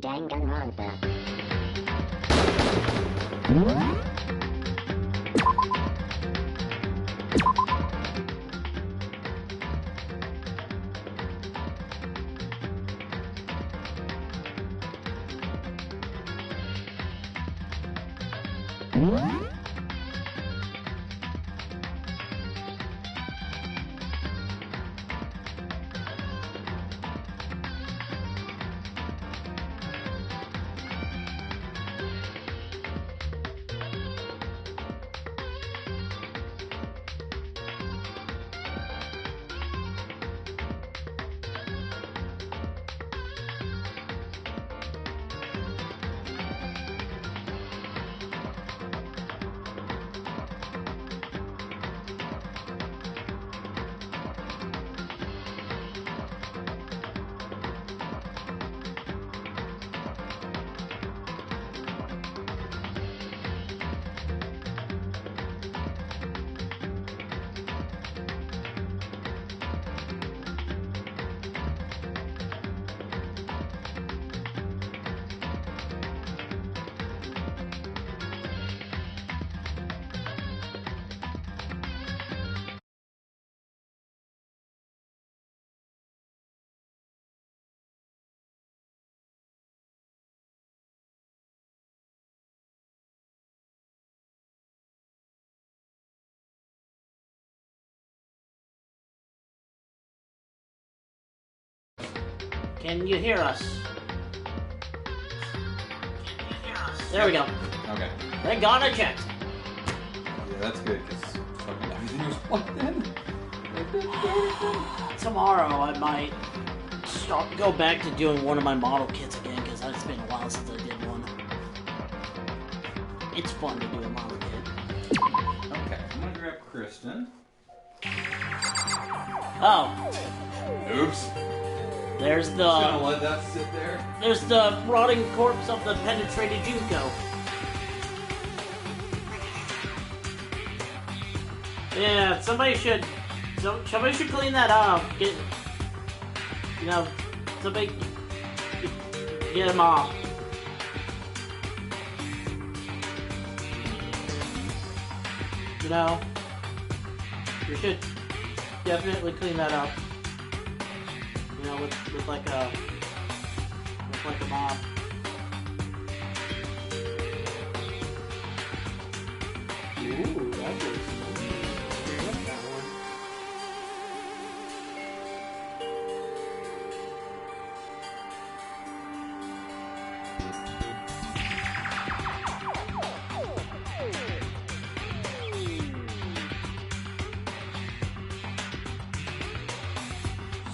Danganronpa. Can you hear us? There we go. Okay. Thank God I checked. Yeah, that's good, because fucking everything was plugged in. Tomorrow I might go back to doing one of my model kits again, because it's been a while since I did one. It's fun to do a model kit. Okay, I'm gonna grab Kristen. Oh. Oops. There's Just gonna let that sit there. There's the rotting corpse of the penetrated Junko. Yeah, somebody should clean that up. Somebody get him off. You should definitely clean that up. With like a mop. Ooh, that was that one.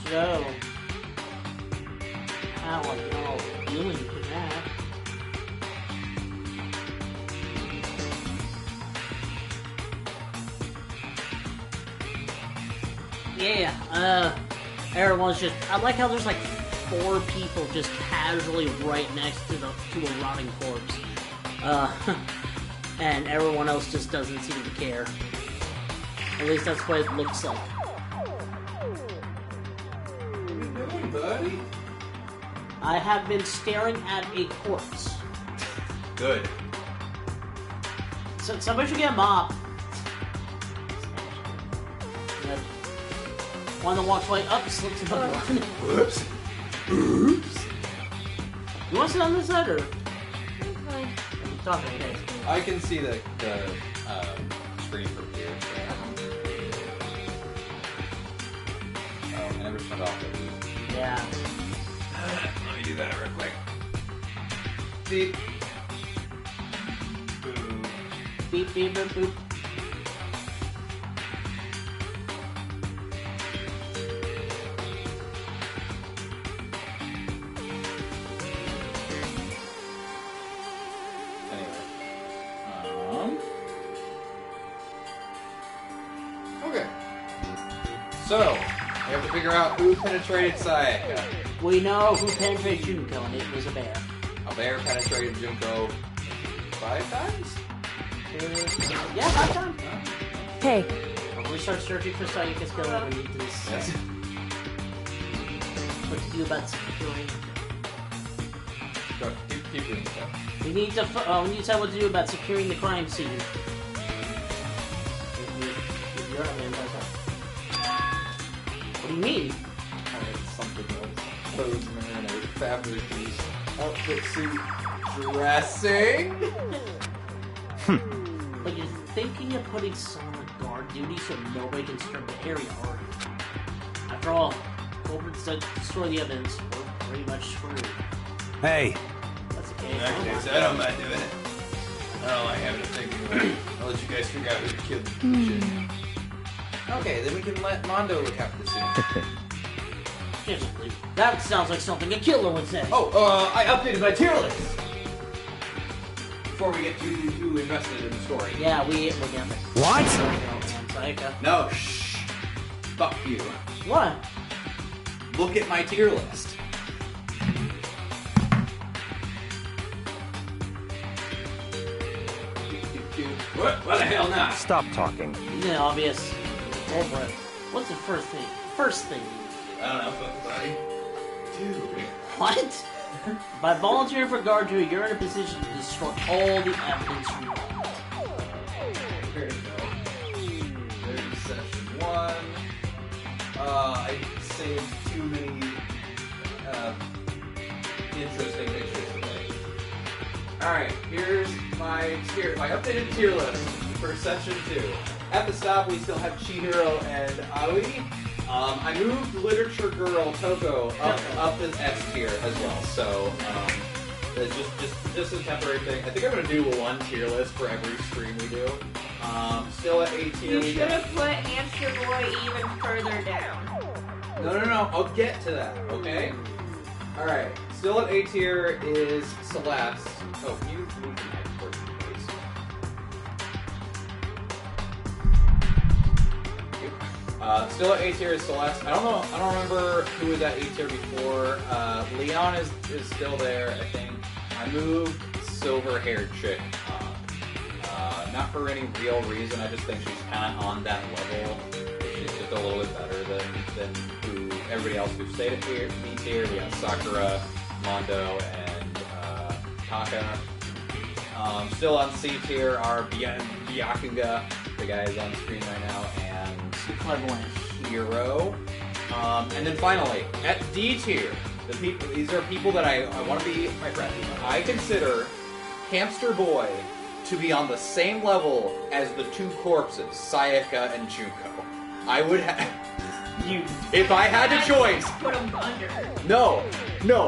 So, how are y'all doing for that? Yeah, everyone's just, I like how there's like 4 people just casually right next to a rotting corpse. And everyone else just doesn't seem to care. At least that's what it looks like. What are you doing, buddy? I have been staring at a corpse. Good. So somebody should get a mop. One that walks right up slips in the blood. Whoops. Oops. You want to sit on this side or? It's fine. I'm talking, okay. I can see the screen from here. Oh, I never turned off the loop. Yeah. Let me do that real quick. Beep. Boop. Beep, beep, boop, boop. Anyway. Okay. So, we have to figure out who penetrated Sayaka. We know who penetrated Junko, and it was a bear. A bear penetrated Junko 5 times? Yeah, 5 times. Hey, When we start searching for Sayaka's killer, we need to Yes. what to do about securing. Go, keep doing stuff. We need to decide what to do about securing the crime scene. You're up, man. What do you mean? Something else. Clothes, marinade, fabric, outfit, suit, dressing. But you're thinking of putting someone on guard duty so nobody can disturb the area, aren't you? After all, culprits that destroy the evidence, we're pretty much screwed. Hey! That's okay. In that case, I don't mind doing it. I don't like having to think about it. I'll let you guys figure out who killed the shit. Okay, then we can let Mondo look after the scene. That sounds like something a killer would say. Oh, I updated my tier list! Before we get too invested in the story. Yeah, we'll get there. What? Sayaka. No, shh. Fuck you. What? Look at my tier list. What the hell not? Stop talking. Isn't it obvious? Over it. What's the first thing? I don't know, fuck buddy. Dude. What? By volunteering for guard duty, you're in a position to destroy all the evidence you want. There you go. There's session 1. I saved too many interesting pictures today. Alright, here's my updated tier list for session 2. At the stop, we still have Chihiro and Aoi. I moved Literature Girl Toko up in S tier as well, so it's just a temporary thing. I think I'm gonna do one tier list for every stream we do. Still at A tier. You should have put Hamster Boy even further down. No. I'll get to that. Okay. All right. Still at A tier is Celeste. Oh, can you move the mic towards me, please? Still at A tier is Celeste. I don't remember who was at A tier before. Leon is still there, I think. I moved silver-haired chick up. Not for any real reason. I just think she's kind of on that level. She's just a little bit better than who everybody else who stayed at B tier. We got Sakura, Mondo, and Taka. Still on C tier are Byakuga, the guy is on screen right now, and Hero. And then finally, at D tier, these are people that I want to be my friends. I consider Hamster Boy to be on the same level as the two corpses, Sayaka and Junko. I would have... If I had a choice... Put them under. No.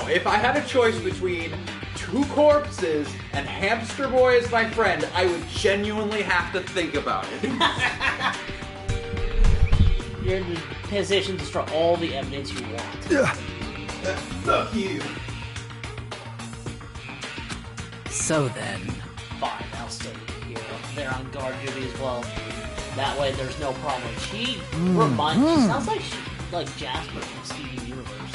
If I had a choice between two corpses and Hamster Boy as my friend, I would genuinely have to think about it. You're in a position to destroy all the evidence you want. Fuck you. So then... Fine, I'll stay here. They're on guard duty as well. That way there's no problem. She sounds like Jasper from Steven Universe.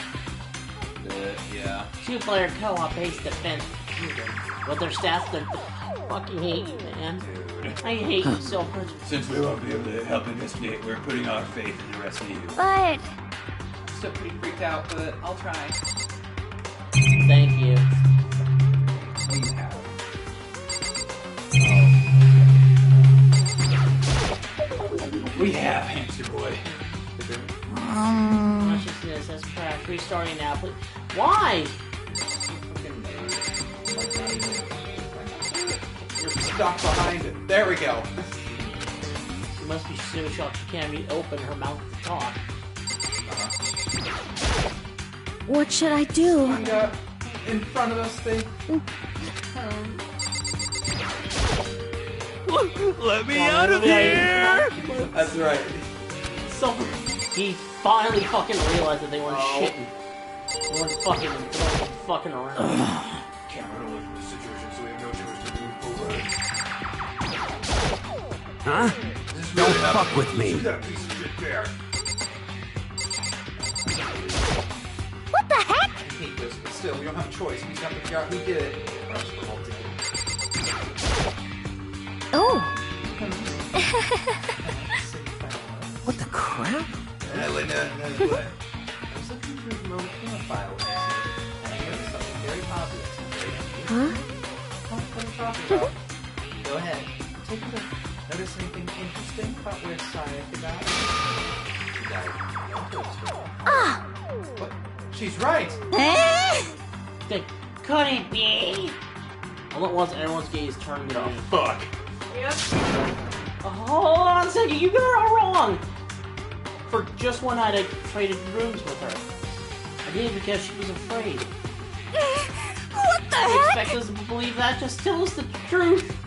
Yeah. Two-player co-op based defense shooter. With their stats that I fucking hate you, man. Dude. I hate you so much. Since we won't be able to help investigate, we're putting our faith in the rest of you. But Still pretty freaked out, but I'll try. Thank you. What do you have? We have Hamster Boy. Consciousness, that's correct. Restarting now, please. Why? You're stuck behind it. There we go. She must be so shocked she can't even open her mouth to talk. what should I do? In front of us, thing. Let me out of here! That's right. He finally fucking realized that they weren't shitting. They weren't fucking around. Can't run away from the situation, so we have no choice to move forward. Huh? Don't fuck with me. Shoot that piece of shit there. What the heck? I hate this, but still, we don't have a choice. We just have to figure out who did it. Or else we're all dead. Oh, What the crap? What? I was looking through the remote camera file and I noticed something very obvious and very Huh? What are you talking about? Go ahead. Take a look. Notice anything interesting about where Sayaka died? She died. No toaster. Ah! What? She's right! They couldn't be! All at once, everyone's gaze turned to me. Fuck. Yep. Hold on a second, you got it all wrong! For just one night, I traded rooms with her. I did it because she was afraid. What the You heck? expect us to believe that? Just tell us the truth!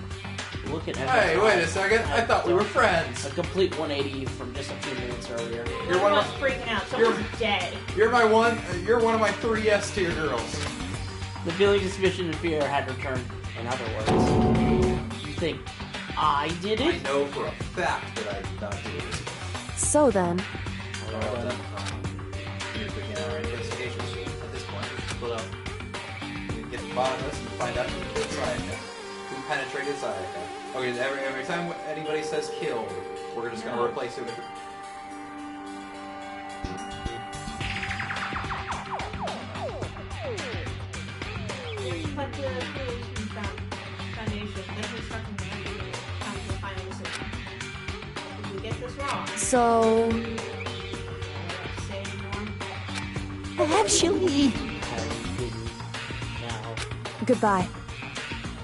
Look at everyone. Hey, wait a second. I thought we were friends. A complete 180 from just a few minutes earlier. You're one Everyone's of freaking out. Someone's dead. You're one of my 3 S tier girls. The feeling, suspicion, and fear had returned. In other words, you think I did I it? know for a fact that I did not do it. So then, Well done. We need to begin our investigation. At this point, we should split up. We get to the bottom of this and find out who killed Sayaka. Who penetrated Sayaka. Okay, every time anybody says killed, we're just gonna replace it with... But the Creation Foundation, this is something that we need to come to a final decision. If we get this wrong, so say anymore. actually, I didn't. Now, goodbye.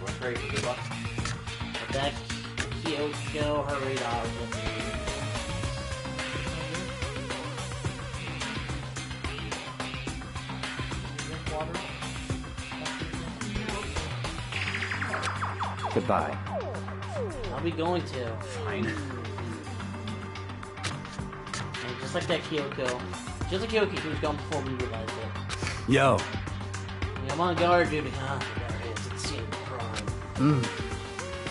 Well, great, good luck. but that Kyoko hurried off with me. Drink water? Goodbye. I'll be going to. Fine. And just like that Kyoko. Just like Kyoko, who was gone before we realized it. Yo. I'm on guard duty. Ah, there it is. It's scene of crime.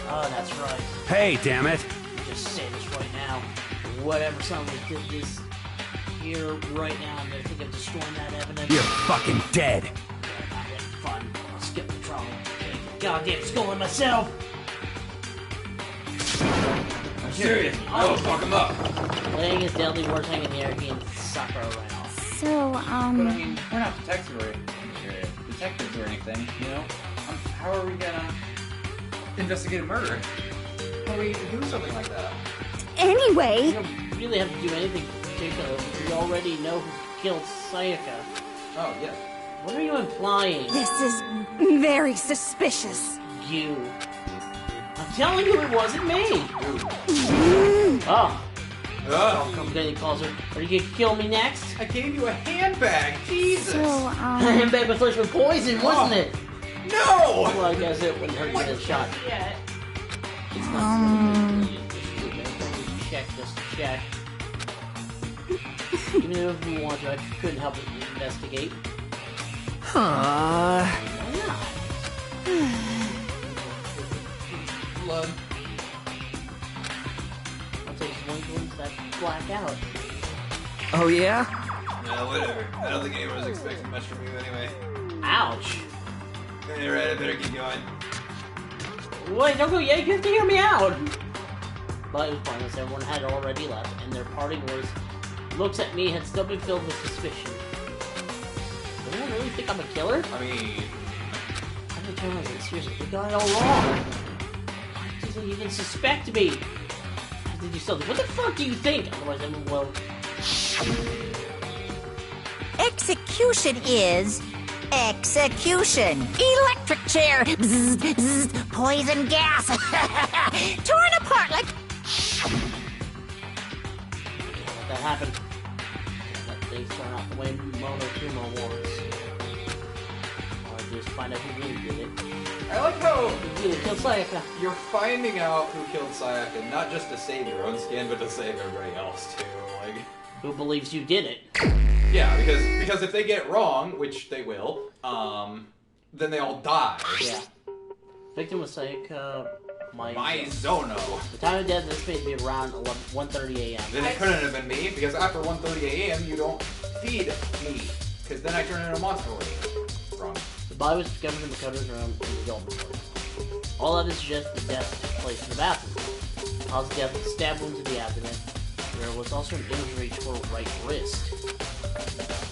Oh, that's right. Hey, damn it. Just say this right now. Whatever someone did this here right now, I'm gonna think of destroying that evidence. You're fucking dead. Yeah, not really fun. I'll skip the trial. Take the goddamn skull in myself. I'm serious. I will fuck him up. Laying his deadly words hanging in the air, he and Sakura ran off. So, But I mean, we're not detectives or anything, you know? How are we gonna investigate a murder? How are we gonna do something like that? You anyway, don't really have to do anything particular. We already know who killed Sayaka. Oh, yeah. What are you implying? this is very suspicious. You. I'm telling you, it wasn't me. Dude. Oh, Ugh. come getting closer. Are you gonna kill me next? I gave you a handbag. Jesus. So, And baby flesh with poison, wasn't it? No. Well, I guess it wouldn't hurt to get a shot. Yeah. It's not really just check just to check. Even if we want to, I couldn't help but investigate. Huh. Why not? Blood. I'll take one glimpse that black out. Oh, yeah? No, whatever. I don't think anyone was expecting much from you anyway. Ouch. Alright, I better keep going. Wait, don't go yet. You have to hear me out. But it was pointless. Everyone had already left, and their parting words, looks at me, had still been filled with suspicion. Does anyone really think I'm a killer? I mean, I'm determined that seriously, we got it all wrong. Why do they even suspect me? How did you still? What the fuck do you think? Otherwise, everyone will. Execution is execution. Electric chair. Bzz, bzz, poison gas. Torn apart like. Can't let that happen. Can't let things turn out the way Mono Kumo wants. Or just find out who really did it. I like how Who really killed Sayaka? you're finding out who killed Sayaka, not just to save your own skin, but to save everybody else too. Like, Who believes you did it? yeah, because if they get it wrong, which they will, then they all die. Yeah. Victim was Sayaka Maizono. The time of death is estimated to be around 1:30 a.m. Then it couldn't have been me, because after 1:30 a.m. you don't feed me, because then I turn into a monster. Wrong. The body was discovered in the coder's room in the dormitory. All evidence suggests the death took place in the bathroom. Cause of death was stab wound to the abdomen. There was also an injury to her right wrist.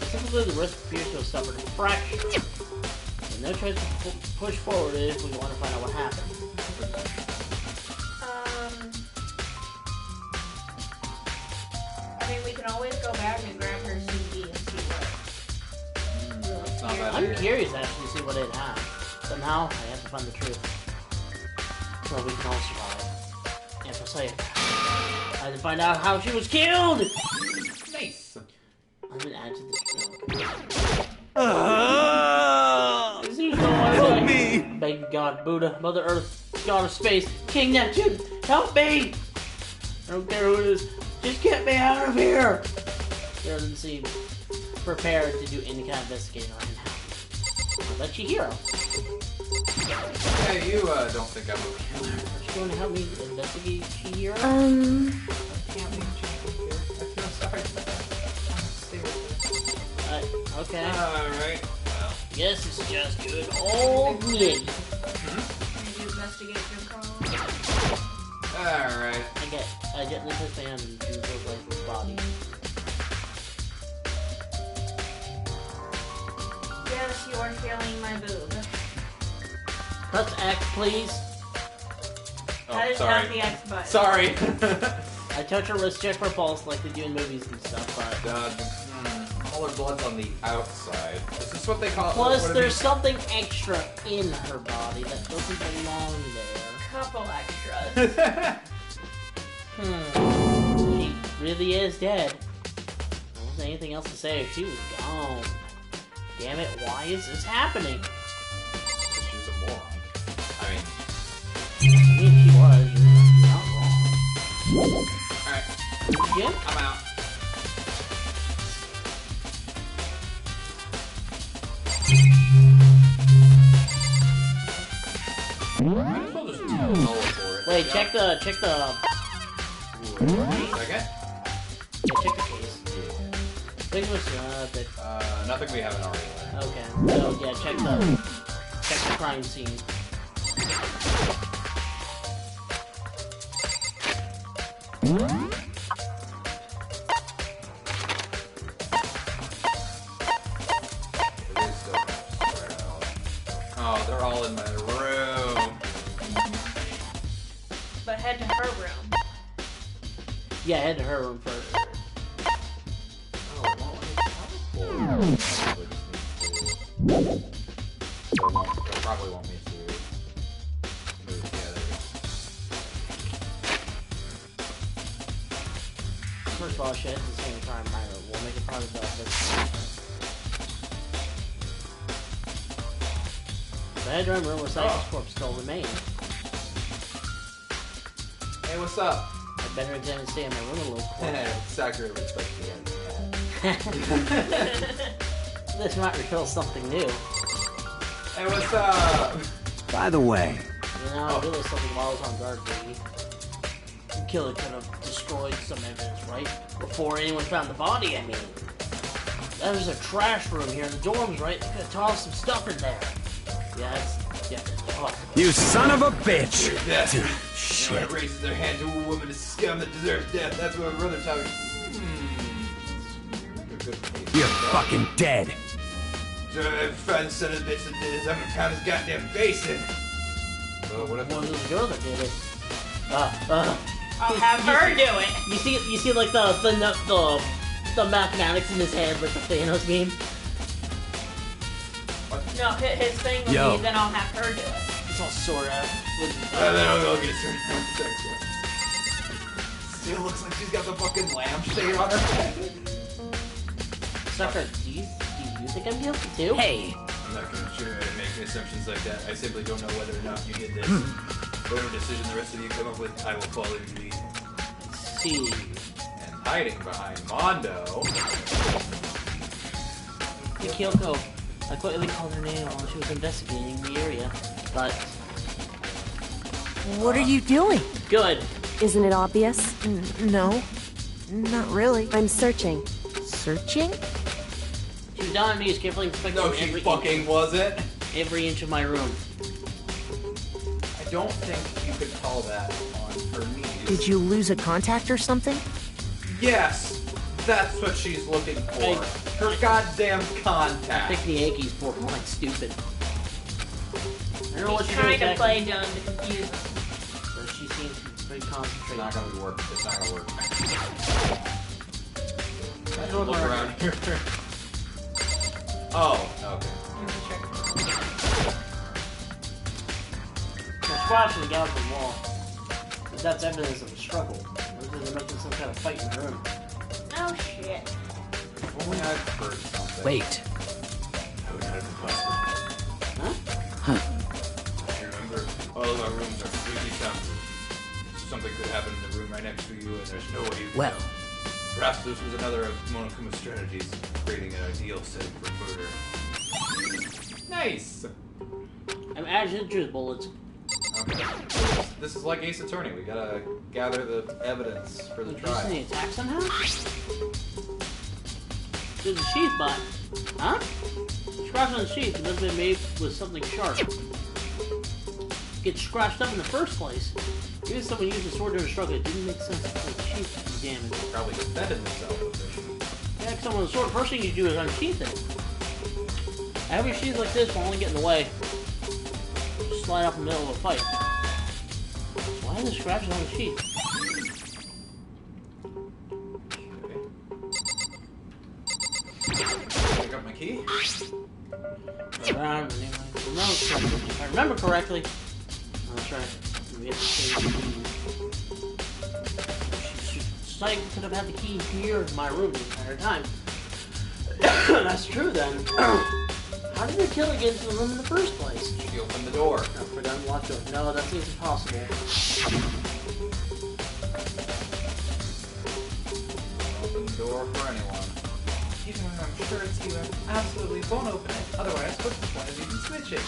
Specifically, the wrist appears to have suffered a fracture. The no choice to push forward if we want to find out what happened. I mean, we can always go back and grab her CD and see what. It's not bad I'm idea. curious actually to see what it had. But now I have to find the truth. So we can all survive. And for Sayaka, I had to find out how she was killed! Nice. I've been added to this. Help me! Baby God, Buddha, Mother Earth, God of Space, King Neptune, help me! I don't care who it is, just get me out of here! She doesn't seem prepared to do any kind of investigating right now. I'll let you hear him. Hey, you don't think I'm a killer. Are you going to help me investigate Chihiro? I can't leave Chico here. I feel sorry for that. Stay with Okay. Alright. Well, Guess it's just good old me. Did you investigate your call? alright. I get Lisa's hand and do those like his body. Yes, you are feeling my boob. Press X, please. That Oh, is sorry. not the X button. Sorry. I touch her wrist, check for pulse like they do in movies and stuff, but... All her blood's on the outside. Is this what they call Plus, what it there's means? something extra in her body that doesn't belong there. Couple extras. She really is dead. There wasn't anything else to say. She was gone. Damn it, why is this happening? She's a moron. I mean, I mean, she was. You're not wrong. alright. Jim? I'm out. Might as well just teleport. Wait, Yeah. check the... Second? Yeah, check the case. Think it was, Nothing we haven't already learned. okay. So, yeah, check the crime scene. It is still spread out. Oh, they're all in my room. But head to her room. Yeah, head to her room first. Oh, it won't let me teleport. It probably want me to move. Yeah, there we go. First of all, shit, at the same time, we'll make it part of the office. The head room where Sayaka's corpse still remains. Hey, what's up? I better examine stay in my room a little closer. Sakura respects the This might reveal something new. Hey, what's up? By the way, You know, I realized something while I was on guard, baby. The killer could have destroyed some evidence, right? Before anyone found the body, I mean. There's a trash room here in the dorms, right? They could have tossed some stuff in there. Yeah, that's... Yeah, oh. you son of a bitch! Death. Shit. Anyone who raises their hand to a woman is scum that deserves death. That's what my brother taught me. You're fucking dead. Find the son of a bitch that did this. I'm gonna pound his goddamn face in. Well, what if Well, it was the girl that did it. I'll have her do it. You see, like the mathematics in his head, like the Thanos meme. No, his thing will Yo. be, then I'll have her do it. It's all sort of. then I'll get started. Still looks like she's got the fucking lampshade on her head. Sucker, do you think I'm guilty too? Hey, I'm not gonna try to make assumptions like that. I simply don't know whether or not you did this. Whatever decision the rest of you come up with, I will follow your lead. See. And hiding behind Mondo. Kyoko. I quickly called her name while she was investigating the area, but What are you doing? good. Isn't it obvious? No, not really. I'm searching. Searching? She was down on knees, carefully inspecting No, she fucking wasn't. every inch of my room. I don't think you could call that on her knees. Did you lose a contact or something? Yes, that's what she's looking for. Hey. Her goddamn I contact. think the Yankees were like stupid. You know what He's she trying did to play exactly? dumb to confuse them. So she seems pretty It's concentrated. not gonna be work. It's not gonna work. I don't Look know around here. Oh, okay. There's squash in the galaxy wall. But that's evidence of a struggle. What if they're making some kind of fight in the room? Oh shit. If only I'd heard something. Wait. I would have requested. Huh? You remember, all of our rooms are freaky soundproof. Something could happen in the room right next to you, and there's no way you can Well. know. Perhaps this was another of Monokuma's strategies, creating an ideal setting for murder. Nice! Imagine truth bullets. Okay. So this is like Ace Attorney. We gotta gather the evidence for the Using trial. the attack somehow? There's a sheath bot. Huh? Scratch on the sheath and must have been made with something sharp. Get scratched up in the first place. Even someone used a sword during a struggle, it didn't make sense for the sheath to be damaged. Probably defended himself with this. Yeah, if someone with a sword, first thing you do is unsheath it. I have a sheath like this will only get in the way. Just slide off in the middle of a fight. Why are the scratches on the sheath? Okay. Pick up my key. If I remember correctly. Oh, that's right. We have to save the key. Sayaka could have had the key here in my room the entire time. That's true then. How did the killer get into the room in the first place? She opened the door. I forgot to lock it. No, that seems impossible. Open the door for anyone. Even when I'm sure it's you, I absolutely won't open it. Otherwise, what's the point of even switching?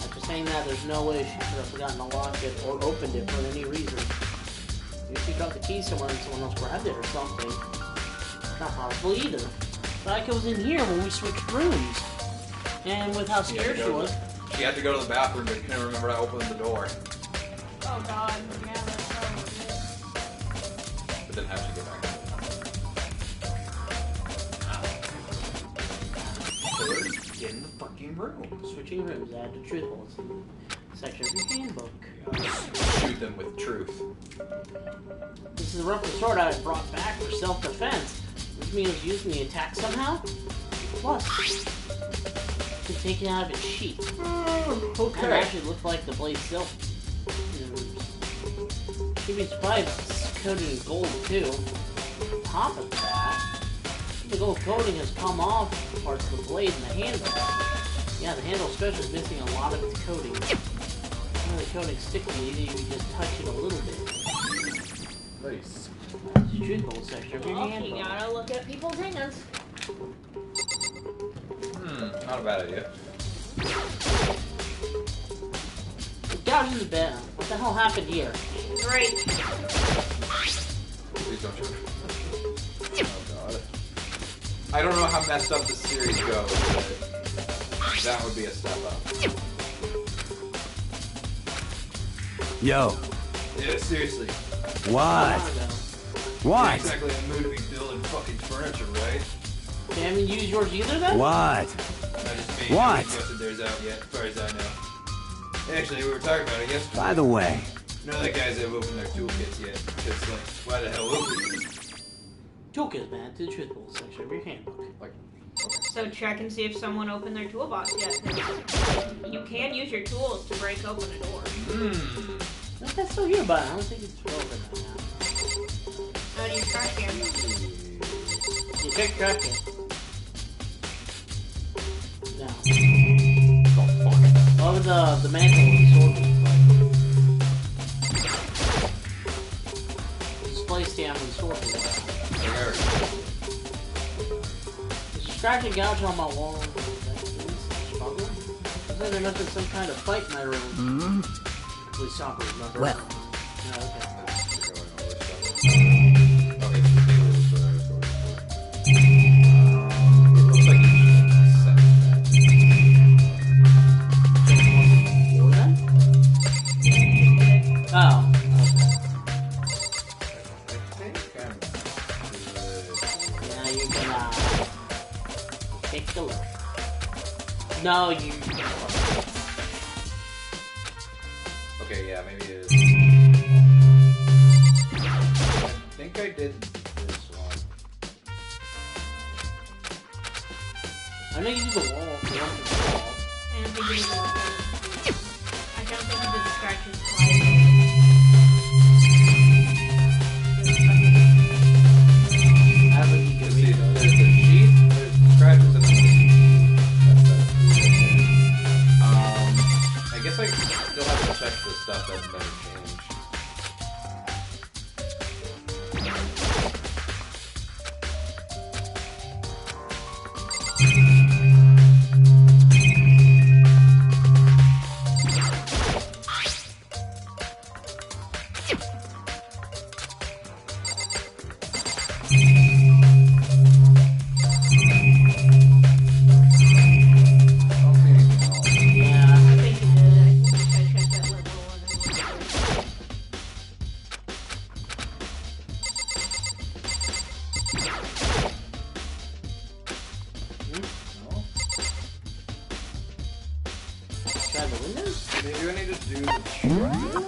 After saying that, there's no way she could have forgotten to lock it or opened it for any reason. Maybe she dropped the key somewhere and someone else grabbed it or something. Not possible either. Sayaka was in here when we switched rooms. And with how scared she was. She had to go to the bathroom, but couldn't remember to open the door. Oh god. Yeah, that's probably it. But then how'd she get back in? Get in the fucking room. Switching rooms, add to truth bullets. Section of your handbook. Shoot them with truth. This is a rough sword I brought back for self-defense. Which means using the attack somehow? Plus, to take it out of its sheath. Okay. And actually looked like the blade itself. Should be surprised it's coated in gold too. On top of that, the gold coating has come off parts of the blade and the handle. Yeah, the handle especially is missing a lot of its coating. Some of the coating's sticky, even if you just touch it a little bit. Nice. That's the truth bolt section of your Well, you handbook. gotta look at people's hands. Not a bad idea. Gouge in the bed. What the hell happened here? Great. Please don't shoot me. Oh god. I don't know how messed up the series goes, but that would be a step up. Yo. Yeah, seriously. What? Not What? exactly in the mood to be building fucking furniture, right? You haven't used yours either then? What? I just made What? nobody posted theirs out yet, as far as I know. Actually, we were talking about it yesterday. By the way, None of the guys have opened their toolkits yet. Because, like, why the hell would we? Toolkit, man, to the truth bolt section of your handbook. Like, So check and see if someone opened their toolbox yet. 'Cause you can use your tools to break open a door. No, that's still here, but I don't think it's relevant right now. How do you track him? You check track it. No. oh fuck. Over the mantle where the sword was like. Display stand where the sword was like. There. There's a scratch and gouge on my wall. Struggle? Looks like there must have been some kind of fight in my room. Please stop it, remember? Well. No, okay. Okay, so the table is where I was going for. It looks like you set that. Floor then? Oh. I think I'm good. Now you can, take a look. No, you... Okay, yeah, maybe it is. I think I did this one. I know you did the wall. The one with the wall. And I think he did the I don't think he did the scratches twice. I don't think you Let's can see, read those. there's the sheath, there's the scratches, and then the I guess I still have to check the stuff that's been changed. Yeah. I think he did. I checked that little one. Try the windows? Maybe I need to do the triangle?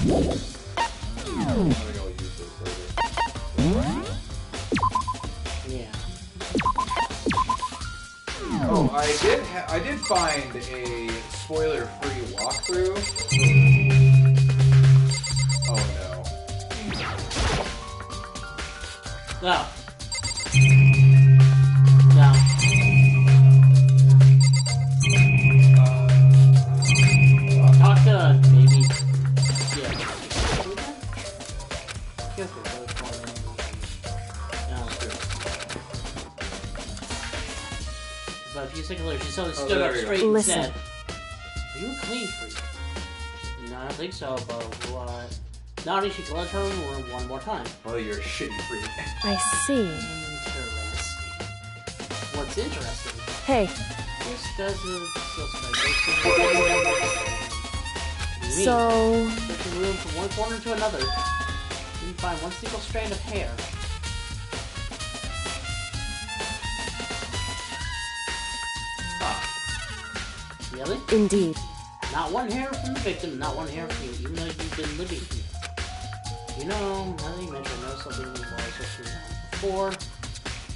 I think I'll use this later. Yeah. Oh, I did find a spoiler-free walkthrough. Oh no. No. No. Talk to maybe. Yeah. Guess we're both calling. No. But a few seconds later, she suddenly stood there up we go. straight and Listen. said, "Are you a clean freak?" No, I don't think so, but what? Naughty, she let her room one more time. Well, you're a shitty freak. I see. Interesting. What's interesting? Hey, This doesn't suspect. so Took the room from one corner to another. Didn't find one single strand of hair. Really? indeed. Not one hair from the victim, not one hair from you, even though you've been living here. You know, now that you mention, I know something was also before.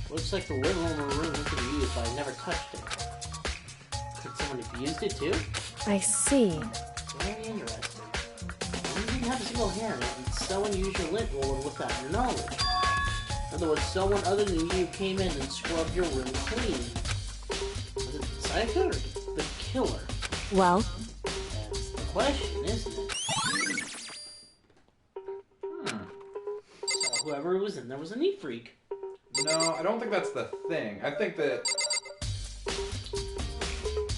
Looks like the living room has been used, but I never touched it. Could someone have used it too? I see. Very interesting. You didn't have a single hair in it, and someone used your lint roller without your knowledge. In other words, someone other than you came in and scrubbed your room clean. Was it Sayaka or the killer? Well, That's the question, isn't it? So whoever was in there was a neat freak. No, I don't think that's the thing. I think that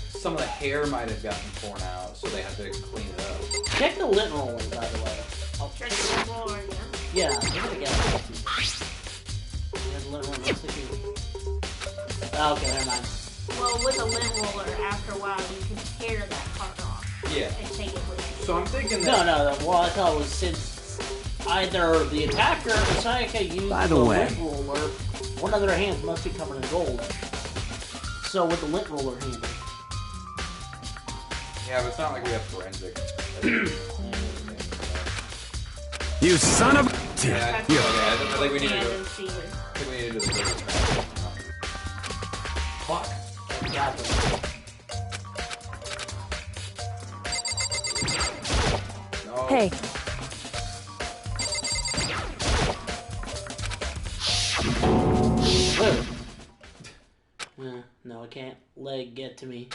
some of the hair might have gotten torn out, so they had to clean it up. Check the lint roller, by the way. Oh, Check the roller again. yeah, give it again. Yeah, the lint roller looks like you... Oh, okay, never mind. Well, with a lint roller, after a while, you can tear that part off Yeah. and take it with you. So I'm thinking No, that... no, well, I thought it was since either the attacker or Sayaka used By the the way. lint roller, one of their hands must be covered in gold. So with the lint roller handle. Yeah, but it's not like we have forensic. You son of a... Yeah, You- okay, I think we need to And go... then see it. I think we need to do the Fuck. Exactly. No. hey, No, I can't let it get to me.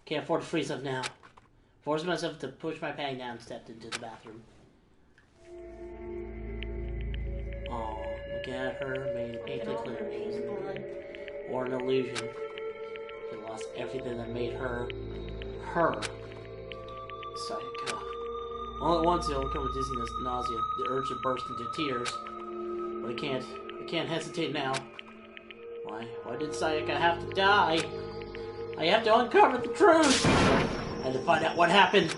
Can't afford to freeze up now. Forced myself to push my pang down and stepped into the bathroom. Oh, looking at her made it painfully clear it was Blood. or an illusion. She lost everything that made her her. Sayaka. All at once, it overcome with dizziness, nausea, the urge to burst into tears. But I can't hesitate now. Why did Sayaka have to die? I have to uncover the truth! I had to find out what happened.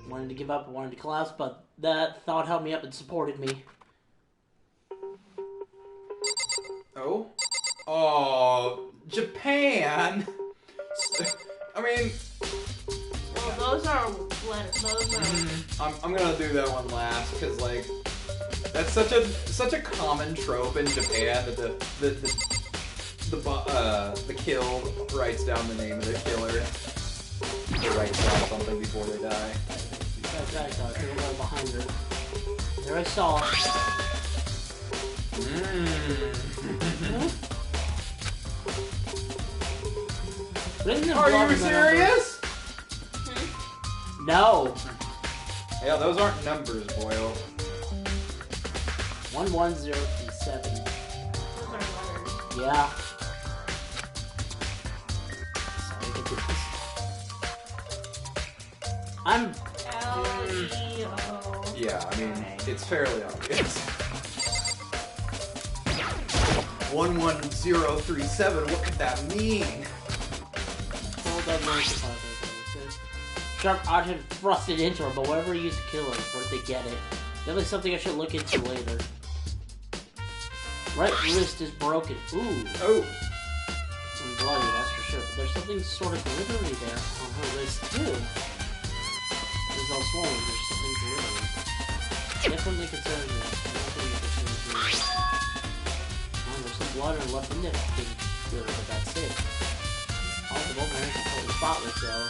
I wanted to give up, I wanted to collapse, but that thought held me up and supported me. Oh? Oh, Japan! I mean, Well, those are letters. Those are. I'm gonna do that one last because like that's such a common trope in Japan that the killed writes down the name of the killer. They write down something before they die. That's right, though. There's a little behind her. There I saw it. Are you serious? No. Yeah, those aren't numbers, Boyle. 11037. Those are letters. Yeah. Sorry to do this. I'm. L-E-O. Yeah, I mean, it's fairly obvious. 11037, what could that mean? Sharp object thrusted into her, but whatever he used to kill her, where'd they get it? Definitely something I should look into later. Right wrist is broken. Ooh. Oh. And bloody, that's for sure. But there's something sort of glittery there on her wrist, too. It's all swollen, there's something glittery. Definitely concerns me. Oh, there's some blood and left in there. Glitter, but that's it. All the moment is completely spotless, though.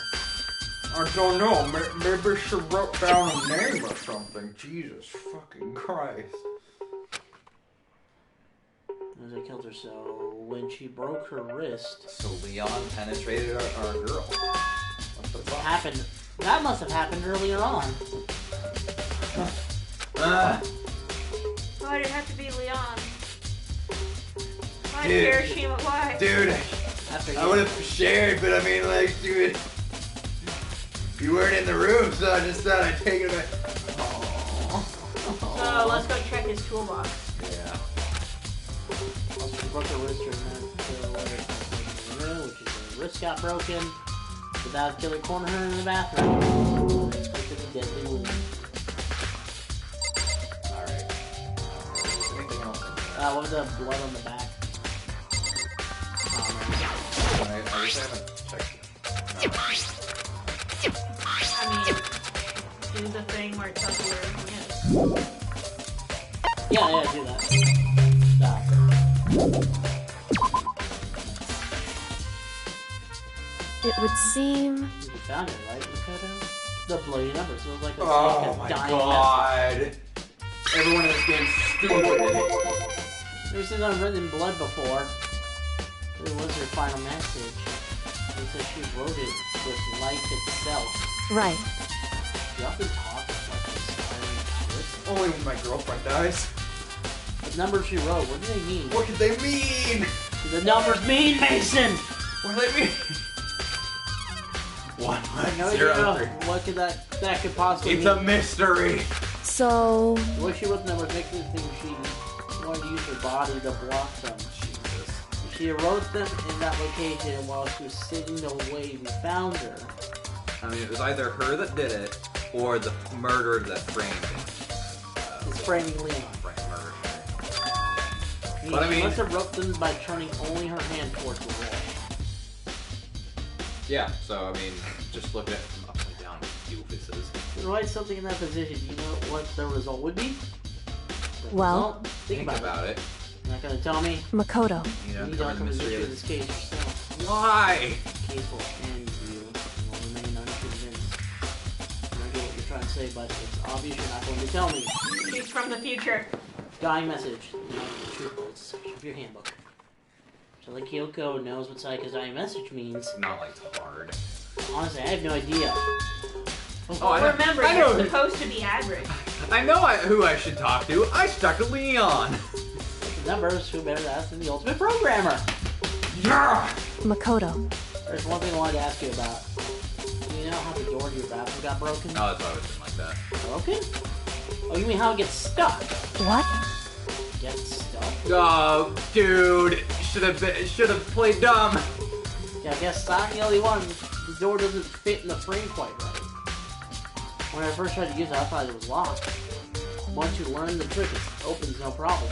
I don't know, maybe she wrote down a name or something. Jesus fucking Christ. As I killed her, so when she broke her wrist, So Leon penetrated our girl. What the fuck? happened. That must have happened earlier on. Why did it have to be Leon? Why Dude. Hiroshima? Why? Dude, After I would have shared, but I mean, like, dude, you weren't in the room, so I just thought I'd take it back. So let's go check his toolbox. Yeah. Also, she broke her wrist during that which is her wrist got broken. Without killer corner her in the bathroom. Unexpected a deadly wound. Alright. Anything else? What was the blood on the back? Oh, I guess I haven't checked it. I mean, do the thing where it tells you where everything is. no. Yeah, do that. Stop. It would seem. You found it, right, Makoto? The bloody numbers. It was like a, Oh like a my dying god. Everyone in this game's stupid. This is unwritten in blood before. It was her final message. It says she wrote it with life itself. Right. You often talk like this inspiring Only when my girlfriend dies. The numbers she wrote, what do they mean? What could they mean? What do the numbers mean, Mason? What do they mean? No 110. idea. What could that could possibly It's mean? a mystery. So. The way she wrote the numbers makes me think she wanted to use her body to block them. Jesus. She wrote them in that location while she was sitting the way we found her. I mean, it was either her that did it, or the murderer that framed it. It's framing Leon. Murder. She But I mean- must have wrote them by turning only her hand towards the wall. Yeah, so I mean, just look at it from upside down, doofuses. To write something in that position, do you know what the result would be? The Well- result? Think about it. You're not gonna tell me? Makoto. You know, You need to cover the come and mystery through of this this. case yourself. Why? The case will end you and will remain unconvinced. I get what you're trying to say, but it's obvious you're not going to tell me. She's from the future. Dying message. Not truthful. It's a section of your handbook. So like Kyoko knows what Sayaka's dying message means. Not like hard. Honestly, I have no idea. Oh, I know. Remember, I know. you're supposed to be average. I know who I should talk to. I should talk to Leon. The numbers, who better to ask than the ultimate programmer? Yeah. Makoto. There's one thing I wanted to ask you about. Do you know how the door to your bathroom got broken? Oh, that's why I was doing like that. Broken? Oh, you mean how it gets stuck? What? Gets stuck? Oh, dude, should have played dumb. Yeah, I guess I'm the only one. The door doesn't fit in the frame quite right. When I first tried to use it, I thought it was locked. Once you learn the trick, it opens no problem.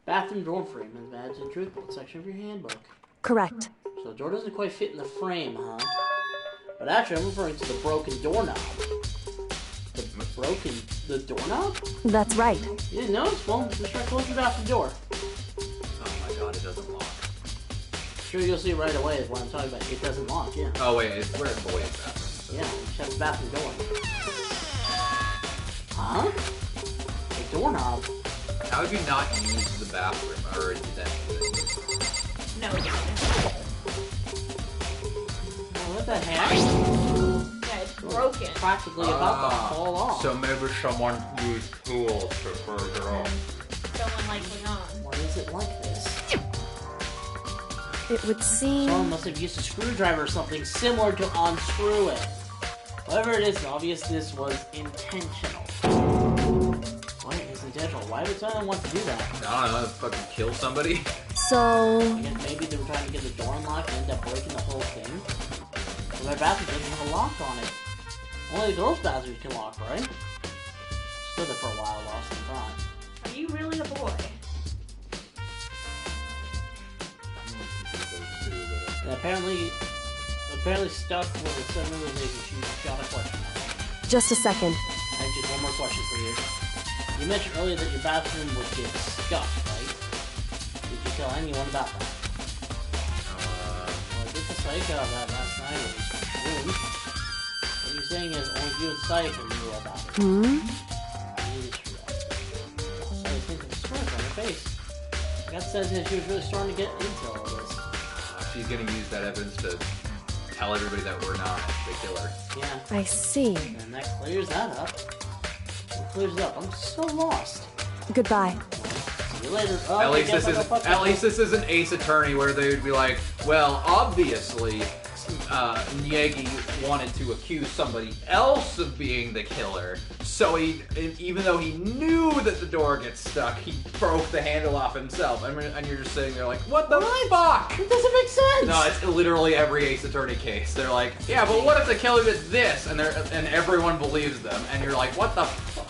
Bathroom door frame is bad to truthful section of your handbook. Correct. So the door doesn't quite fit in the frame, huh? But actually, I'm referring to the broken doorknob. The doorknob? That's right. You didn't notice? Well, just try closing the bathroom door. Oh my god, it doesn't lock. Sure, you'll see right away is what I'm talking about. It doesn't lock, yeah. Oh wait, it's where the boys' bathroom. Yeah, just have the bathroom door. Huh? The doorknob? How have you not used the bathroom or that? No, it's What the heck? yeah, it's broken. Practically about to fall off. So maybe someone used tools to further off. Someone like Leon. Why is it like this? It would seem... Someone must have used a screwdriver or something similar to unscrew it. Whatever it is, it's obvious this was intentional. Why is intentional? Why would someone want to do that? I don't know, fucking kill somebody. So... I guess maybe they were trying to get the door unlocked and end up breaking the whole thing. Well, their bathroom doesn't have a lock on it. Only the girls' bathrooms can lock, right? Stood there for a while, lost in thought. Are you really a boy? And apparently stuck with a civilization. She got a question. Just a second. I have just one more question for you. You mentioned earlier that your bathroom would get stuck, right? Did you tell anyone about that? Well, I did the Sayaka about last night when we switched rooms. What you're saying is only you and Sayaka knew about it. Also, I think of the smirk on her face. That says that she was really starting to get into all this. She's gonna use that evidence to tell everybody that we're not the killer. Yeah. I see. And that clears that up. It clears it up. I'm so lost. Goodbye. See you later. Oh, At I least guess this I'll is go fuck at least myself. this is an Ace Attorney where they would be like, well, obviously, Nyegi wanted to accuse somebody else of being the killer, so even though he knew that the door gets stuck, he broke the handle off himself. And you're just sitting there like, what the fuck? It doesn't make sense. No, it's literally every Ace Attorney case. They're like, yeah, but what if the killer did this? And everyone believes them, and you're like, what the fuck?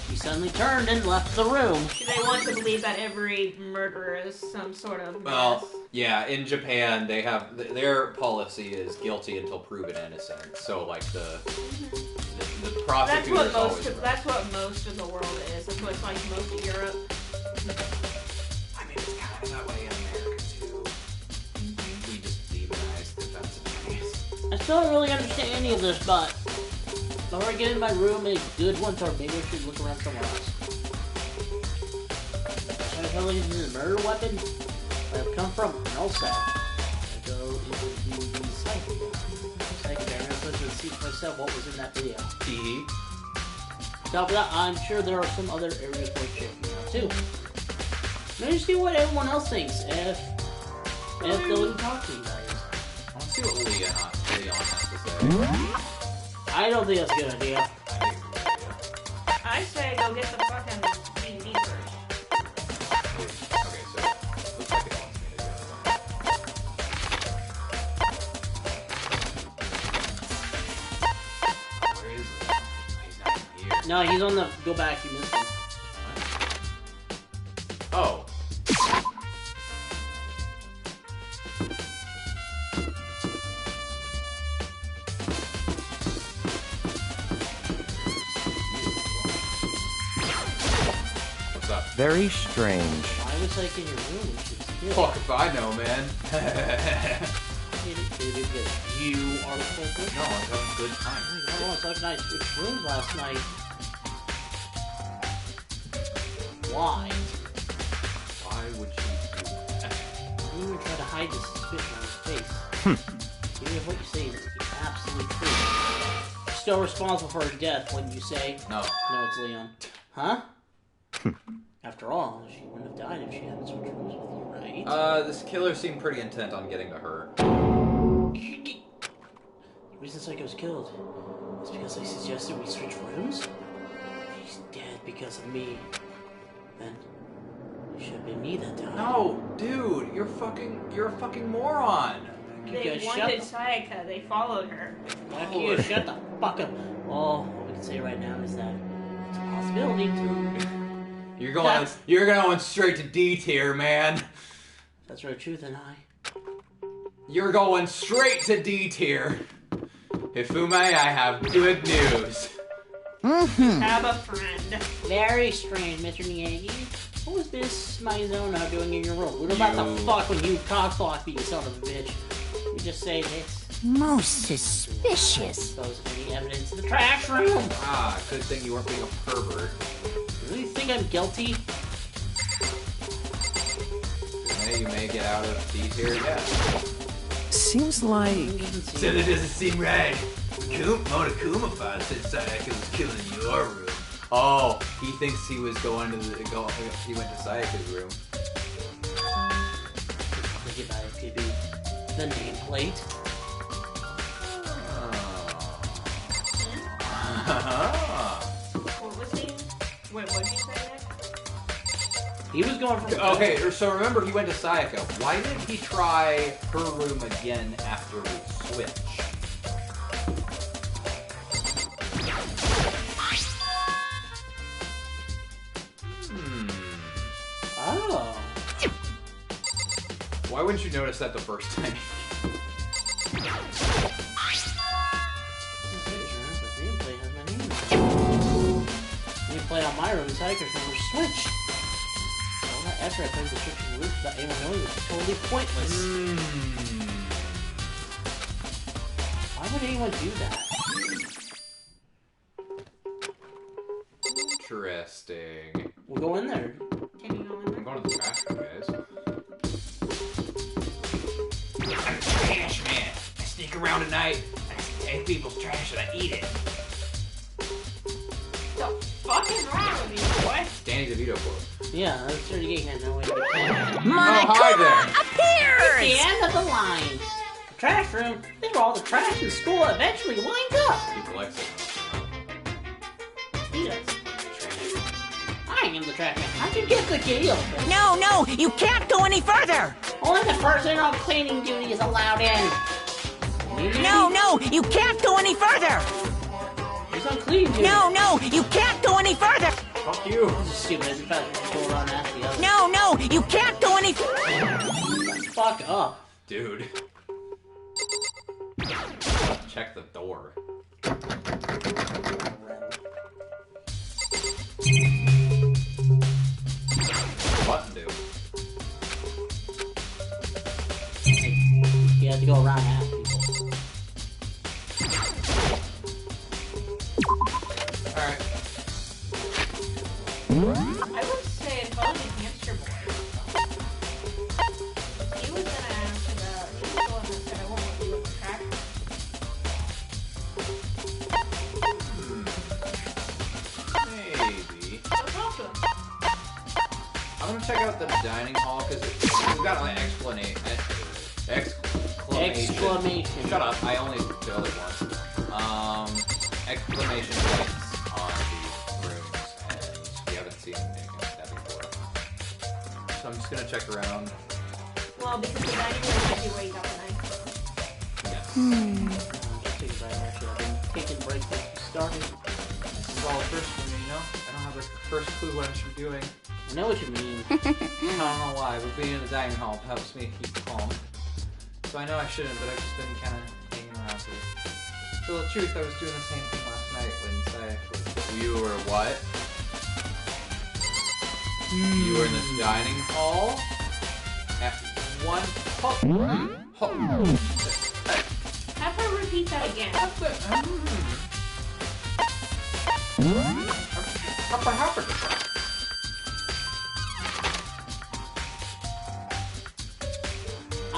He suddenly turned and left the room. They want to believe that every murderer is some sort of mess. Well, yeah, in Japan, they have their policy is guilty until proven innocent. So, like the prosecutors always. That's what most of the world is. That's what it's like most of Europe. I mean, it's kind of that way in America too. We just demonize defense attorneys. I still don't really understand any of this, but before I get in my room, any good ones, or maybe I should look around somewhere else. Should I go into the murder weapon? Where I've come from? And also, I go into the psychic. I'm supposed to see for myself what was in that video. Tee. Top of that, I'm sure there are some other areas worth checking out too. Maybe see what everyone else thinks if they'll be talking about it. I want to see what Leon has to say. I don't think that's a good idea. I think it's a good idea. I say go get the fucking DVD first. Okay, so looks like it wants me to go. Where is it? He's not here. No, he's on the go back. You missed him. Oh. What's up? Very strange. Why was like in your room when she was killed? Fuck if I know, man. Because you are the culprit? No, I was having a good time. Oh, it's like nice switched rooms last night. Why? Why would she do that? You even try to hide the suspicion on his face. Even if what you say is the absolute truth. You're still responsible for her death when you say, No. no, it's Leon. Huh? After all, she wouldn't have died if she hadn't switched rooms with you, right? This killer seemed pretty intent on getting to her. The reason Psycho was killed is because I suggested we switch rooms? She's dead because of me. Then it should have been me that died. No, dude, you're a fucking moron. You They guys shut wanted the Sayaka. They followed her. You shut the fuck up. All we can say right now is that it's a possibility. You're going straight to D tier, man. That's right, truth and I. You're going straight to D tier. Hifume, I have good news. Have a friend. Very strange, Mr. Miyagi. What was this Maizona doing in your room? We were about to fuck when you cockblocked me, you son of a bitch. You just say this. Most suspicious. Expose any evidence in the trash room. Ah, good thing you weren't being a pervert. Do you think I'm guilty? Hey, you may get out of D tier, yeah. Seems like... So that doesn't seem right. Monokuma said Sayaka was killing your room. Oh, he thinks he was going to he went to Sayaka's room. Look at that, PB. The nameplate. What was he? What did he say next? He was going for... Okay, so remember he went to Sayaka. Why did he try her room again after we switched? Oh. Why wouldn't you notice that the first time? You play on my room, Sayaka's room was switched. All that effort I put into switching the roof without anyone knowing was totally pointless. Why would anyone do that? Interesting. We'll go in there. Can you go in I'm there? going to the trash room, guys. I'm a trash man. I sneak around at night. I take people's trash and I eat it. The fuck is wrong with you, boy? Danny DeVito quote. Yeah, that's pretty good. No way to get hi there. Appears! the end of the line. The trash room. These were all the trash in school eventually lined up. He collects it. He does. I am the trash man. How'd you get the key open? No, you can't go any further! Only the person on cleaning duty is allowed in. No, you can't go any further! Who's on cleaning duty? No, you can't go any further! Fuck you. This is stupid. It's about to go around after the other. No, you can't go any Fuck up. Dude. Check the door. Button do. You have to go around half people. Alright. I would say it's probably the hamster boy. He was gonna answer the. He was the one that said, I won't let you in the trash. Maybe. So talk to him. I'm gonna check out the dining hall because we've got like exclamation. Shut up! I only failed it once. Exclamation points on these rooms, and we haven't seen anything like that before. So I'm just gonna check around. Well, because the dining room might be where you got the knife. Yes. Just taking a break, actually. I've been taking breaks since we started. This is all first for me, you know. I don't have the first clue what I should be doing. I know what you mean. I don't know why, but being in the dining hall helps me keep calm. So I know I shouldn't, but I've just been kind of hanging around here. To tell the truth, I was doing the same thing last night when Sayaka was... You were what? You were in the dining hall? At one... Have her repeat that again.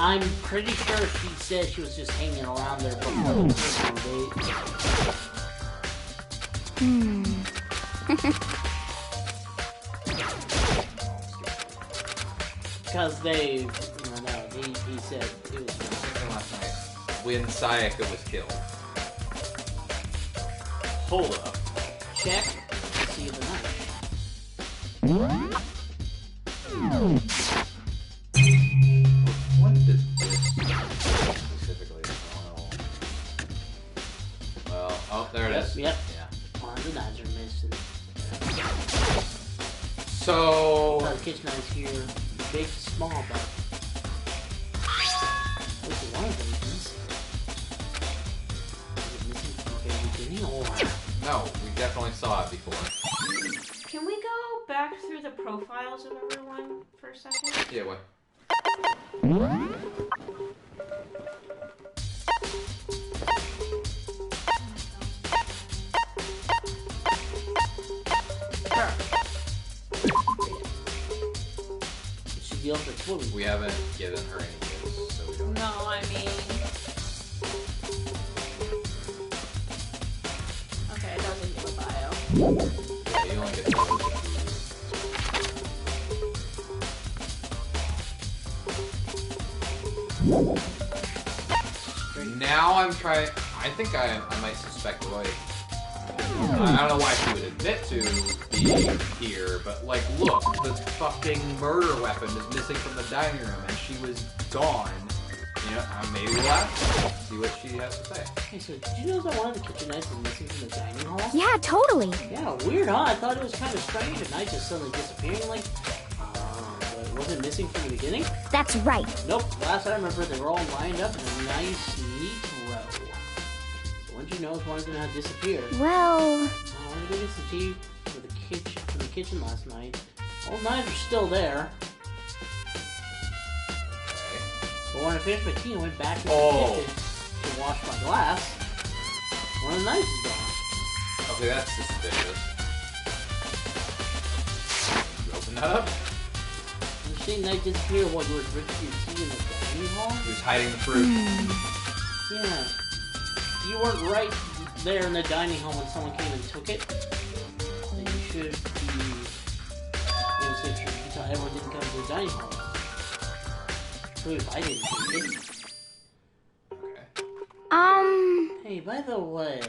I'm pretty sure she said she was just hanging around there before the first date. Because he said it was Last night, when Sayaka was killed. Hold up. check to see the knife. What did this specifically? Well, oh, there it is. Yep. Yeah. Oh, the knives are missing. So, The kitchen knives here, big, small, but This is one of the reasons. Is it missing from the very beginning, or... No, we definitely saw it before. Can we go back through the profiles of everyone for a second? Yeah, what? It should be over its We haven't given her any gifts, so we don't know. No, I mean... Okay, it doesn't give a bio. Yeah, you only get those. Now I'm trying. I think I might suspect Roy. I don't know why she would admit to being here, but like, look, the fucking murder weapon is missing from the dining room, and she was gone. You know, maybe we'll ask, see what she has to say. Hey, so did you know that one of the kitchen knives is missing from the dining hall? Yeah, totally. Yeah, weird, huh? I thought it was kind of strange, a knife just suddenly disappearing, like... but it wasn't missing from the beginning? That's right. Nope, last I remember they were all lined up in a nice, neat row. So once you notice one of them had disappeared... Well... I wanted to get some tea from the kitchen last night. All knives are still there. But when I finished my tea and went back into the kitchen to wash my glass, one of the knives is gone. Okay, that's suspicious. You open that up? You seen knife disappear while you were drinking your tea in the dining hall? He was hiding the fruit. Yeah. You weren't right there in the dining hall when someone came and took it. Then you should be able to say sure you tell everyone didn't come to the dining hall. True, if I didn't take it. Okay. Hey, by the way,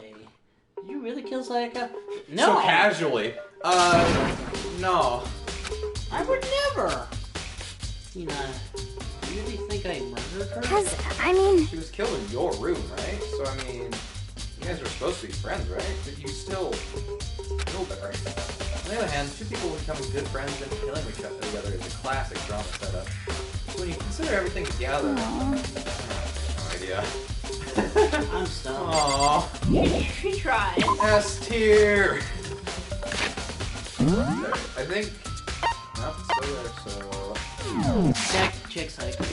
did you really kill Sayaka? No! So casually. No. I would never! You know, do you really think I murdered her? Because, I mean... She was killed in your room, right? So, I mean, you guys were supposed to be friends, right? But you still killed her. On the other hand, two people becoming good friends and killing each other together is a classic drama setup. So when you consider everything together, I have no idea. I'm stunned. Aww. She tried. S tier. I think. Nope, it's still there. So. Check Sayaka.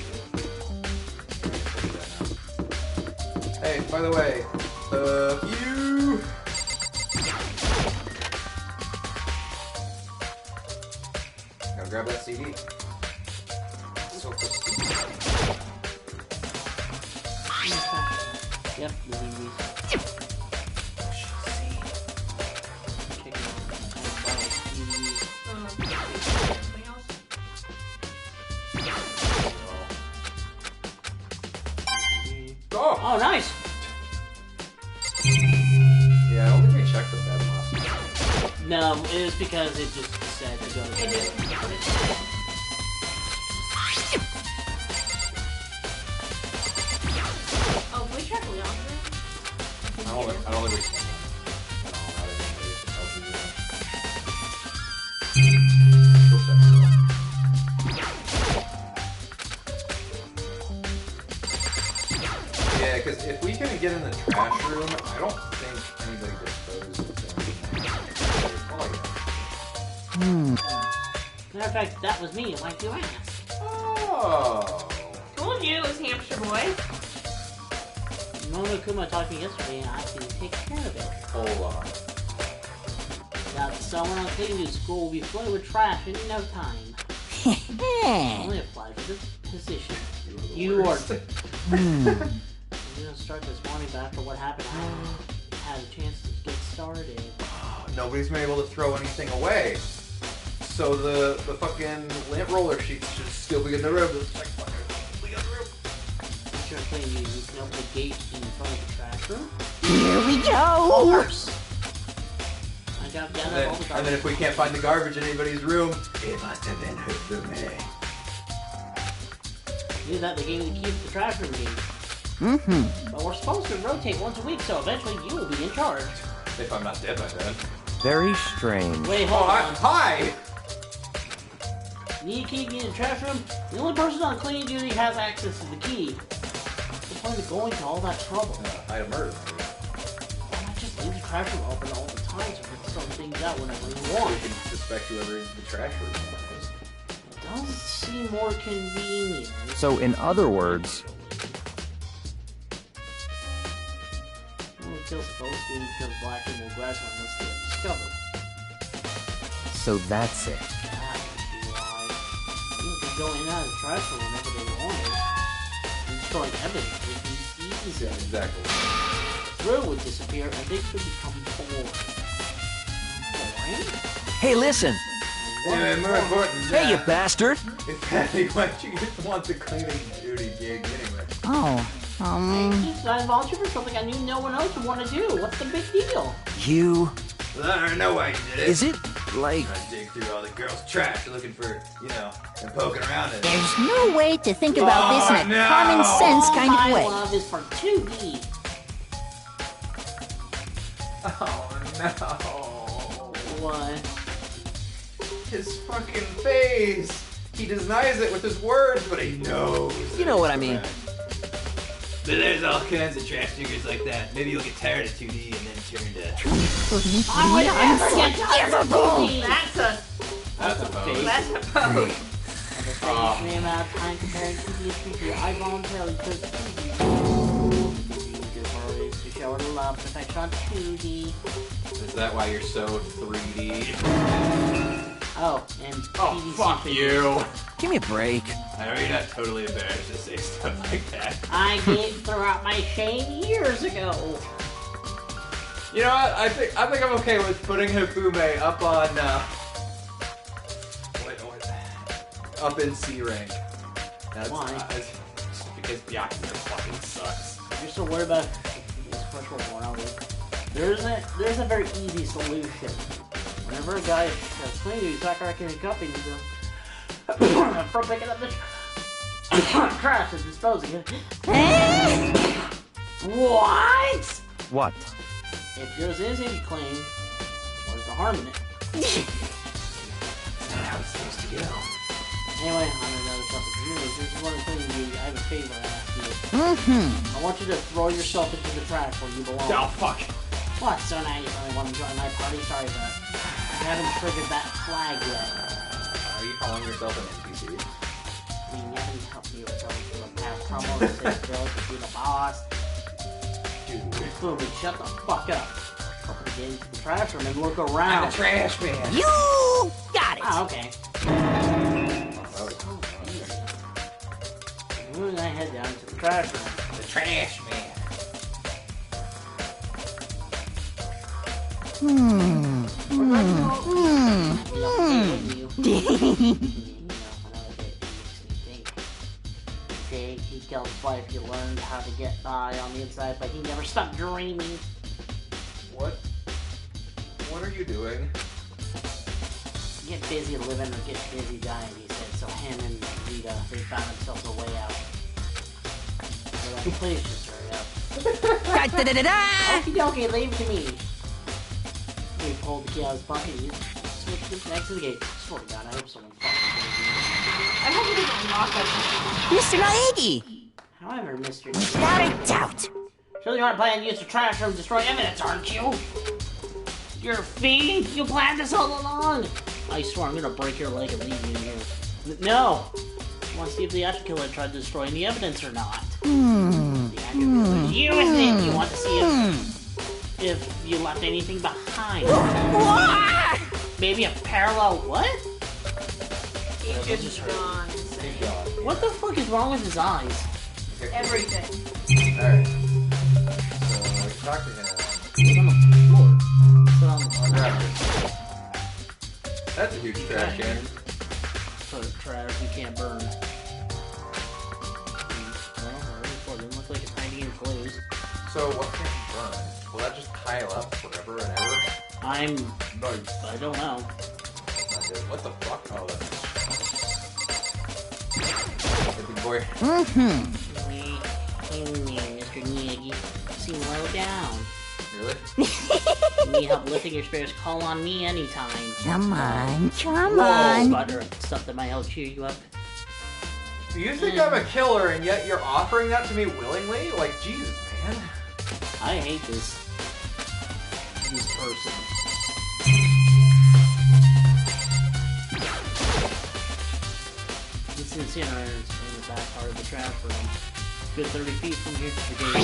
Hey, by the way, you. Gotta grab that CD. So Yep, moving these. Something else? Oh, nice! Yeah, I don't think we checked the bed last night. No, it was because it just said to go to It bed. is. Oh, can we check Leon's room? I don't think we can. Yeah, because if we couldn't get in the trash room, I don't think anybody disposed of things. Matter of fact, that was me. Why'd you ask? Oh. Told you it was Hamster Boy. Momo Kuma talked to me yesterday and asked me to take care of it. Hold on. That someone on cleaning school will be flooded with trash in no time. Only applied for this position. You are... We're gonna start this morning, but after what happened, I had a chance to get started. Nobody's been able to throw anything away. So the fucking lint roller sheets should still be in the room. It's like fucking be in the room. I'm sure cleaning you can open the gate in front of the trash room. Here we Of go! course! I got down there all the And then if we can't find the garbage in anybody's room, it must have been her roommate. Knew that they gave me the key to the trash room gate. Mm-hmm. But we're supposed to rotate once a week, so eventually you will be in charge. If I'm not dead by then. Very strange. Wait, Oh, hold on. hi! Need a key to get in the trash room? The only person on cleaning duty has access to the key. point of going to all that trouble? Hide a murder. Why not just leave the trash room open all the time so we can sort things out whenever you want? You can suspect whoever is the trash room is. It does seem more convenient. So, in other words, Well, it feels supposed to because black people will gradually unless they're discovered. so that's it. That would be why. People could go in and out of the trash room whenever they wanted. And destroying evidence would be easy. Yeah, exactly. The thrill would disappear and things would become boring. Boring? Hey, listen! Anyway, more important than Hey, you that, bastard! it's Patty, why'd you just want the cleaning duty gig anyway? I volunteered for something I knew no one else would want to do. What's the big deal? You... Well, I don't know why you did it. Is it, like... I dig through all the girls' trash looking for, you know, and poking around in it. There's no way to think about this in a no. common sense All kind of my way. love is for 2D. Oh no. What? His fucking face! He denies it with his words, but he knows. You know what I mean. But there's all kinds of trash figures like that. Maybe you'll get tired of 2D and then turn to... I would never get tired of 2D. That's a pose. That's a pose. The same amount of time comparing 2D and 3D, I voluntarily chose 2D. To show her love perfection on 2D. Is that why you're so 3D? Oh, and Oh, PVC fuck figures. you! Give me a break. I know you're not totally embarrassed to say stuff like that. I did throw out my shame years ago. You know what? I think I'm okay with putting Hafume up on up in C rank. That's Why? Just because Byakuya fucking sucks. You're still worried about this first one out there. There's a very easy solution. Whenever a guy has clean duty, Sayaka can cup and you go from picking up the trash and disposing it. What? What? If yours is indeed clean, where's the harm in it? That's not how it's supposed to go. Anyway, on another topic of news, this is one of cleaning duty. I have a favor I ask you. I want you to throw yourself into the trash where you belong. Oh fuck! What? So now you only want to join my party? Sorry, but you haven't triggered that flag yet. Are you calling yourself an NPC? I mean, you haven't helped me with those for the past promo to say girls to be the boss. Dude, Boom, shut the fuck up. Open the gate into the trash room and look around. I'm a trash man. You got it. Ah, okay. Moving my head down to the trash room. The trash man. He tells his wife he learned how to get by on the inside, but he never stopped dreaming. What are you doing? Get busy living or get busy dying, he said. So him and Rita, they found themselves a way out. They're like, please just hurry up. Da-da-da-da-da! Okie dokie, leave it to me. He pulled the key out of his pocket and he switched it next to the gate. Swear to God, I hope someone fucking kills me. I hope he doesn't lock us. Mr. Naegi! However, Mr. Without a doubt. Surely you aren't planning to use the trash room to destroy evidence, aren't you? Your fiend! You planned this all along! I swear I'm gonna break your leg and leave you in here. No! I want to see if the actual killer tried to destroy any evidence or not. The actual killer is you, isn't it? You want to see if you left anything behind. Maybe a parallel what? He's just gone. What the fuck is wrong with his eyes? Everything. Alright. So, talk to him. He's on the floor. Sit on the floor. Grab it. That's a huge trash can. So trash you can't burn. Well, it doesn't look like it's hiding in clothes. So, what can you burn? Will that just pile up forever and ever? Nice. I don't know. That's not good. What the fuck? Oh, that's... Hey, big boy. Mr. Negi, seem low down. Really? Need help lifting your spirits? Call on me anytime. Come on, come Whoa, on. butter, stuff that might help cheer you up. You think I'm a killer and yet you're offering that to me willingly? Like, Jesus, man. I hate this person. This incinerator is in the back part of the trash room. Good 30 feet from here to the gate.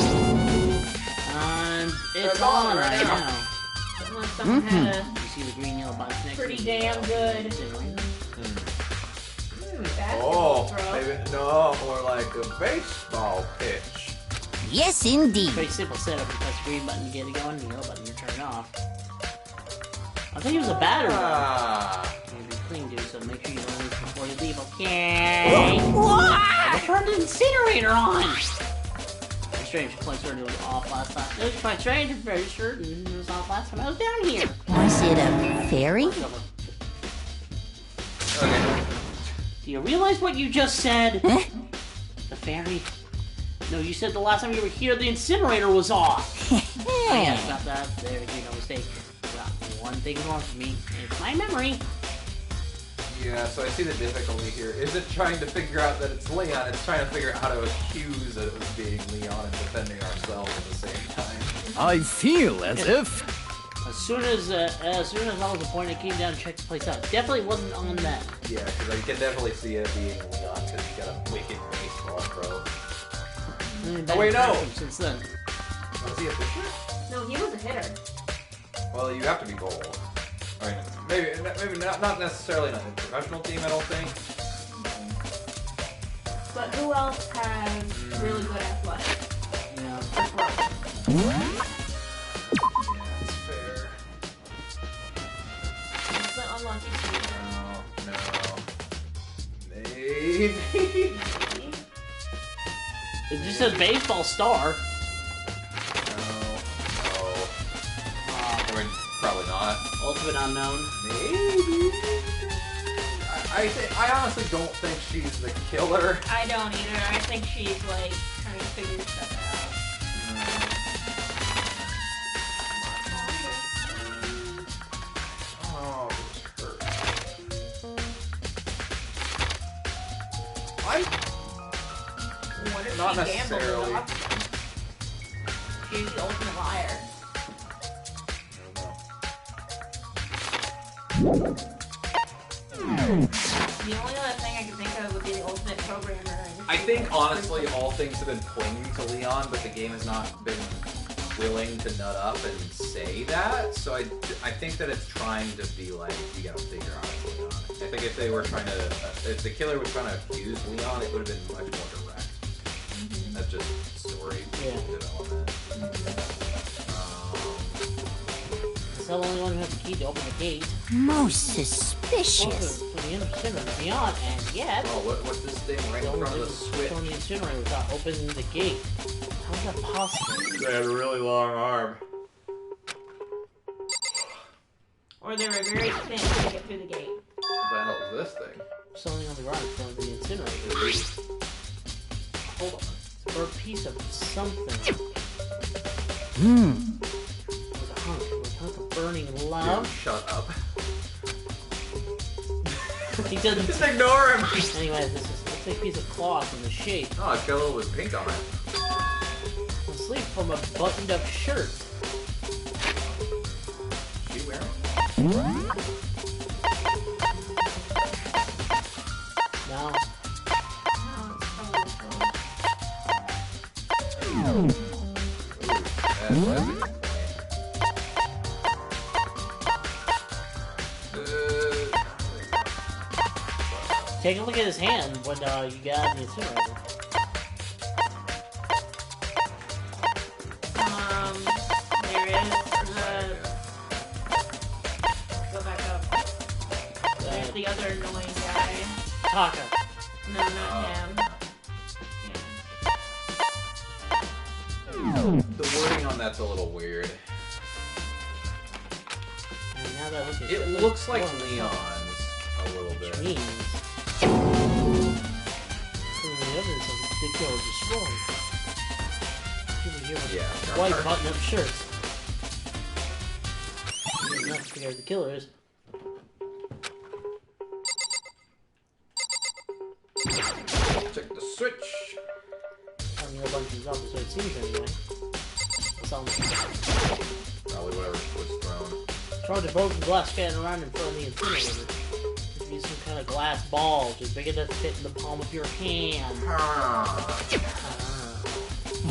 It's on right now. Unless someone had a You see the green yellow box next pretty to it? damn good Oh, basketball throw. maybe, no, more like a baseball pitch. Yes, indeed. Pretty simple setup. You press the green button to get it going, and the yellow button to turn it off. I think it was a batter though. Ah. Maybe clean dude, so make sure you don't leave before you leave, okay? What? Turn the incinerator on! It's strange, the place where it was off last time. It was quite strange, I'm very certain it was off last time I was down here. Was it a fairy? Okay. Do you realize what you just said? Huh? The fairy? No, you said the last time you were here the incinerator was off. Yeah, about that. There, you no mistake. Well, one thing wrong with me. It's my memory. Yeah, so I see the difficulty here. Isn't trying to figure out that it's Leon, it's trying to figure out how to accuse it of being Leon and defending ourselves at the same time. I feel as if... As soon as I was appointed, I came down and checked the place out. Definitely wasn't on that. Yeah, because I can definitely see it being Leon because he's got a wicked baseball throw. Oh, wait, no! Since then. Was he a pitcher? No, he was a hitter. Well, you have to be bold. I mean, maybe not necessarily not a professional team, I don't think. But who else has really good athletics? Yeah. Yeah, it's fair. It's an unlucky season. No. Maybe. It just says baseball star. No. I mean, probably not. Ultimate unknown. Maybe. I honestly don't think she's the killer. I don't either. I think she's like trying to figure stuff Oh, this hurts. What if Not she gambled necessarily. enough? She's the ultimate liar. The only other thing I can think of would be the ultimate programmer. I think honestly all things have been pointing to Leon, but the game has not been willing to nut up and say that. So I think that it's trying to be like, you gotta figure out what's Leon. I think if they were trying to, if the killer was trying to accuse Leon, it would have been much more direct. That's just story development. It's the only one who has the key to open the gate. Most suspicious. Open to the incinerator beyond, and yet... Oh, what's this thing right in front of the switch? On the incinerator without opening the gate. How is that possible? They had a really long arm. Or they were very thin to get through the gate. What the hell is this thing? Something on the ground in front of the incinerator. Hold on. Or a piece of something. With a hunk of burning love. Dude, shut up. He doesn't. Just ignore him! Anyway, this is looks like a piece of cloth in the shape. Oh, it's got a little bit of pink on it. A sleeve from a buttoned-up shirt. She wearing? Now, Oh, it's probably take a look at his hand when you got the incinerator. there is the... Go back up. There's the other annoying guy. Taka. No, not him. The wording on that's a little weird. And now that I look at It looks like oh, Leon's a little bit. means some of the evidence of the kill is destroyed. People here with Yeah, white button-up shirts. There's enough to figure out who the killer is. Check switch. I mean, a bunch of these up, so it seems anyway. Probably whatever was thrown. Charge a broken glass scattered around in front of the incinerator. Use some kind of glass ball, just big enough to fit in the palm of your hand.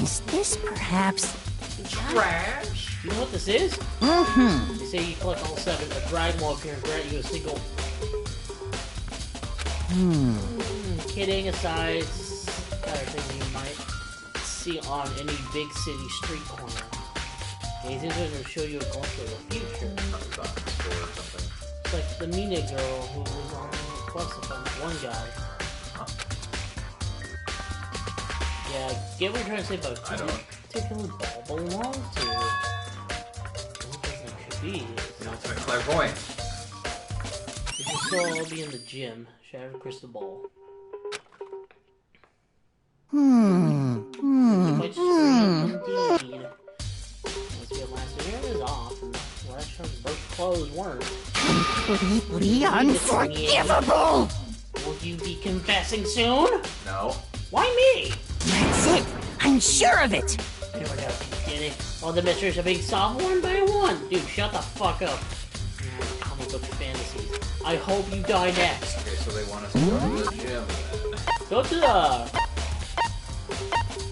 Is this perhaps... Trash. You know what this is? Mm-hmm. You say you collect all 7, a dragon will appear and grant you a single... Kidding aside, it's the kind of thing you might see on any big city street corner. These are going to show you a glimpse of the future. It's like the Mina girl who was on the quest from one guy. Huh? Yeah, get what you're trying to say about I don't. particular ball belongs to. What doesn't it could be? That's my clairvoyant. It should still all be in the gym. Should have a crystal ball. You might just indeed. Once your last year is off, and the last time both clothes weren't. Completely unforgivable! Will you be confessing soon? No. Why me? That's it! I'm sure of it! There we go. You did it. All the mysteries are being solved one by one. Dude, shut the fuck up. Comic book fantasies. I hope you die next. Okay, so they want us to go to the gym then. Go to the...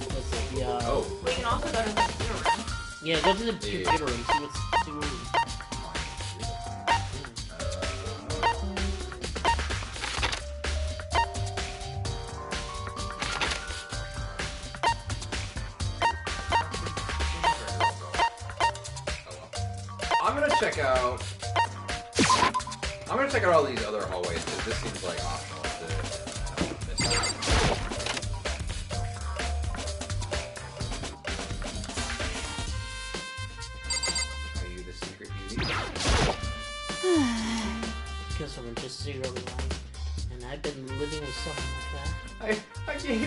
What's it? The, Oh. We can also go to the computer room. Yeah, go to the computer room. See what... I'm gonna check out all these other hallways because this seems like optional to Are you the secret beauty? Because I'm just 0 to 9. And I've been living with something like that. I gave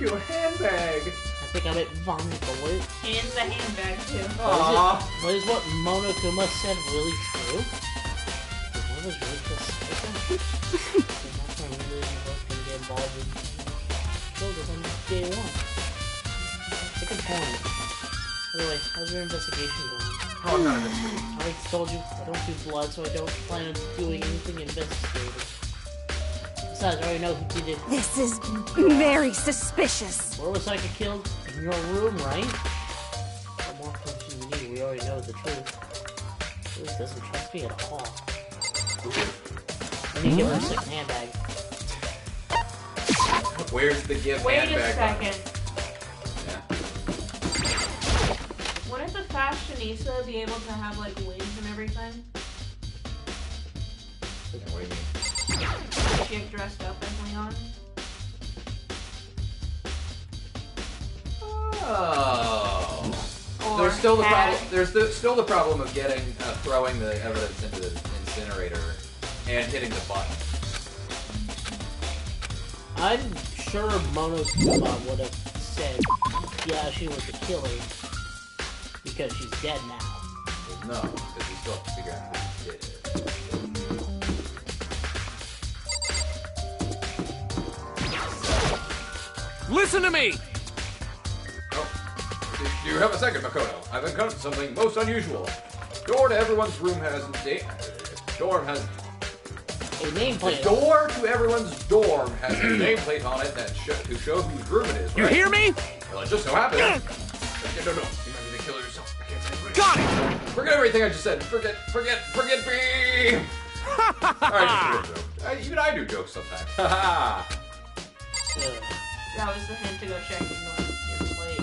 you a handbag. I think I meant vomit bullet. In the handbag, too. Aww. But is what Monokuma said really true? Did one of us really kill Sayaka? And that's when we really both gonna get involved in children on day 1. It's a good point. By the way, how's your investigation going? Oh, none of it's true. I already told you, I don't do blood, so I don't plan on doing anything investigative. Besides, I already know who did it. This is very suspicious. Where was Sayaka killed? In your room, right? What more proof do you need? We already know the truth. Liz doesn't trust me at all. We need to give her a second handbag. Where's the gift Wait a handbag? second. Yeah. Wouldn't the fashionista be able to have, like, wigs and everything? What do you mean? She get dressed up as Leon? Oh. Or There's still the had- problem. There's still the problem of getting throwing the evidence into the incinerator and hitting the button. I'm sure Monokuma would have said, yeah, she was the killer. Because she's dead now. Well, no, because we still have to figure out who did it. Listen to me! Oh, do you have a second, Makoto? I've encountered something most unusual. Door to everyone's room has dorm has A nameplate. the door to everyone's dorm has a nameplate on it that to show whose room it is. You Right? hear me? Well, it just so happens. No, you might be the killer yourself. I can't say it. Got it! Forget everything I just said. Forget me. Alright, just a joke. Even I do jokes sometimes. Haha. That was the hint to go check your plate.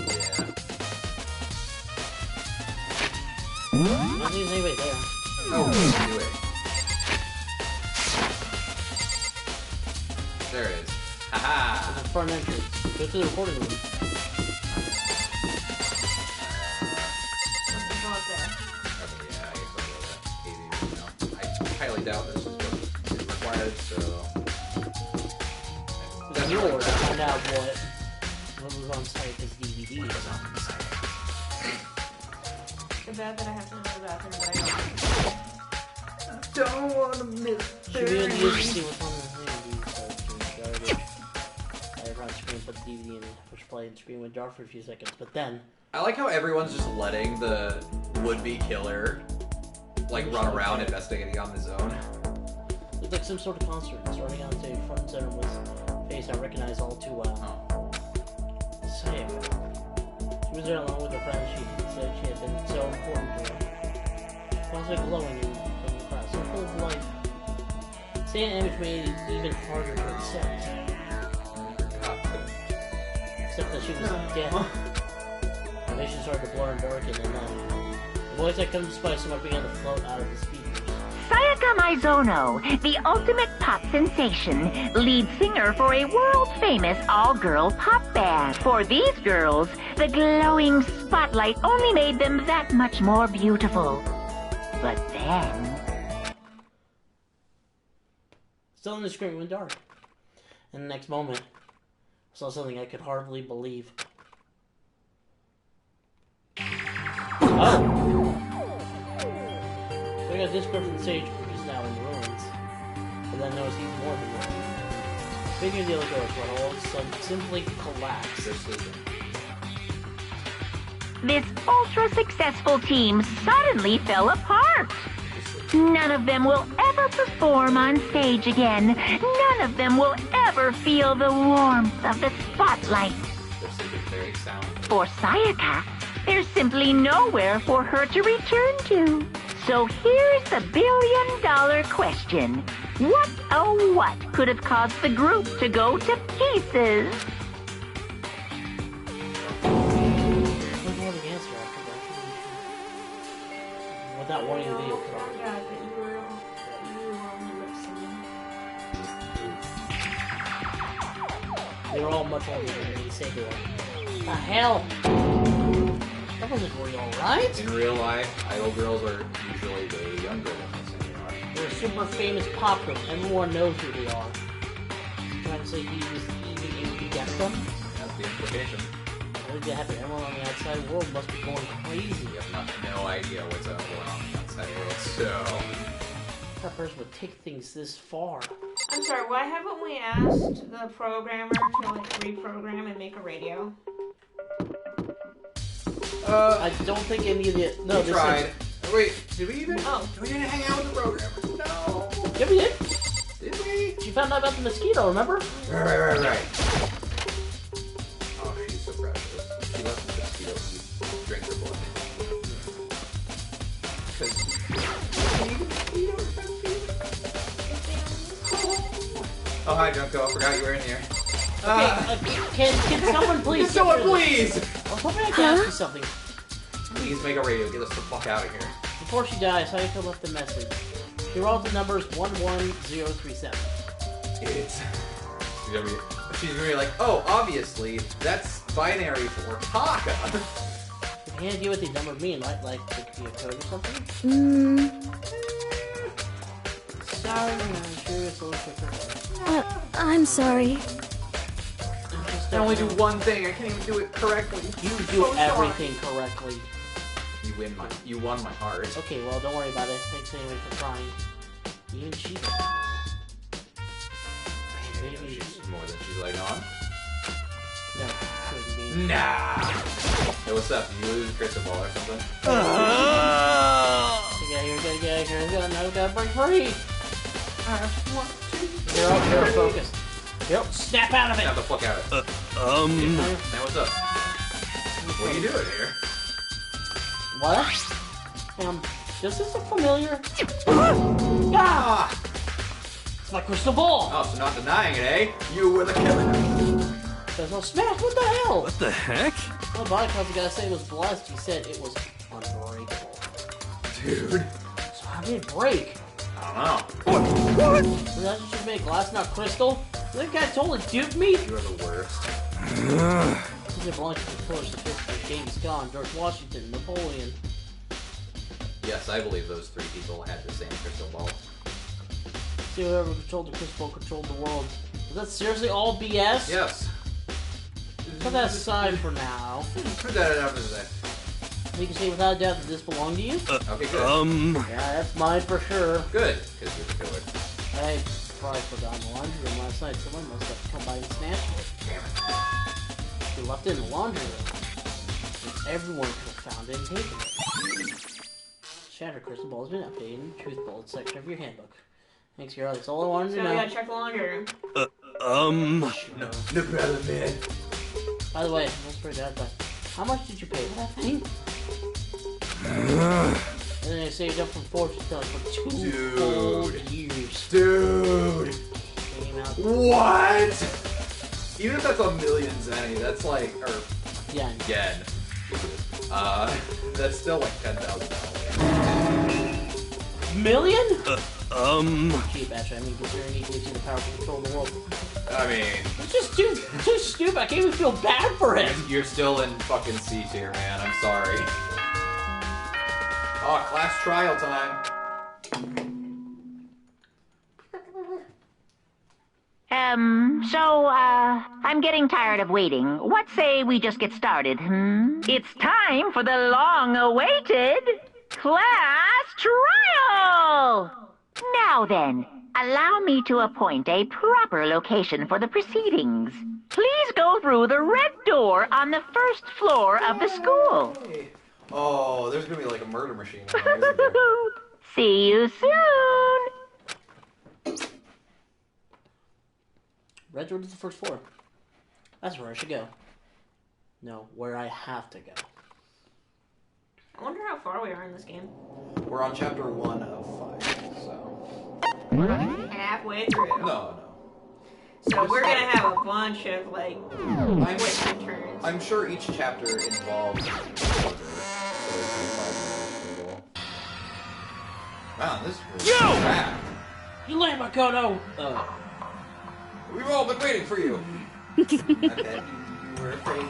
Yeah. Not even anybody there. Oh, do it. There it is. Haha. There's a front entrance. Go to the recording room. Go up there. Okay, yeah, I guess I'll go with that. I highly doubt this is what is required, so... It's your to find out what was on Sayaka's DVD is on the site. It's bad that I have to go to the bathroom, but I Don't want to miss Should be able to use to see what's on the thing, so it's garbage. put the DVD in, push play, and screen went dark for a few seconds. But then, I like how everyone's just letting the would-be killer like run around investigating on his own. it's like some sort of concert. Starting on stage, front and center was a face I recognize all too well. Sayaka. She was there along with her friends. She said she had been so important to her. Also glowing in from the crowd, so full of life. Seeing an image made it even harder to accept. Except that she was dead. The vision started to blur and darken, and then the voice that comes by someone began to float out of the speakers. Sayaka Maizono, the ultimate pop sensation, lead singer for a world-famous all-girl pop band. For these girls, the glowing spotlight only made them that much more beautiful. But then... Still in the screen went dark. And the next moment, I saw something I could hardly believe. Oh! So I got this script from the stage, which is now in ruins. But then there was even more than that. Speaking of the other doors, when all of a sudden simply collapsed. This ultra-successful team suddenly fell apart. None of them will ever perform on stage again. None of them will ever feel the warmth of the spotlight. For Sayaka, there's simply nowhere for her to return to. So here's the billion-dollar question. What, oh what, could have caused the group to go to pieces? Without warning the video cut off. That you were only lip syncing. They were all much older than me, say they were. The hell? That wasn't real, right? In real life, idol girls are usually way younger than this anymore. They're a super famous pop group. Everyone knows who they are. Trying to say he was even able to guess them? That's the implication. What did you happen? Everyone on the outside world must be going crazy. You have no idea what's going on in the outside world, so... That person would take things this far. I'm sorry, why haven't we asked the programmer to like reprogram and make a radio? I don't think any of the... No, we tried. Wait, did we even? Oh. We didn't hang out with the programmer. No. Yeah, we did. Did we? She found out about the mosquito, remember? Right. Oh, she's so precious. She lets the mosquito drink her blood. Oh, hi, Junko. I forgot you were in here. Can someone please... Can someone please? I was hoping I could ask you something. Please make a radio. Get us the fuck out of here. Before she dies, Sayaka left a message. She wrote the numbers 11037. She's gonna be like, oh, obviously, that's binary for Taka. I have any idea what these numbers mean, right? Like, it could be a code or something? Sorry, I'm sure it's a little quicker. I'm sorry. I can only do one thing. I can't even do it correctly. You do everything correctly. You won my heart. Okay, well, don't worry about it. Thanks anyway for trying. Even she does. Maybe She's more than she's letting on. No, couldn't be. Nah. Hey, what's up? Did you lose a crystal ball or something? You gotta break free. You're focused. Yep. Snap out of it. Snap the fuck out of it. Now what's up? What are you doing here? What? Does this look familiar? Ah! It's my crystal ball. Oh, so not denying it, eh? You were the killer. There's no smash. What the hell? What the heck? Well, body the guy said it was blessed. He said it was unbreakable. Dude. So how did it break? I don't know. What? That just made glass, not crystal. That guy totally duped me. You're the worst. These are belonging to the pillars of history. Genghis Khan, George Washington, Napoleon. Yes, I believe those three people had the same crystal ball. See, whoever controlled the crystal ball controlled the world. Is that seriously all BS? Yes. Put that aside for now. Put that out of there. You can say without a doubt that this belonged to you? Okay, good. Yeah, that's mine for sure. Good, because you're the killer. I probably forgot in the laundry room last night. Someone must have come by and snatched it. Damn it. and left it in the laundry room. And everyone could have found it and taken it. Shattered crystal ball has been updated in the truth bullet section of your handbook. Thanks, girl. That's all I wanted to So know. we gotta check the laundry room. Um. No problem, man. By the way, let's break that back. How much did you pay for that thing? And then I saved up from 4 to like for 2 full years. Dude. Came out. What? Even if that's a million zenny, that's like, or Yeah. yen. That's still like $10,000. Million? Cheap, actually. I mean, considering he gives you the power to control the world. I mean, It's just too stupid. I can't even feel bad for him. you're still in fucking C tier, man. I'm sorry. Oh, class trial time. I'm getting tired of waiting. What say we just get started, It's time for the long-awaited class trial! Now then, allow me to appoint a proper location for the proceedings. Please go through the red door on the first floor of the school. Hey. Oh, there's gonna be like a murder machine in there, isn't there? See you soon! Red door to the first floor. That's where I should go. No, where I have to go. I wonder how far we are in this game. We're on chapter 1 of 5, so. Halfway through. No. So we're gonna have a bunch of like twists and turns. I'm sure each chapter involves. Wow, this is Yo! bad. You land my Kono! We've all been waiting for you. I bet you were afraid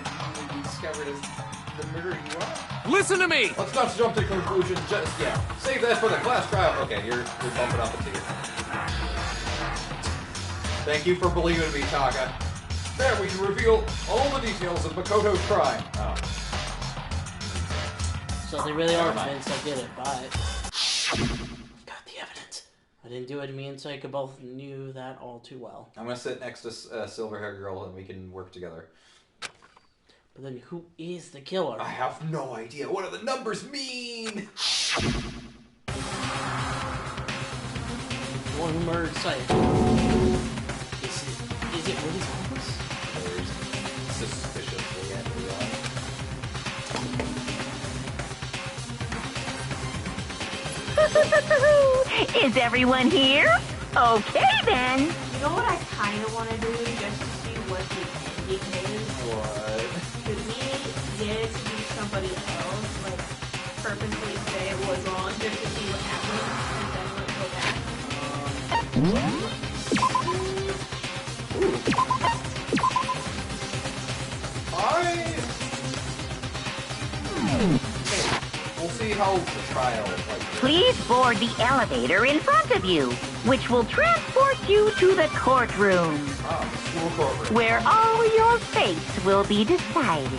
you discovered as the murderer you are. Listen to me! Let's not jump to conclusions just yet. Save that for the class trial. Okay, you're bumping up a tier. Thank you for believing me, Taka. There, we can reveal all the details of Makoto's crime. Oh. So they really are Never mind. convinced I did it, but... Got the evidence. I didn't do it, me and Sayaka both knew that all too well. I'm gonna sit next to Silver Hair Girl and we can work together. But then who is the killer? I have no idea. What do the numbers mean? The one who murdered Sayaka. Is it really Thomas? There's suspiciously everyone. Is everyone here? Okay then. You know what I kind of want to do just to see what the ending is? What? Could we get it to be somebody else, like purposely say it was wrong just to see what happens and then let's go back? We'll see how the trial like. Please board the elevator in front of you, which will transport you to the courtroom, Ah, the school courtroom. where all your fates will be decided.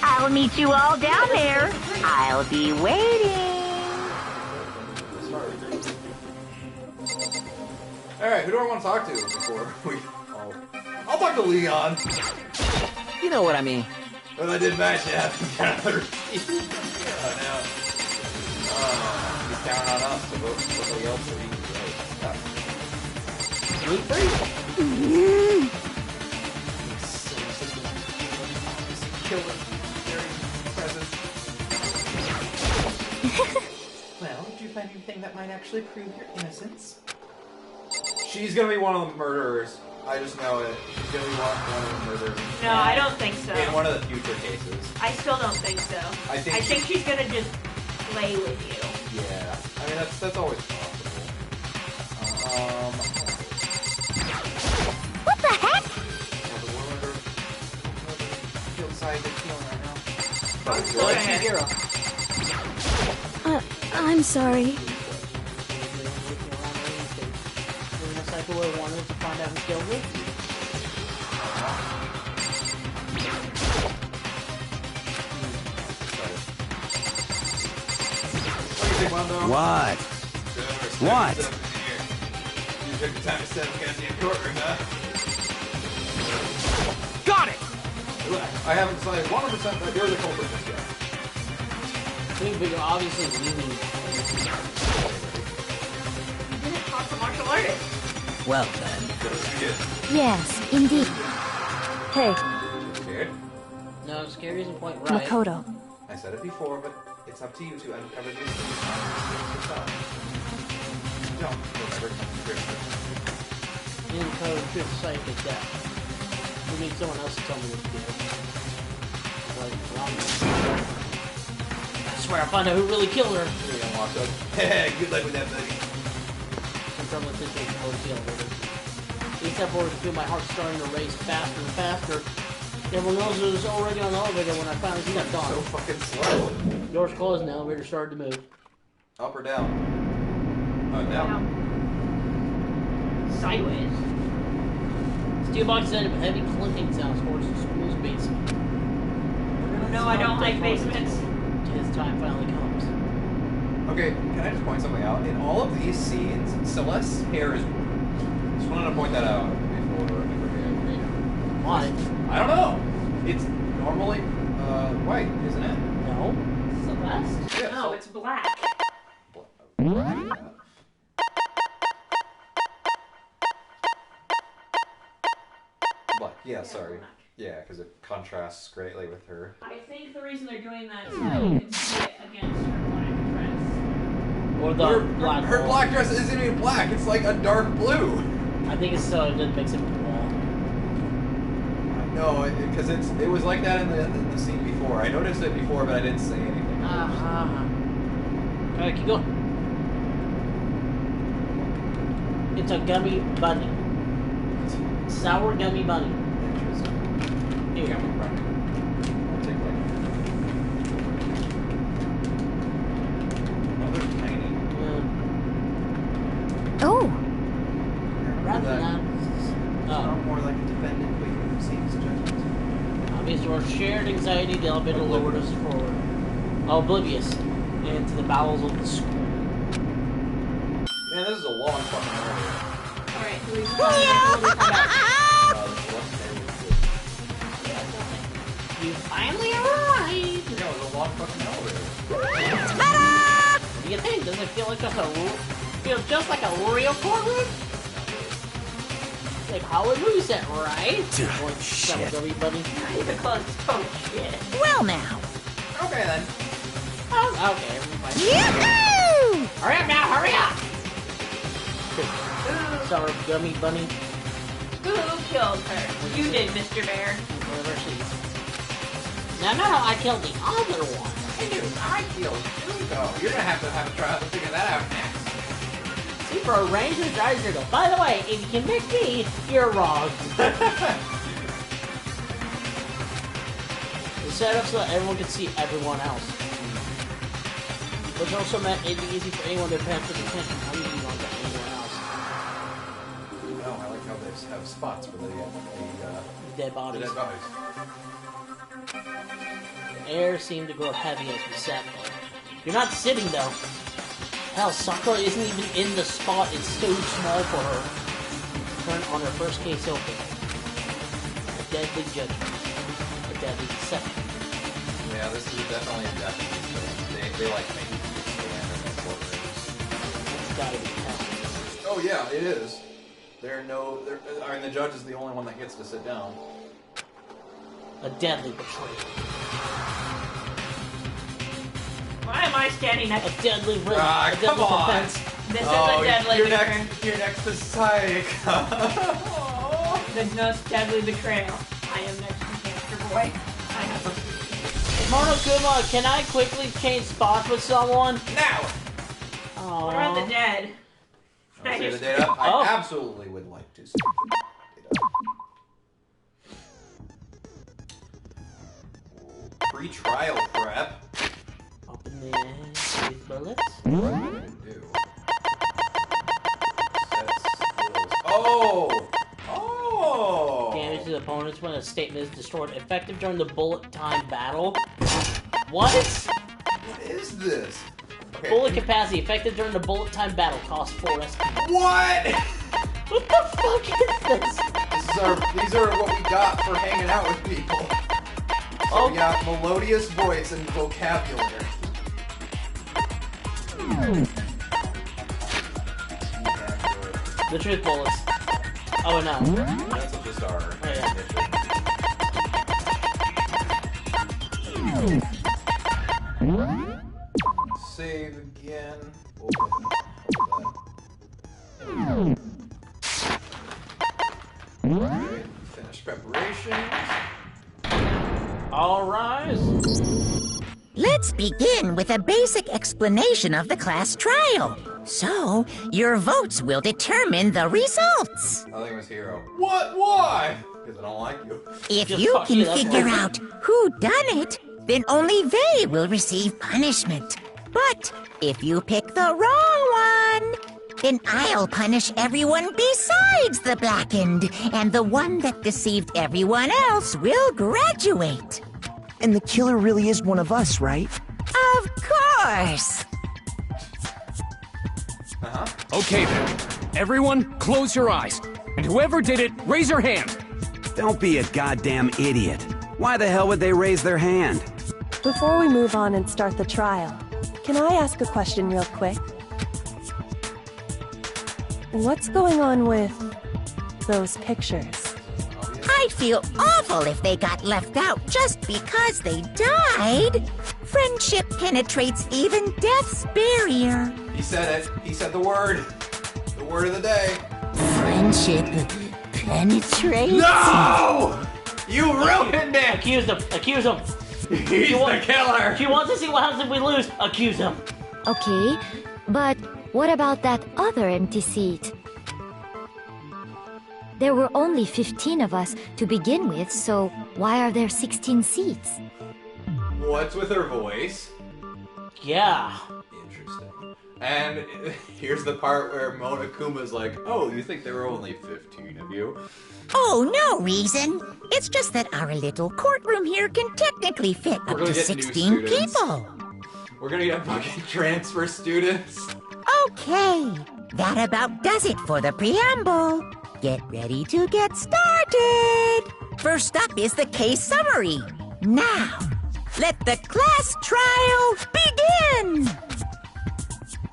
I'll meet you all down there. I'll be waiting. Alright, who do I want to talk to before we... Oh. I'll talk to Leon. You know what I mean. But I did match it. Oh, no. He's counting on us to vote for somebody else so he can vote. Killer. Very present. Well, did you find anything that might actually prove your innocence? She's gonna be one of the murderers. I just know it. She's gonna be one of the murderers. No, I don't think so. In one of the future cases. I still don't think so. I think she's gonna just play with you. Yeah. I mean, that's always possible. What the heck? The woman feel inside the feeling right now. Go ahead. I'm sorry. Wanted to find out who killed me. What? What? You took the time to set up goddamn courtroom, huh? Got it! I haven't decided 100% that you're the culprit just yet. But you're obviously leaning. You didn't talk to martial artist. Well then. Yes, indeed. Hey, Scared? No, scary isn't quite right. Makoto. I said it before, but it's up to you to uncover these things yourself. Don't remember conspiracy. In code of Sayaka death. We need someone else to tell me what to do. Like, I swear I'll find out who really killed her. You're gonna walk up. Hey, good luck with that, buddy. I'm from the situation towards the elevator. Each step forward, I feel my heart starting to race faster and faster. Everyone else was already on the elevator when I finally stepped on. So fucking slow. Doors closed and the elevator started to move. Up or down? Down. Sideways. Steel box ended with heavy clinking sounds towards the school's basement. No, I don't like basements. His time finally comes. Okay, can I just point something out? In all of these scenes, Celeste's hair is blue. Just wanted to point that out before we forget. Why? I don't know. It's normally white, isn't it? No. Celeste? Yeah, No, it's black. Black. Yeah, sorry. Yeah, because it contrasts greatly with her. I think the reason they're doing that is so you can see it against her black dress. Or the black Her wall. black dress isn't even black. It's like a dark blue. I think it's so it doesn't mix it with the wall. No, because it was like that in the scene before. I noticed it before, but I didn't say anything. Alright, keep going. It's a gummy bunny. Sour gummy bunny. Interesting. Here. I'll take like. Oh, they're tiny. Oh, Rather that. than Sound more like a defendant, but you seems judgment. obvious or shared anxiety, the elevator lowered us forward. Oblivious. Into the bowels of the school. Man, this is a long fucking area. Alright, who is it? You finally arrived! Yeah, it was a long fucking elevator. What do you think? Doesn't it feel like just like a real courtroom? Like Hollywood movie set, right? Shit. Everybody. The clothes don't shit. well now. Okay then. Oh, okay, everybody. Yahoo! Hurry up now, hurry up! Sour gummy bunny. Who killed her? You did, Mr. Bear. Whatever she is. No, I killed the other one. I killed Junko. You're gonna have to try to figure that out next. See, for a ranger drives here, go, by the way, if you convict me, you're wrong. It's set up so that everyone can see everyone else. Which also meant it'd be easy for anyone to pay attention only on to anyone else. Oh, I like how they have spots for the Dead the bodies. dead bodies. The air seemed to grow heavy as we sat there. You're not sitting, though. Hell, Sakura isn't even in the spot. It's so small for her. Turned on her first case open. A deadly judgment. A deadly deception. Yeah, this is definitely a definite. They like make you stand in their courtrooms. It's gotta be hell. Oh yeah, it is. I mean, the judge is the only one that gets to sit down. A deadly betrayal. Why am I standing next? A deadly ring. Ah, a deadly come on. defense. This is a deadly you're betrayal. You're next to Sayaka. There's no deadly betrayal. I am next to Cancer Boy. I have Monokuma, can I quickly change spots with someone? Now! Aww. What about the dead? Want to say the data? Oh. I absolutely would like to see the data. Pre-trial prep. Open these bullets. What am I gonna do? Set skills. Oh! Oh! Damage to the opponents when a statement is destroyed. Effective during the bullet time battle. What? What is this? Okay. Bullet capacity. Effective during the bullet time battle. Cost 4 SP. What? What the fuck is this? These are what we got for hanging out with people. So we got melodious voice and vocabulary. The truth bullets. Oh no. That's just our Save again. Alright, finish preparations. All rise. Let's begin with a basic explanation of the class trial. So, your votes will determine the results. I think it was Hero. What? Why? Because I don't like you. If Just you fuck can it up. figure out who done it, then only they will receive punishment. But if you pick the wrong one, then I'll punish everyone besides the blackened, and the one that deceived everyone else will graduate. And the killer really is one of us, right? Of course! Okay then. Everyone, close your eyes. And whoever did it, raise your hand. Don't be a goddamn idiot. Why the hell would they raise their hand? Before we move on and start the trial, can I ask a question real quick? What's going on with those pictures? I'd feel awful if they got left out just because they died. Friendship penetrates even death's barrier. He said it. He said the word. The word of the day. Friendship penetrates? No! You ruined it! Accuse him. Accuse him. He's the killer! If you want to see what happens if we lose, accuse him. Okay, but what about that other empty seat? There were only 15 of us to begin with, so why are there 16 seats? What's with her voice? Yeah. Interesting. And here's the part where Monokuma's like, oh, you think there were only 15 of you? Oh, no reason. It's just that our little courtroom here can technically fit up gonna to get new 16 students. people. We're gonna get fucking transfer students. Okay, that about does it for the preamble. Get ready to get started. First up is the case summary. Now, let the class trial begin.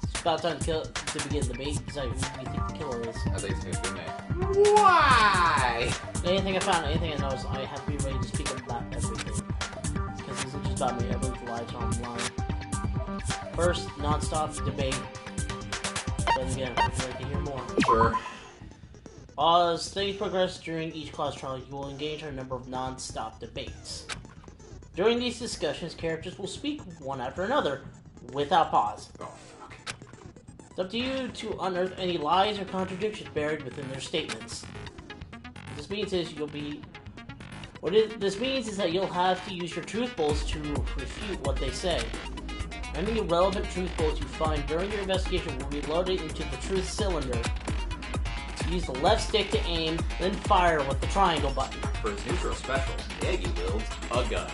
It's about time to begin the debate. Decide who you think the killer is. I think it's gonna be me. Why? Anything I found, anything I noticed, I have to be ready to speak about everything. Because this isn't just about me, everyone's lives are online. First, non-stop debate. Then again, would you like to hear more? Sure. As things progress during each class trial, you will engage in a number of non-stop debates. During these discussions, characters will speak one after another, without pause. Oh, fuck. It's up to you to unearth any lies or contradictions buried within their statements. What this means is that you'll have to use your truth bullets to refute what they say. Any relevant truth bullets you find during your investigation will be loaded into the truth cylinder. Use the left stick to aim, then fire with the triangle button. For his neutral special, Yagi wields a gun.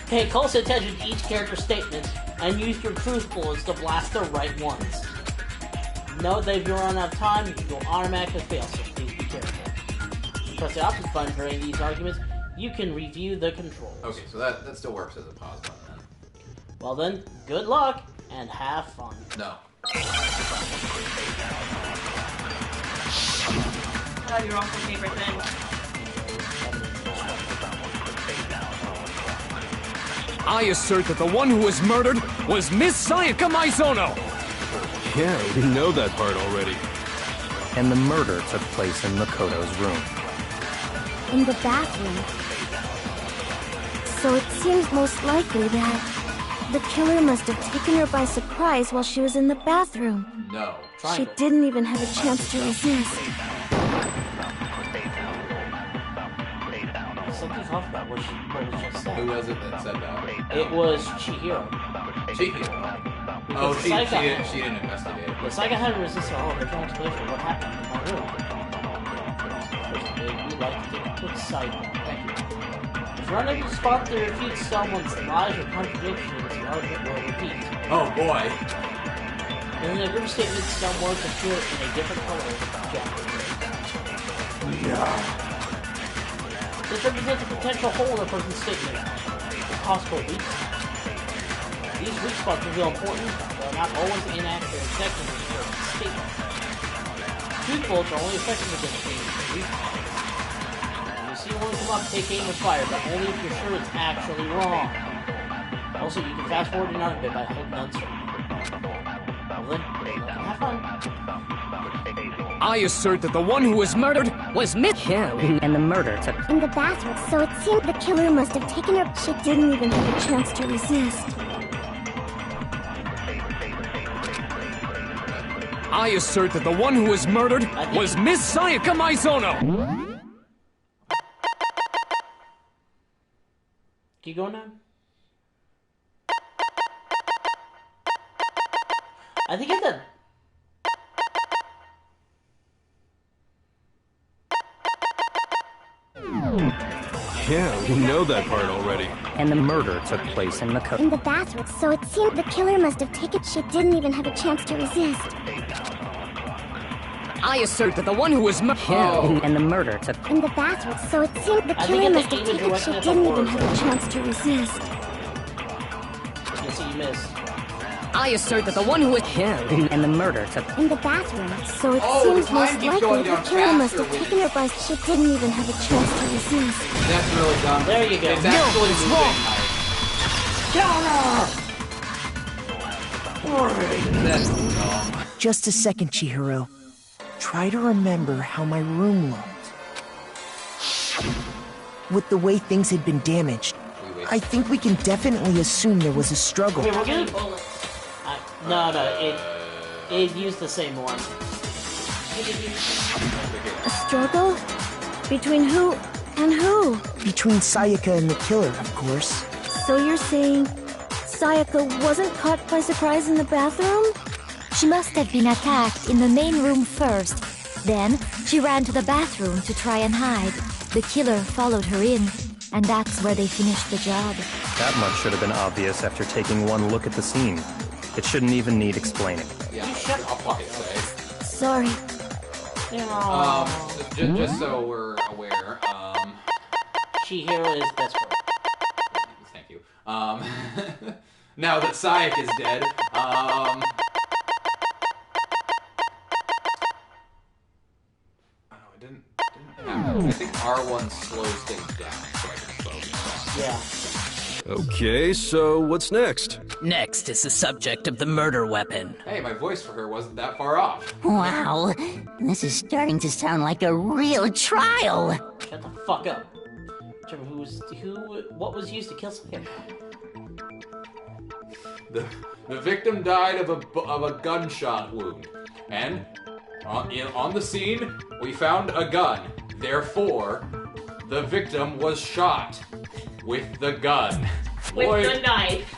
Pay close attention to each character's statement, and use your truth bullets to blast the right ones. Note that if you run out of time, you will automatically fail, so please be careful. Press the opposite button during these arguments, you can review the controls. Okay, so that still works as a pause button then. Well then, good luck, and have fun. No. Oh, your awful favorite then. I assert that the one who was murdered was Miss Sayaka Maizono! Yeah, we know that part already. And the murder took place in Makoto's room. In the bathroom. So it seems most likely that the killer must have taken her by surprise while she was in the bathroom. No. She didn't even have a chance to resist. Something's off about what was just said. Who was it that said that? It was Chihiro. Chihiro? Because Oh, she didn't investigate. The Sayaka had to resist her own original explanation of what happened in my room. First, we'd like to take a quick side note. Thank you. If you're unable to spot or refute someone's lies or contradictions, the argument will repeat. Oh boy. In a group statement, some words appear in a different color. This represents a potential hole in a person's statement. A possible weak spot. These weak spots reveal important, but are not always inaccurate sections of the person's statement. Truth bullets are only effective against weak spots. When you see one come up, take aim and fire, but only if you're sure it's actually wrong. Also, you can fast forward another bit by holding uncertain. Well then, have fun. I assert that the one who was murdered was And the murder took... In the bathroom, so it seemed the killer must have taken her... She didn't even have a chance to resist. I assert that the one who was murdered was Miss Sayaka Maizono! Keep going now. I think it's a... Yeah, we know that part already. And the murder took place in the In the bathroom, so it seemed the killer must have taken... She didn't even have a chance to resist. I assert that the one who was murdered... And the murder took... In the bathroom, so it seemed the killer must have taken... She didn't even have a chance to resist. You see, you missed. I assert that the one who was... And the murder took... In the bathroom, so it seems most likely the killer must have taken her by... She didn't even have a chance to resist. That's really dumb. There you go. It's actually wrong. That's dumb. Just a second, Chihiro. Try to remember how my room looked. With the way things had been damaged, I think we can definitely assume there was a struggle. Wait, we're getting bullets. No, it used the same one. A struggle? Between who and who? Between Sayaka and the killer, of course. So you're saying Sayaka wasn't caught by surprise in the bathroom? She must have been attacked in the main room first. Then, she ran to the bathroom to try and hide. The killer followed her in, and that's where they finished the job. That much should have been obvious after taking one look at the scene. It shouldn't even need explaining. Yeah, I'll fucking say. Sorry. Just so we're aware, Chihiro is desperate. Thank you. Now that Sayaka is dead, I think R1 slows things down so I can focus. Yeah. Okay, so what's next? Next is the subject of the murder weapon. Hey, my voice for her wasn't that far off. Wow, this is starting to sound like a real trial. Shut the fuck up. What was used to kill Sayaka? The victim died of a gunshot wound, and on the scene we found a gun. Therefore, the victim was shot with the gun. With the knife.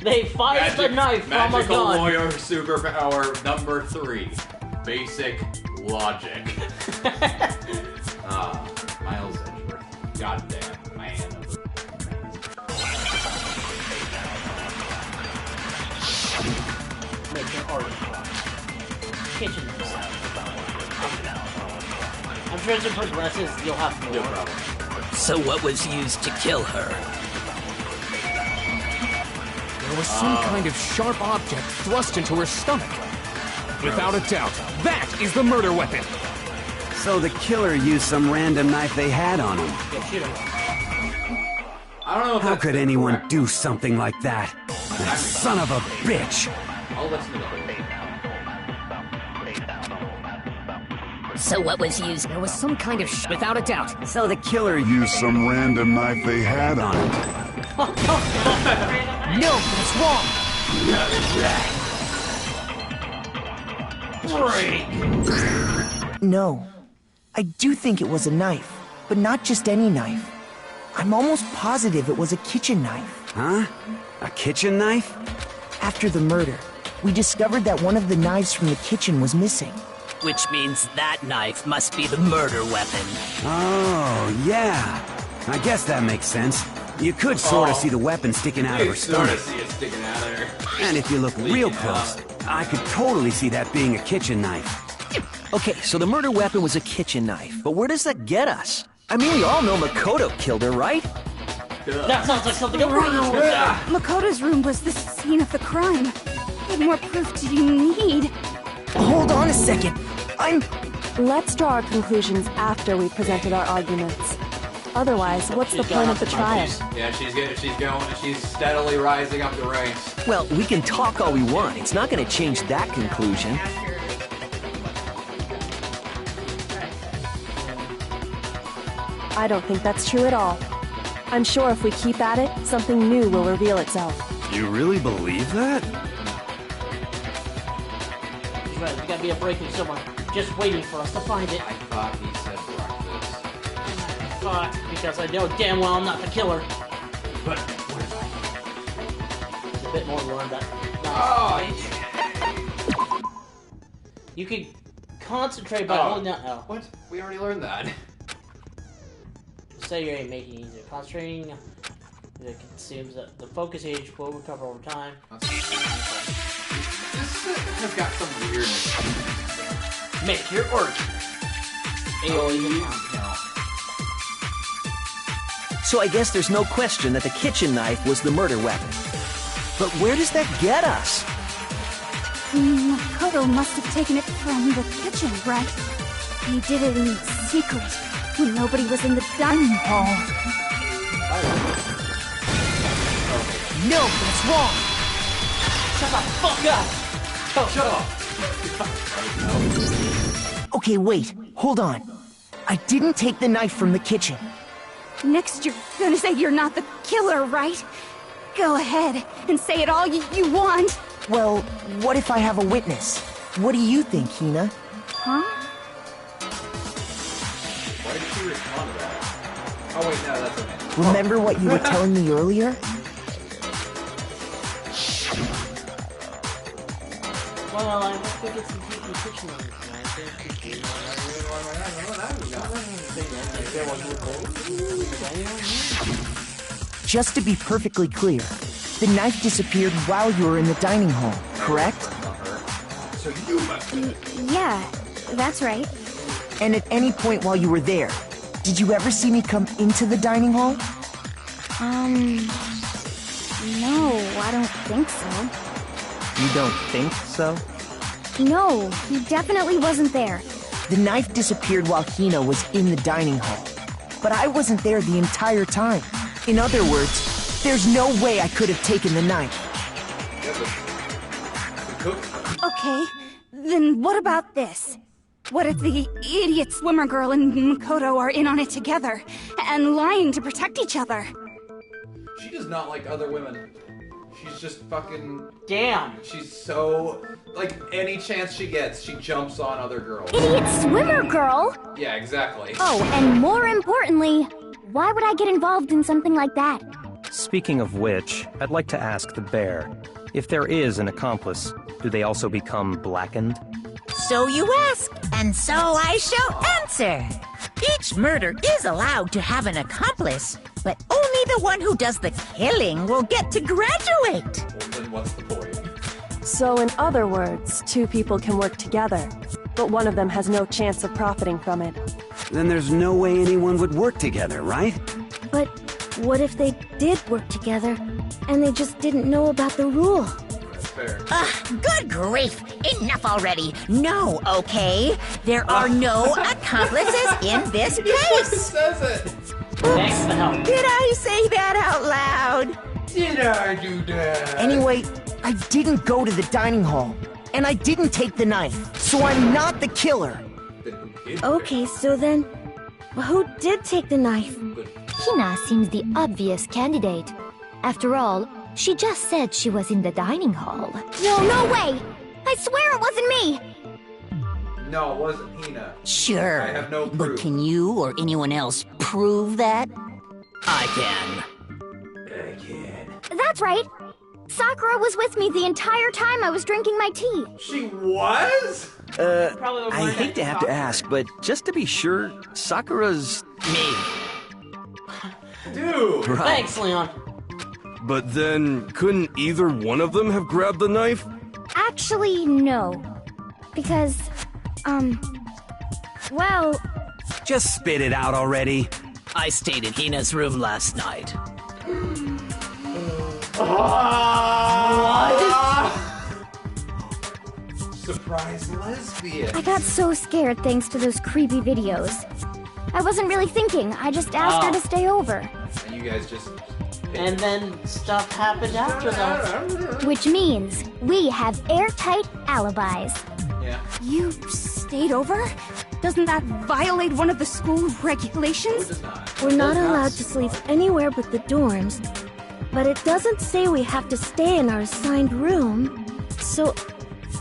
They fired the knife from a gun. Magical lawyer superpower number 3. Basic logic. Miles Edgeworth. Goddamn man. Make your art. Kitchen sound. I'm sure as it progresses, you'll have more. No problem. So what was used to kill her? There was some kind of sharp object thrust into her stomach. Without a doubt, that is the murder weapon. So the killer used some random knife they had on him. Yeah, shoot him. I don't know if How that's could anyone correct. do something like that? That son of a bitch! I'll listen to the whole. So what was used? There was some kind of without a doubt. So the killer used some random knife they had on him. No, that's wrong. No. I do think it was a knife, but not just any knife. I'm almost positive it was a kitchen knife. Huh? A kitchen knife? After the murder, we discovered that one of the knives from the kitchen was missing. Which means that knife must be the murder weapon. Oh, yeah. I guess that makes sense. You could sort of see the weapon sticking out of her Sort stomach. of see it sticking out of her. And if you look real close, I could totally see that being a kitchen knife. Okay, so the murder weapon was a kitchen knife, but where does that get us? I mean, we all know Makoto killed her, right? That sounds like something everyone would say. Makoto's room was the scene of the crime. What more proof do you need? Hold on a second. Let's draw our conclusions after we've presented our arguments. Otherwise, what's the point of the trial? She's steadily rising up the ranks. Well, we can talk all we want. It's not going to change that conclusion. I don't think that's true at all. I'm sure if we keep at it, something new will reveal itself. You really believe that? He's right, there's gotta be a breakthrough somewhere. Just waiting for us to find it. I thought he said breakfast. Fuck, because I know damn well I'm not the killer. But what if I... There's a bit more to learn that. Oh! You can concentrate by holding down L. What? We already learned that. Say you ain't making it easier. Concentrating, it consumes the focus age will recover over time. This has got some weirdness. Make your order. So I guess there's no question that the kitchen knife was the murder weapon. But where does that get us? Makoto must have taken it from the kitchen, right? He did it in secret, when nobody was in the dining hall. No, that's wrong! Shut the fuck up! Shut up! Okay, wait. Hold on. I didn't take the knife from the kitchen. Next you're gonna say you're not the killer, right? Go ahead and say it all you want. Well, what if I have a witness? What do you think, Hina? Huh? Why did she respond to that? Oh wait, no, that's okay. Remember what you were telling me earlier? Well, I hope we get some kitchen Just to be perfectly clear, the knife disappeared while you were in the dining hall, correct? So you must Yeah, that's right. And at any point while you were there, did you ever see me come into the dining hall? No, I don't think so. You don't think so? No, he definitely wasn't there. The knife disappeared while Hina was in the dining hall. But I wasn't there the entire time. In other words, there's no way I could have taken the knife. Okay, then what about this? What if the idiot swimmer girl and Makoto are in on it together, and lying to protect each other? She does not like other women. She's just fucking... Damn! She's so... Like, any chance she gets, she jumps on other girls. Idiot swimmer girl! Yeah, exactly. Oh, and more importantly, why would I get involved in something like that? Speaking of which, I'd like to ask the bear, if there is an accomplice, do they also become blackened? So you ask, and so I shall answer. Each murder is allowed to have an accomplice, but only the one who does the killing will get to graduate. Well, then what's the point? So in other words, two people can work together, but one of them has no chance of profiting from it. Then there's no way anyone would work together, right? But what if they did work together, and they just didn't know about the rule? That's fair. Good grief! Enough already! No, okay? There are no accomplices in this case! Says it! Thanks for the help. Did I say that out loud? Did I do that? Anyway, I didn't go to the dining hall, and I didn't take the knife, so I'm not the killer. Okay, so then, who did take the knife? Hina seems the obvious candidate. After all, she just said she was in the dining hall. No way! I swear it wasn't me! No, it wasn't Hina. Sure. I have no But proof. can you or anyone else prove that? I can. That's right! Sakura was with me the entire time I was drinking my tea. She was? I hate to have to ask, but just to be sure, Sakura's... Me. Dude! Right. Thanks, Leon. But then, couldn't either one of them have grabbed the knife? Actually, no. Because, well, Just spit it out already. I stayed in Hina's room last night. Surprise lesbian. I got so scared thanks to those creepy videos. I wasn't really thinking, I just asked her to stay over. And you guys just... And then stuff happened after that. Which means we have airtight alibis. Yeah. You stayed over? Doesn't that violate one of the school regulations? We're not allowed to sleep anywhere but the dorms. But it doesn't say we have to stay in our assigned room. So,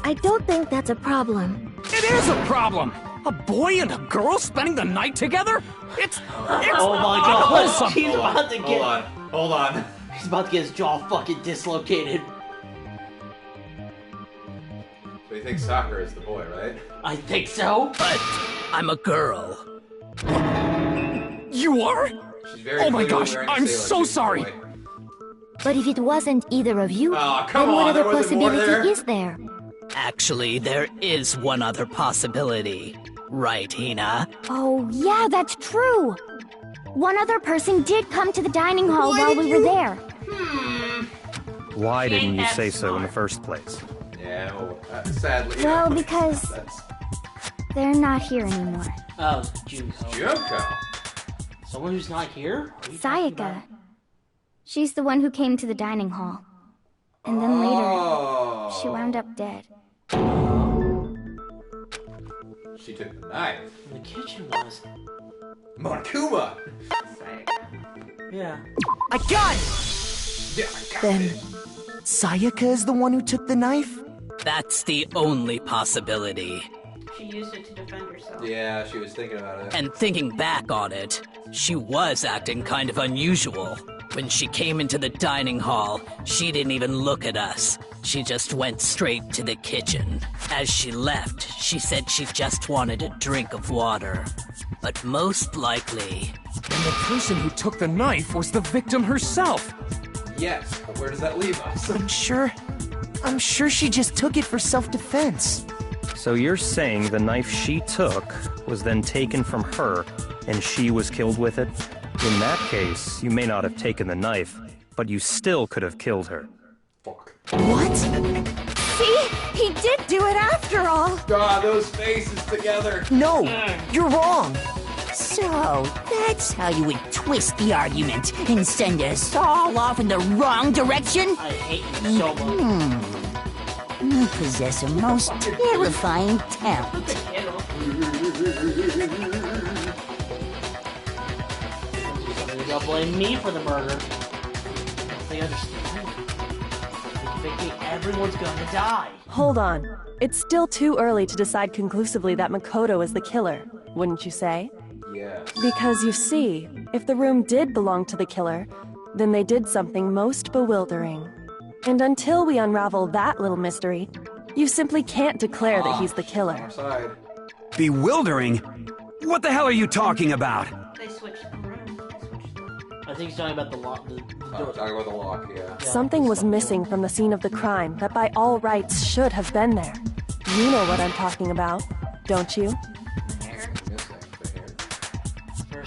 I don't think that's a problem. It is a problem! A boy and a girl spending the night together? It's Oh my god, unwholesome. he's about to get... Hold on. He's about to get his jaw fucking dislocated. So you think Sakura is the boy, right? I think so. But I'm a girl. You are? She's very Oh my clearly gosh, wearing a I'm sailor so suit, sorry. by the way. But if it wasn't either of you, Oh, come then what on, other there wasn't more possibility there. is there? Actually, there is one other possibility. Right, Hina? Oh, yeah, that's true. One other person did come to the dining hall while we were there. Why didn't you say so in the first place? Yeah, well, sadly. Well, because they're not here anymore. Oh, it's Junko. Junko? Someone who's not here? What are you talking about? Sayaka. She's the one who came to the dining hall. And then later, she wound up dead. She took the knife. The kitchen was. Monokuma! Yeah. I got it! Yeah, I got Then, it. Sayaka is the one who took the knife? That's the only possibility. She used it to defend herself. Yeah, she was thinking about it. And thinking back on it, she was acting kind of unusual. When she came into the dining hall, she didn't even look at us. She just went straight to the kitchen. As she left, she said she just wanted a drink of water. But most likely... And the person who took the knife was the victim herself. Yes, but where does that leave us? I'm sure she just took it for self-defense. So you're saying the knife she took was then taken from her, and she was killed with it? In that case, you may not have taken the knife, but you still could have killed her. Fuck. What? See? He did do it after all! God, those faces together! No, you're wrong! So, that's how you would twist the argument and send us all off in the wrong direction? I hate you so much. You possess a most terrifying talent. They'll blame me for the murder. They understand. Thinking everyone's gonna die. Hold on. It's still too early to decide conclusively that Makoto is the killer, wouldn't you say? Yes. Because you see, if the room did belong to the killer, then they did something most bewildering. And until we unravel that little mystery, you simply can't declare that he's the killer. Side. Bewildering? What the hell are you talking about? They switched the room. I think he's talking about the lock. Oh, talking about the lock, yeah. Something was missing from the scene of the crime that by all rights should have been there. You know what I'm talking about, don't you?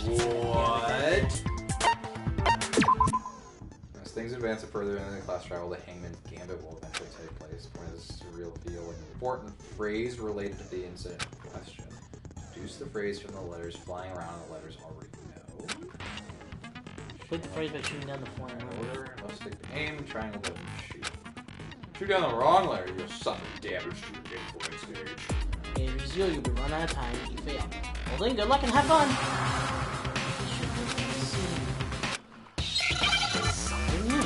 What? As things advance further in the class travel, the Hangman's Gambit will eventually take place. Point is to reveal an important phrase related to the incident in question. Deduce the phrase from the letters flying around the letters already know. Put the phrase by shooting down the floor. Order, must stick to aim, triangle button, shoot. Shoot down the wrong letter, you'll suffer damage to your influence stage. If you zeal, you'll be run out of time if you fail. Well then, good luck and have fun! Something is.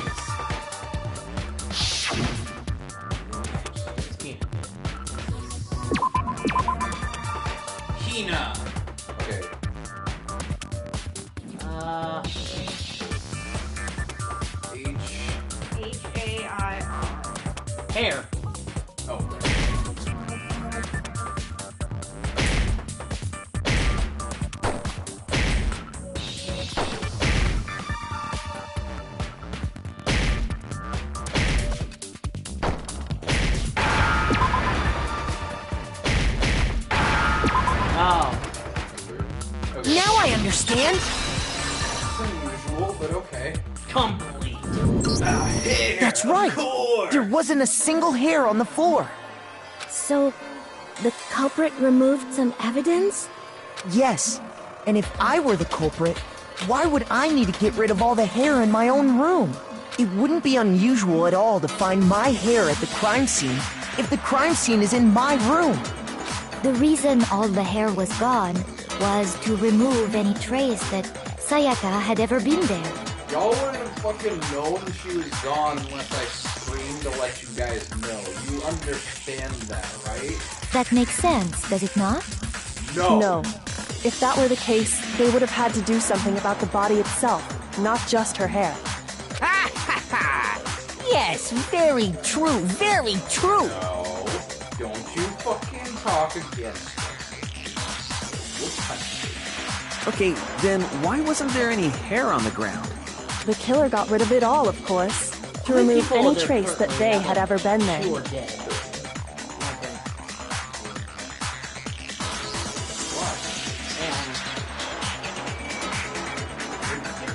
Hina! Okay. H-A-I-R. Hair. Oh, Unusual, but okay. Complete. That's right! There wasn't a single hair on the floor. So, the culprit removed some evidence? Yes, and if I were the culprit, why would I need to get rid of all the hair in my own room? It wouldn't be unusual at all to find my hair at the crime scene if the crime scene is in my room. The reason all the hair was gone was to remove any trace that Sayaka had ever been there. Y'all wouldn't have fucking known she was gone unless I screamed to let you guys know. You understand that, right? That makes sense, does it not? No. If that were the case, they would have had to do something about the body itself, not just her hair. Yes, very true, very true. No, don't you fucking talk against her. Okay, then why wasn't there any hair on the ground? The killer got rid of it all, of course, to remove any trace that they had ever been there. You are dead.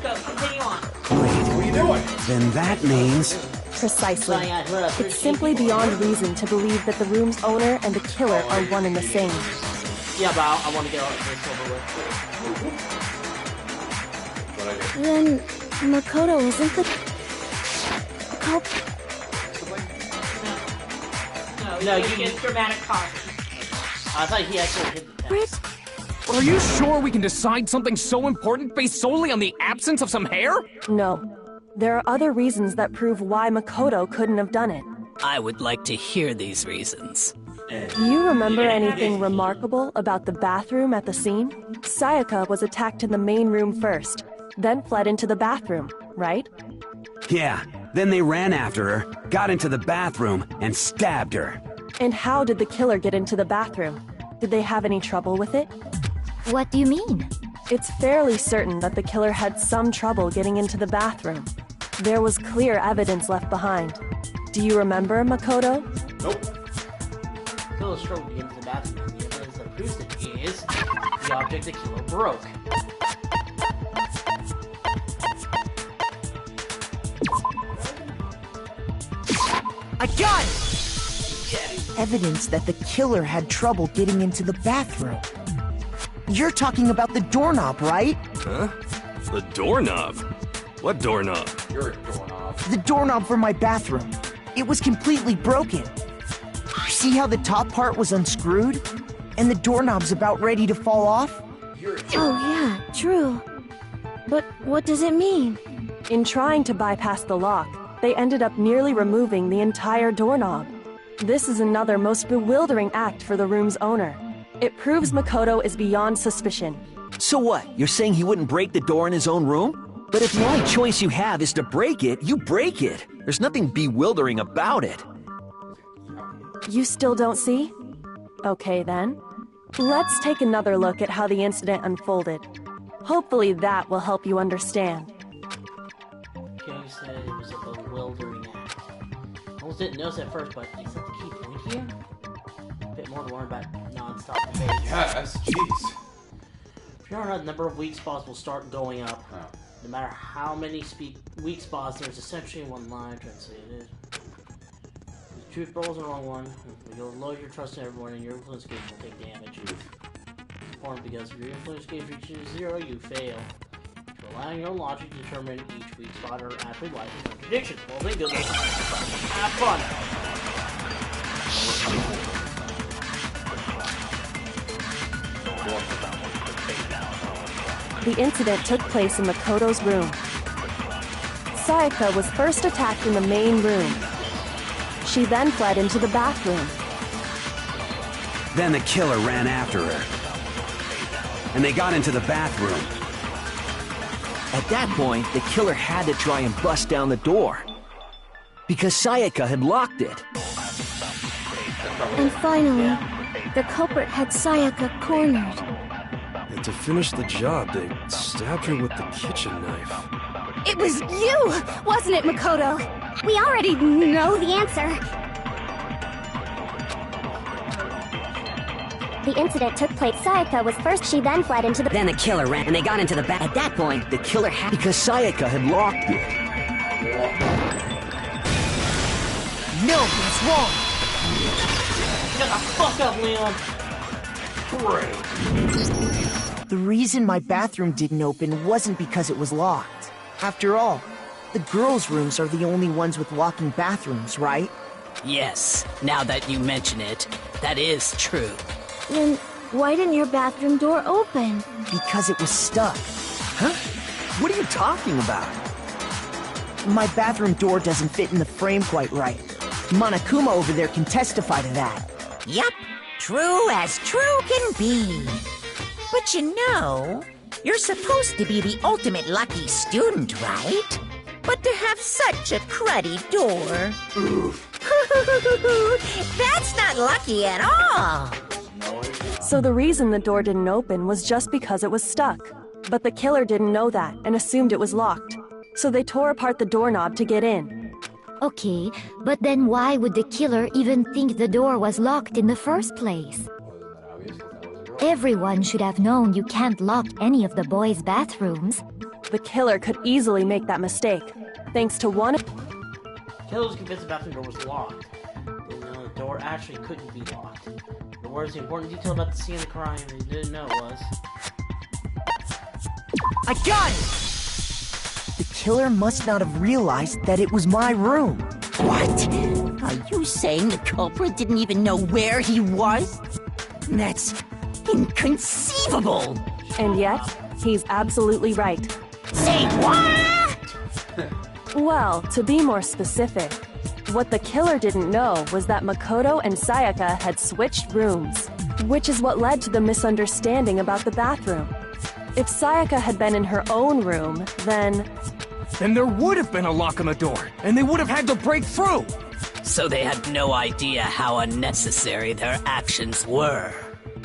Continue on. Then that means... Precisely. It's simply beyond reason to believe that the room's owner and the killer are one and the same. Yeah, but I want to get all this over with. Then Makoto isn't the culprit. No, you get dramatic caution. I thought he actually hid the text. Are you sure we can decide something so important based solely on the absence of some hair? No. There are other reasons that prove why Makoto couldn't have done it. I would like to hear these reasons. Do you remember anything remarkable about the bathroom at the scene? Sayaka was attacked in the main room first, then fled into the bathroom, right? Yeah, then they ran after her, got into the bathroom, and stabbed her. And how did the killer get into the bathroom? Did they have any trouble with it? What do you mean? It's fairly certain that the killer had some trouble getting into the bathroom. There was clear evidence left behind. Do you remember, Makoto? Nope. Killer struggled to get into the bathroom, and the evidence that proves it is the object the killer broke. I got it! Evidence that the killer had trouble getting into the bathroom. You're talking about the doorknob, right? Huh? The doorknob? What doorknob? You're a doorknob. The doorknob for my bathroom. It was completely broken. See how the top part was unscrewed? And the doorknob's about ready to fall off? Oh yeah, true. But what does it mean? In trying to bypass the lock, they ended up nearly removing the entire doorknob. This is another most bewildering act for the room's owner. It proves Makoto is beyond suspicion. So what? You're saying he wouldn't break the door in his own room? But if the only choice you have is to break it, you break it. There's nothing bewildering about it. You still don't see? Okay then. Let's take another look at how the incident unfolded. Hopefully that will help you understand. Kyo said it was a bewildering act. I almost didn't notice at first, but is that the key point here? A bit more to learn about non-stop debate. Yes, jeez. If you're on, the number of weak spots will start going up. Oh. No matter how many weak spots, there's essentially one line translated. The truth rolls the wrong one. You'll lose your trust in everyone, and your influence gauge will take damage. It's important because if your influence gauge reaches 0, you fail. Allowing your own logic to determine each weak spot or actually life is contradictions. Well, then good luck. Have fun. The incident took place in Makoto's room. Sayaka was first attacked in the main room. She then fled into the bathroom. Then the killer ran after her. And they got into the bathroom. At that point, the killer had to try and bust down the door. Because Sayaka had locked it. And finally, the culprit had Sayaka cornered. And to finish the job, they stabbed her with the kitchen knife. It was you, wasn't it, Makoto? We already know the answer. The incident took place. Sayaka was first, she then fled into the... Then the killer ran, and they got into the back. At that point, the killer had... Because Sayaka had locked it. No, that's wrong. Shut the fuck up, Leon. Great. The reason my bathroom didn't open wasn't because it was locked. After all, the girls' rooms are the only ones with locking bathrooms, right? Yes, now that you mention it, that is true. Then why didn't your bathroom door open? Because it was stuck. Huh? What are you talking about? My bathroom door doesn't fit in the frame quite right. Monokuma over there can testify to that. Yup, true as true can be. But you know, you're supposed to be the ultimate lucky student, right? But to have such a cruddy door... That's not lucky at all! So the reason the door didn't open was just because it was stuck. But the killer didn't know that and assumed it was locked. So they tore apart the doorknob to get in. Okay, but then why would the killer even think the door was locked in the first place? Everyone should have known you can't lock any of the boys' bathrooms. The killer could easily make that mistake, thanks to one... Killer was convinced the bathroom door was locked. Didn't know the door actually couldn't be locked. But where's the important detail about the scene of the crime he didn't know was... I got it! The killer must not have realized that it was my room. What? Are you saying the culprit didn't even know where he was? That's inconceivable! And yet, he's absolutely right. Say what? Well, to be more specific, what the killer didn't know was that Makoto and Sayaka had switched rooms, which is what led to the misunderstanding about the bathroom. If Sayaka had been in her own room, then there would have been a lock on the door, and they would have had to break through! So they had no idea how unnecessary their actions were.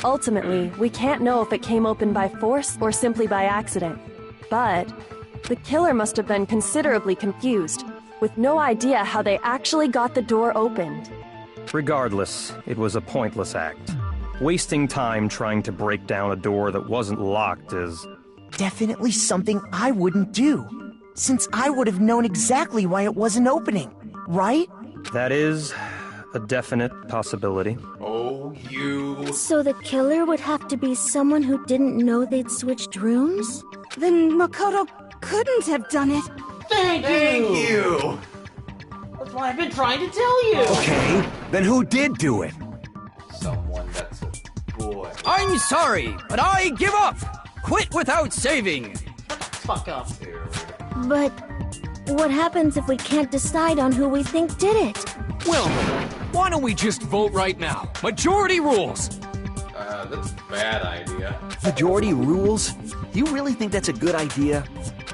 Ultimately, we can't know if it came open by force or simply by accident. But the killer must have been considerably confused, with no idea how they actually got the door opened. Regardless, it was a pointless act. Wasting time trying to break down a door that wasn't locked is... Definitely something I wouldn't do, since I would have known exactly why it wasn't opening, right? That is a definite possibility. Oh, you... So the killer would have to be someone who didn't know they'd switched rooms? Then Makoto couldn't have done it. Thank you! That's what I've been trying to tell you! Okay, then who did do it? Someone that's a boy. I'm sorry, but I give up! Quit without saving! Fuck up. But what happens if we can't decide on who we think did it? Well, why don't we just vote right now? Majority rules! That's a bad idea. Majority rules? You really think that's a good idea?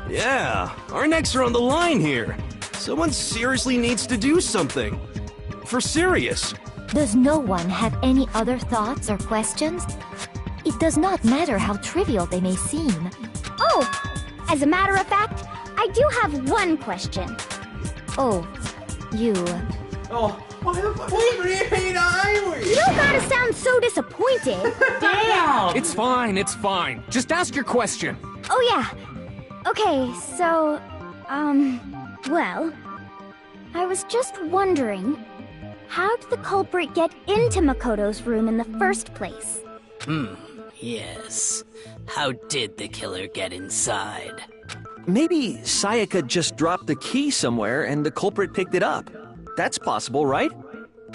Yeah, our necks are on the line here. Someone seriously needs to do something. For serious. Does no one have any other thoughts or questions? It does not matter how trivial they may seem. Oh, as a matter of fact, I do have one question. Oh, you... Oh, why the fuck ain't I? You don't gotta sound so disappointed. Damn! It's fine. Just ask your question. Oh yeah. Okay, so, well, I was just wondering, how did the culprit get into Makoto's room in the first place? Yes. How did the killer get inside? Maybe Sayaka just dropped the key somewhere and the culprit picked it up. That's possible, right?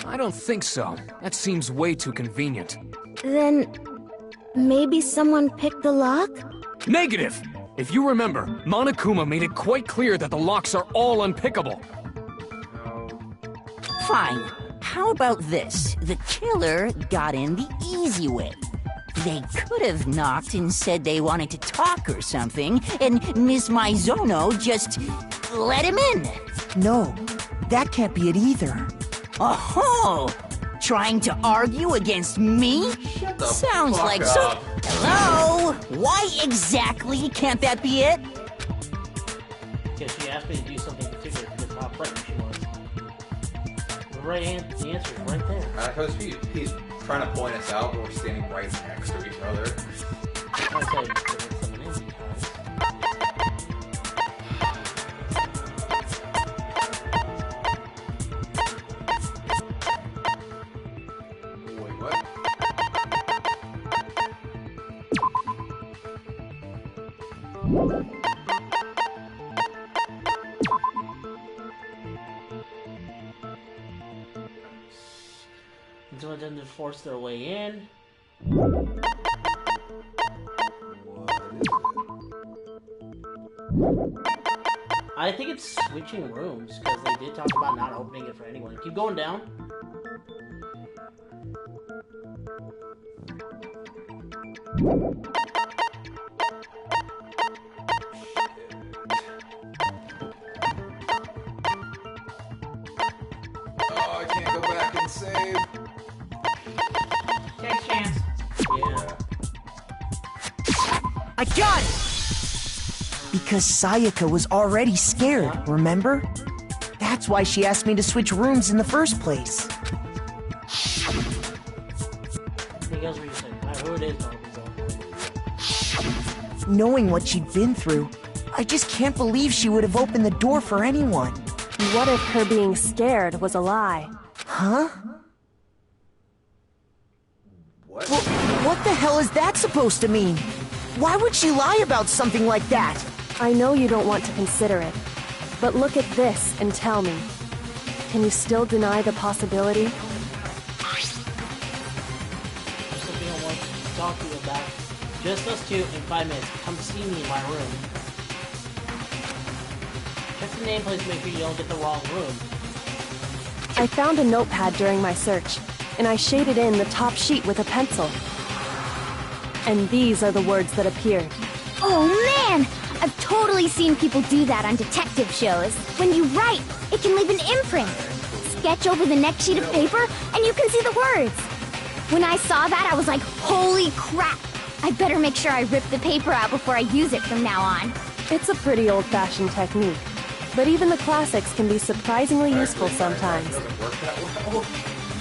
I don't think so. That seems way too convenient. Then, maybe someone picked the lock? Negative! If you remember, Monokuma made it quite clear that the locks are all unpickable. Fine. How about this? The killer got in the easy way. They could have knocked and said they wanted to talk or something, and Miss Maizono just let him in. No, that can't be it either. Oh, trying to argue against me? Sounds fuck like up. so. Hello? Why exactly can't that be it? Because she asked me to do something particular to get how pregnant she was. The answer is right there. Because he's trying to point us out, but we're standing right next to each other. Wait, what? Until them to force their way in. I think it's switching rooms, because they did talk about not opening it for anyone. Keep going down. Oh, I can't go back and save. Next chance. Yeah. I got it! Because Sayaka was already scared, remember? That's why she asked me to switch rooms in the first place. Anything else you said? Who it is, Knowing what she'd been through, I just can't believe she would have opened the door for anyone. What if her being scared was a lie? Huh? What? What the hell is that supposed to mean? Why would she lie about something like that? I know you don't want to consider it, but look at this and tell me. Can you still deny the possibility? There's something I want to talk to you about. Just us two in 5 minutes. Come see me in my room. Check the nameplate to make sure you don't get the wrong room. I found a notepad during my search, and I shaded in the top sheet with a pencil. And these are the words that appeared. Oh man! I've totally seen people do that on detective shows. When you write, it can leave an imprint. Sketch over the next sheet of paper, and you can see the words. When I saw that, I was like, holy crap! I better make sure I rip the paper out before I use it from now on. It's a pretty old-fashioned technique, but even the classics can be surprisingly useful sometimes.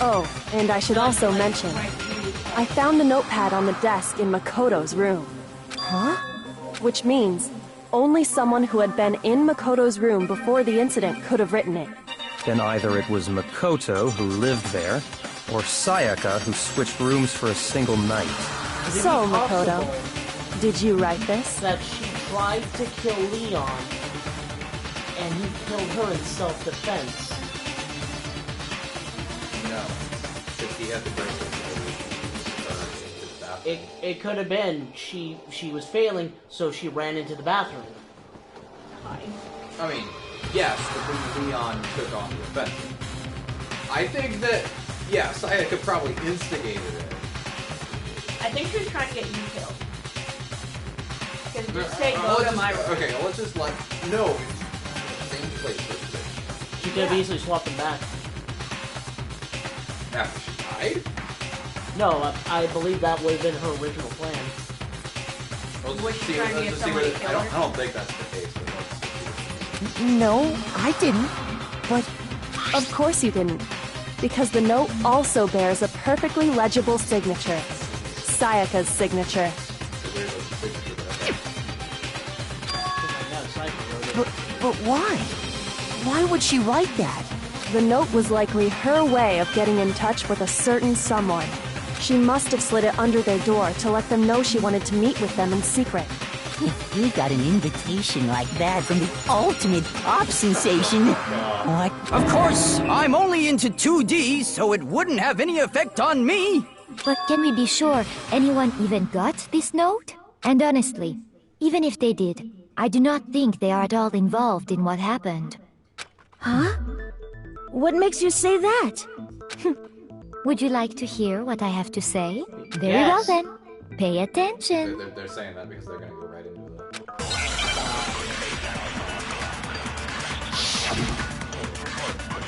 Oh, and I should also mention, I found the notepad on the desk in Makoto's room. Huh? Which means only someone who had been in Makoto's room before the incident could have written it. Then either it was Makoto who lived there, or Sayaka who switched rooms for a single night. So, Makoto, did you write this? That she tried to kill Leon, and he killed her in self-defense. No. Because he had the bracelet. It could have been she was failing, so she ran into the bathroom. I mean, yes, but then Leon took on the offense. I think that, yeah, Sayaka probably instigated it. I think she was trying to get you killed. Because just say go to my room. Okay, let's just no, same place. She could have easily swapped them back. After she died? No, I believe that would have been her original plan. Was she trying to get someone to kill her? I don't think that's the case. No, I didn't. But of course you didn't, because the note also bears a perfectly legible signature. Sayaka's signature. But why? Why would she write that? The note was likely her way of getting in touch with a certain someone. She must have slid it under their door to let them know she wanted to meet with them in secret. If you got an invitation like that from the ultimate pop sensation, what? Of course, I'm only into 2D, so it wouldn't have any effect on me. But can we be sure anyone even got this note? And honestly, even if they did, I do not think they are at all involved in what happened. Huh? What makes you say that? Would you like to hear what I have to say? Very Yes. well then. Pay attention. They're saying that because they're going to go right into the...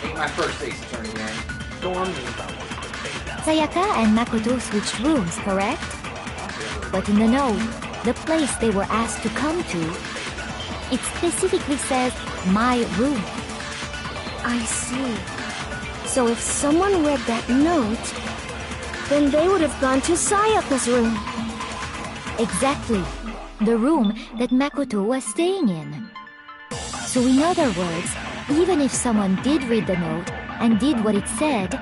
Ain't my first Ace Attorney game. Sayaka and Makoto switched rooms, correct? But in the note, the place they were asked to come to, it specifically says, my room. I see. So if someone read that note, then they would have gone to Sayaka's room. Exactly. The room that Makoto was staying in. So in other words, even if someone did read the note and did what it said,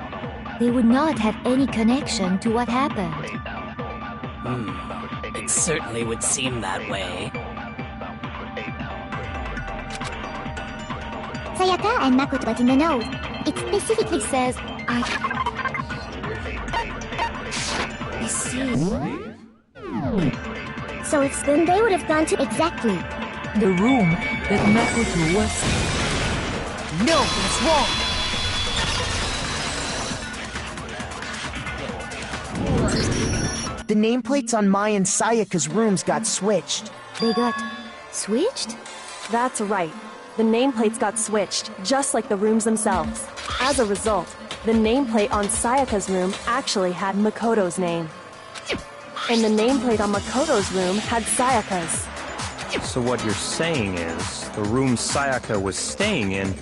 they would not have any connection to what happened. It certainly would seem that way. Sayaka and Makoto got in the note. It specifically says, I see. So it's then they would have gone to exactly The room that Makoto was... No, that's wrong! The nameplates on Mai and Sayaka's rooms got switched. They got switched? That's right. The nameplates got switched, just like the rooms themselves. As a result, the nameplate on Sayaka's room actually had Makoto's name. And the nameplate on Makoto's room had Sayaka's. So what you're saying is, the room Sayaka was staying in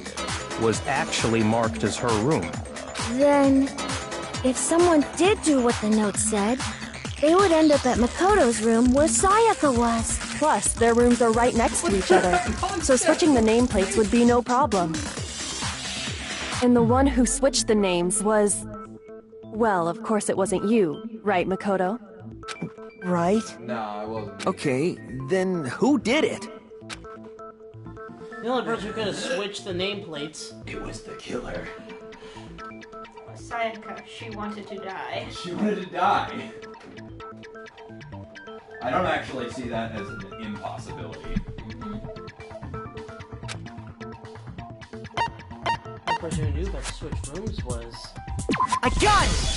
was actually marked as her room. Then, if someone did do what the note said, they would end up at Makoto's room where Sayaka was. Plus, their rooms are right next to each other, so switching the nameplates would be no problem. And the one who switched the names was... Well, of course it wasn't you, right, Makoto? Right? No, I wasn't. Okay, then who did it? The only person who could have switched the nameplates. It was the killer. Sayaka, she wanted to die. She wanted to die. I don't actually see that as an impossibility. The person who knew about the switched rooms was... I got it!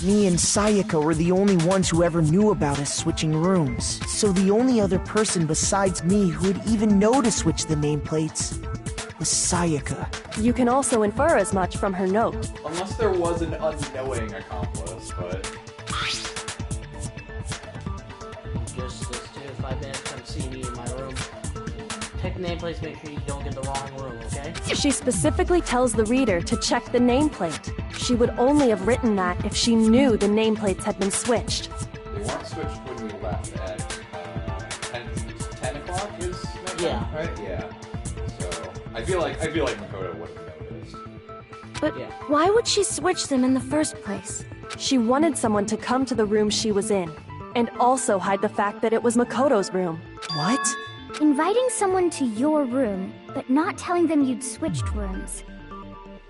Me and Sayaka were the only ones who ever knew about us switching rooms. So the only other person besides me who would even know to switch the nameplates was Sayaka. You can also infer as much from her note. Unless there was an unknowing accomplice, but... Just this 5 minutes, come see me in my room. Check the nameplates, make sure you don't get the wrong room, okay? She specifically tells the reader to check the nameplate. She would only have written that if she knew the nameplates had been switched. They weren't switched when we left at 10 o'clock is that Yeah. time, right? Yeah. So I feel like Makoto would have noticed. But why would she switch them in the first place? She wanted someone to come to the room she was in, and also hide the fact that it was Makoto's room. What? Inviting someone to your room, but not telling them you'd switched rooms.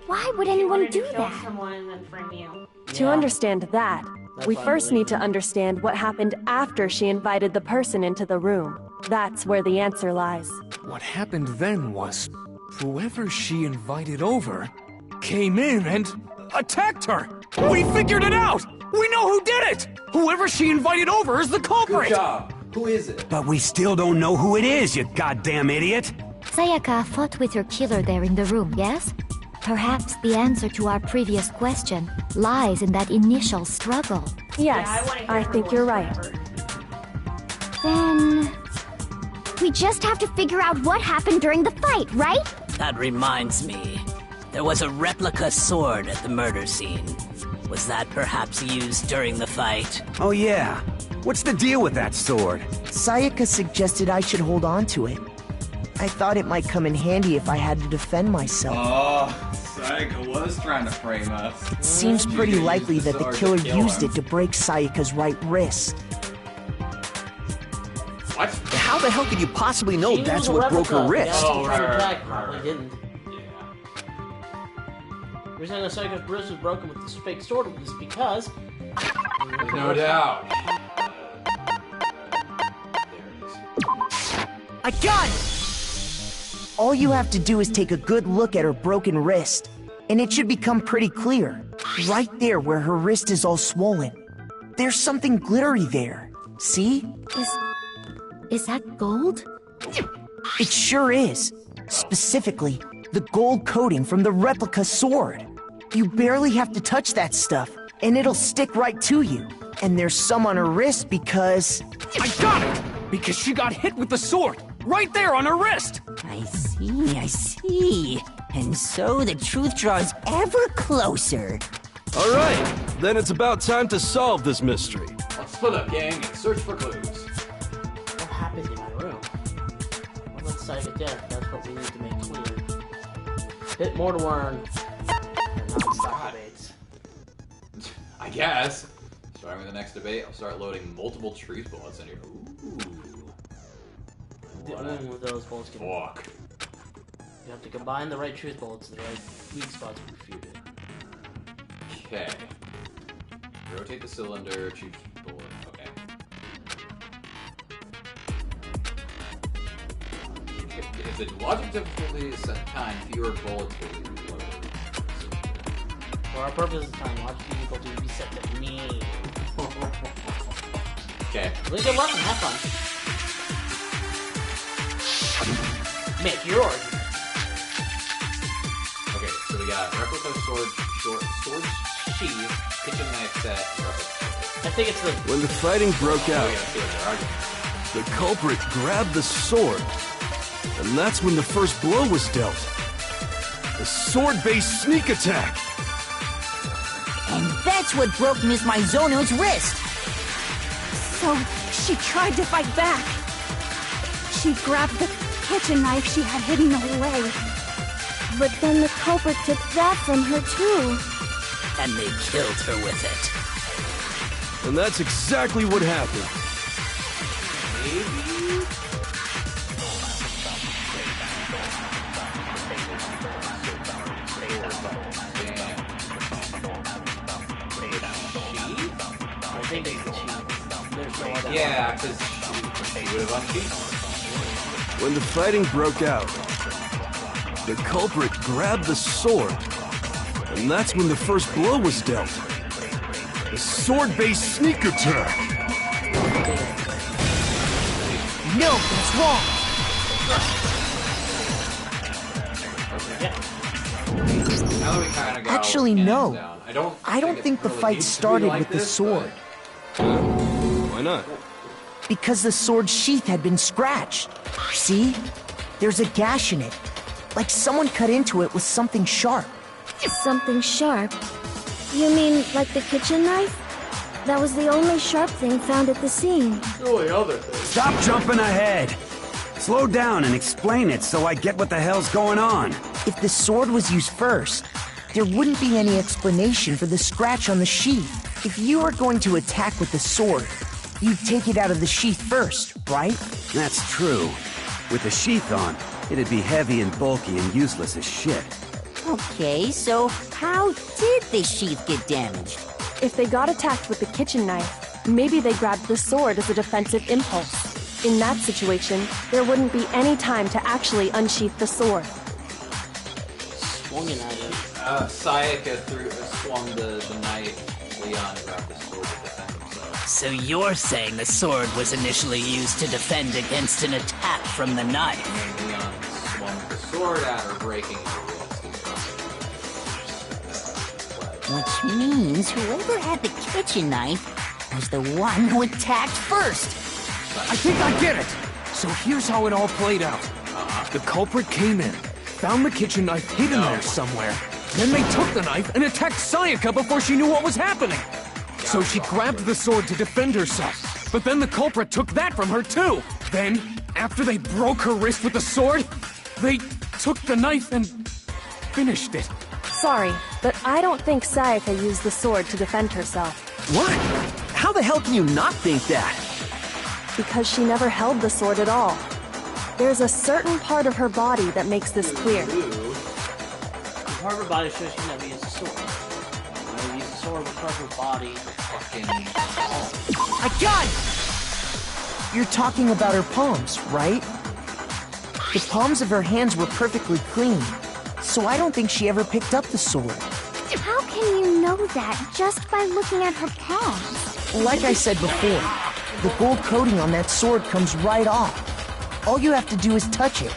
Why would anyone do that? Someone and then frame you. To understand that, we first need to understand what happened after she invited the person into the room. That's where the answer lies. What happened then was, whoever she invited over came in and attacked her! We figured it out! We know who did it! Whoever she invited over is the culprit! Good job. Who is it? But we still don't know who it is, you goddamn idiot! Sayaka fought with her killer there in the room, yes? Perhaps the answer to our previous question lies in that initial struggle. Yes, I think you're right. Then... we just have to figure out what happened during the fight, right? That reminds me. There was a replica sword at the murder scene. Was that perhaps used during the fight? Oh yeah. What's the deal with that sword? Sayaka suggested I should hold on to it. I thought it might come in handy if I had to defend myself. Oh, Sayaka was trying to frame us. It seems pretty likely that the killer used it to break Sayaka's right wrist. What? How the hell could you possibly know that's what broke her wrist? Oh, right. Probably didn't. The reason that Sayaka's wrist was broken with this fake sword was because... No doubt. I got it! All you have to do is take a good look at her broken wrist, and it should become pretty clear. Right there where her wrist is all swollen. There's something glittery there. See? Is that gold? It sure is. Specifically, the gold coating from the replica sword. You barely have to touch that stuff, and it'll stick right to you. And there's some on her wrist because... I got it! Because she got hit with the sword! Right there on her wrist! I see. And so the truth draws ever closer. All right, then it's about time to solve this mystery. Let's split up, gang, and search for clues. What happened in my room? What about Sayaka death? That's what we need to make clear. Bit more to learn. And non-stop debates. I guess. Starting with the next debate, I'll start loading multiple truth bullets in here. Ooh. The only one of those bullets can walk. You have to combine the right truth bullets in the right weak spots to refute it. Okay. Rotate the cylinder, choose bullet. Okay. If the logic difficulty is set time, fewer bullets will be reloaded. For our purpose of time, logic difficulty will be set to me. Okay. Really good weapon, have fun. Make your argument. Okay, so we got replica sword sheath, kitchen knife set, and replica. I think it's the... When the fighting broke out, We gotta see what they're arguing. the culprit grabbed the sword, and that's when the first blow was dealt. A sword-based sneak attack. And that's what broke Miss Maizono's wrist. So she tried to fight back. She grabbed the kitchen knife she had hidden away. But then the culprit took that from her too. And they killed her with it. And that's exactly what happened. I think it's the cheat. There's no other... Yeah, because she would have uncheated. When the fighting broke out, the culprit grabbed the sword, and that's when the first blow was dealt. A sword-based sneak attack. No, that's wrong. Now that we kind of got Actually, no. down, I don't think the fight started with the sword. Why not? Because the sword's sheath had been scratched. See? There's a gash in it. Like someone cut into it with something sharp. Something sharp? You mean like the kitchen knife? That was the only sharp thing found at the scene. Really other things. Stop jumping ahead. Slow down and explain it so I get what the hell's going on. If the sword was used first, there wouldn't be any explanation for the scratch on the sheath. If you were going to attack with the sword, you'd take it out of the sheath first, right? That's true. With the sheath on, it'd be heavy and bulky and useless as shit. Okay, so how did the sheath get damaged? If they got attacked with the kitchen knife, maybe they grabbed the sword as a defensive impulse. In that situation, there wouldn't be any time to actually unsheath the sword. Swung it at him. Sayaka swung the knife. Leon grabbed the sword to defend himself. So you're saying the sword was initially used to defend against an attack from the knife? And Leon swung the sword at her, breaking her wrist. Which means whoever had the kitchen knife was the one who attacked first. I think I get it. So here's how it all played out. The culprit came in, found the kitchen knife hidden there somewhere. Then they took the knife and attacked Sayaka before she knew what was happening. So she grabbed the sword to defend herself. But then the culprit took that from her too. Then, after they broke her wrist with the sword, they took the knife and finished it. Sorry, but I don't think Sayaka used the sword to defend herself. What? How the hell can you not think that? Because she never held the sword at all. There's a certain part of her body that makes this clear. Part of her body shows she never used a sword. Never used a sword with part of her body. I got it! You're talking about her palms, right? The palms of her hands were perfectly clean, so I don't think she ever picked up the sword. How can you know that just by looking at her palms? Like I said before, the gold coating on that sword comes right off. All you have to do is touch it.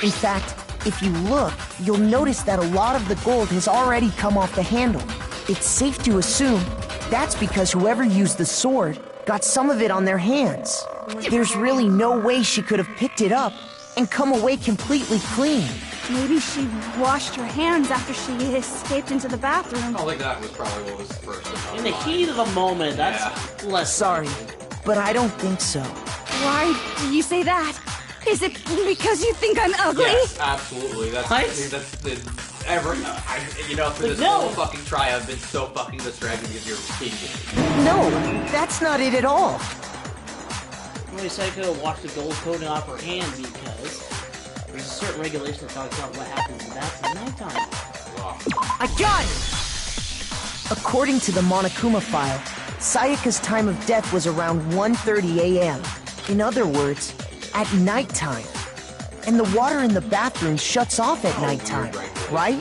In fact, if you look, you'll notice that a lot of the gold has already come off the handle. It's safe to assume that's because whoever used the sword got some of it on their hands. There's really no way she could have picked it up and come away completely clean. Maybe she washed her hands after she escaped into the bathroom. I think that was probably what was first. In the heat of the moment, that's less. Sorry, but I don't think so. Why do you say that? Is it because you think I'm ugly? Yes, absolutely. That's the for this whole fucking try, I've been so fucking distracted because you're kidding. No, that's not it at all. Only Sayaka washed the gold coating off her hand because there's a certain regulation that talks about what happens in that at nighttime. I got it! According to the Monokuma file, Sayaka's time of death was around 1:30 a.m. In other words, at nighttime. And the water in the bathroom shuts off at nighttime, right?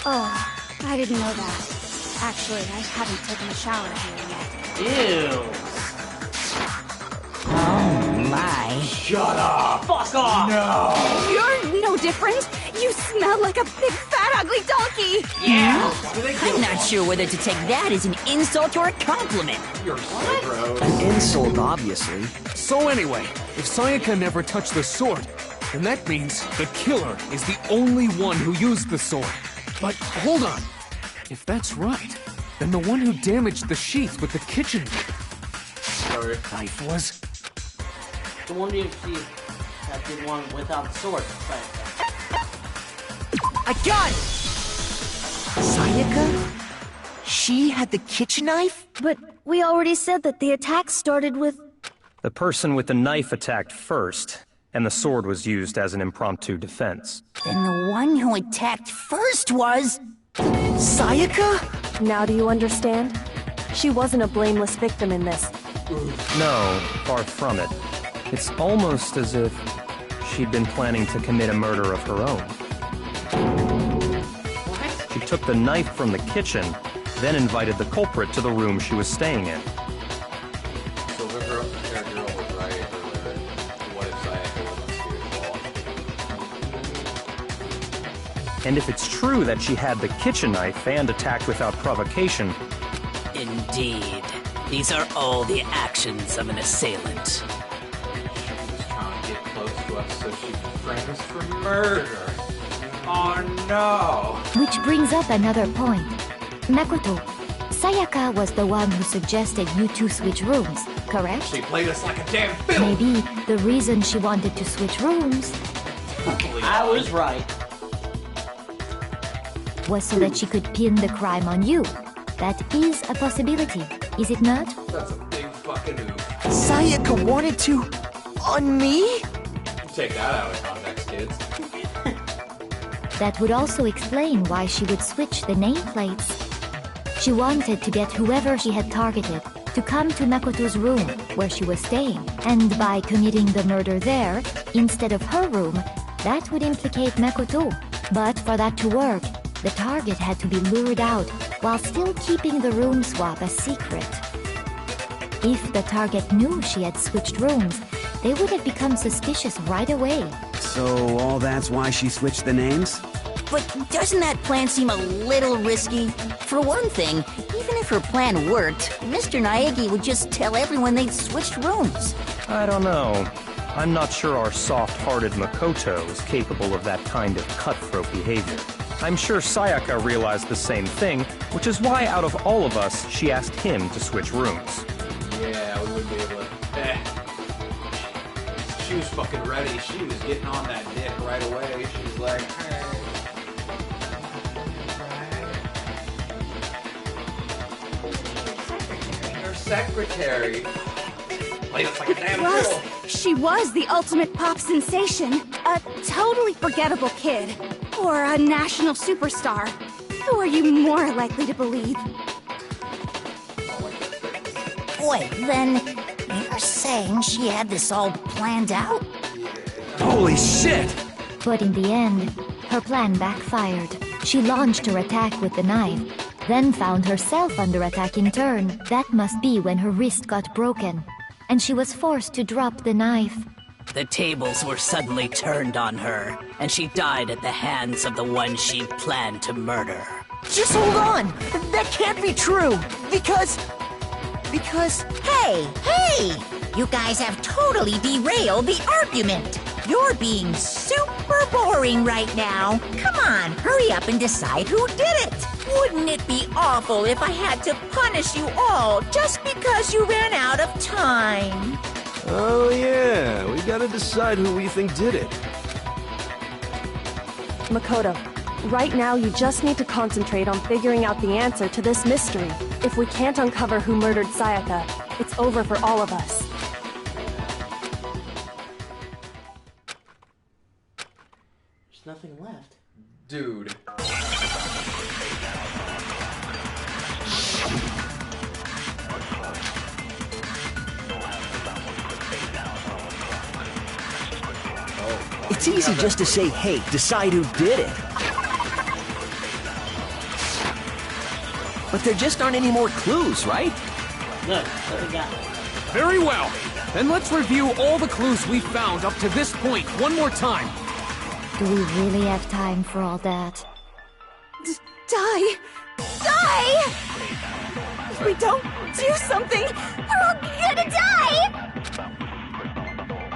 Oh, I didn't know that. Actually, I haven't taken a shower here yet. Ew. Oh my. Shut up! Fuck off! No! You're no different. You smell like a big fat ugly donkey. Yeah. I'm not sure whether to take that as an insult or a compliment. You're so gross. An insult, obviously. So anyway, if Sayaka never touched the sword, then that means the killer is the only one who used the sword. But hold on. If that's right, then the one who damaged the sheath with the kitchen knife was... The one you see that did one without the sword. I got it! Sayaka? She had the kitchen knife? But we already said that the attack started with... The person with the knife attacked first, and the sword was used as an impromptu defense. Then the one who attacked first was... Sayaka? Now do you understand? She wasn't a blameless victim in this. No, far from it. It's almost as if she'd been planning to commit a murder of her own. She took the knife from the kitchen, then invited the culprit to the room she was staying in. So the girl was right, or what if Sayaka was And if it's true that she had the kitchen knife and attacked without provocation... Indeed. These are all the actions of an assailant. trying to get close to us so she can frame us for murder. Oh no! Which brings up another point. Makoto, Sayaka was the one who suggested you two switch rooms, correct? She played us like a damn film! Maybe the reason she wanted to switch rooms I was right. was so that she could pin the crime on you. That is a possibility, is it not? That's a big fucking oof. Sayaka wanted to... on me? Take that out of context, kids. That would also explain why she would switch the nameplates. She wanted to get whoever she had targeted to come to Makoto's room where she was staying, and by committing the murder there, instead of her room, that would implicate Makoto. But for that to work, the target had to be lured out while still keeping the room swap a secret. If the target knew she had switched rooms, they would have become suspicious right away. So all that's why she switched the names? But doesn't that plan seem a little risky? For one thing, even if her plan worked, Mr. Naegi would just tell everyone they'd switched rooms. I don't know. I'm not sure our soft-hearted Makoto is capable of that kind of cutthroat behavior. I'm sure Sayaka realized the same thing, which is why out of all of us, she asked him to switch rooms. Yeah, we wouldn't be able to... She was fucking ready. She was getting on that dick right away. She was like, hey. Her secretary. Played us like a damn Plus, fool. she was the ultimate pop sensation. A totally forgettable kid. Or a national superstar. Who are you more likely to believe? Wait, then you're saying she had this all planned out? Holy shit! But in the end, her plan backfired. She launched her attack with the knife, then found herself under attack in turn. That must be when her wrist got broken, and she was forced to drop the knife. The tables were suddenly turned on her, and she died at the hands of the one she planned to murder. Just hold on! That can't be true! Because... Hey! You guys have totally derailed the argument! You're being super super boring right now. Come on, hurry up and decide who did it. Wouldn't it be awful if I had to punish you all just because you ran out of time? Oh yeah, we gotta decide who we think did it. Makoto, right now you just need to concentrate on figuring out the answer to this mystery. If we can't uncover who murdered Sayaka, it's over for all of us. There's nothing left. Dude. It's easy just to say, hey, decide who did it. But there just aren't any more clues, right? Look, what we got? Very well. Then let's review all the clues we've found up to this point one more time. Do we really have time for all that? Die! Die! If we don't do something, we're all gonna die!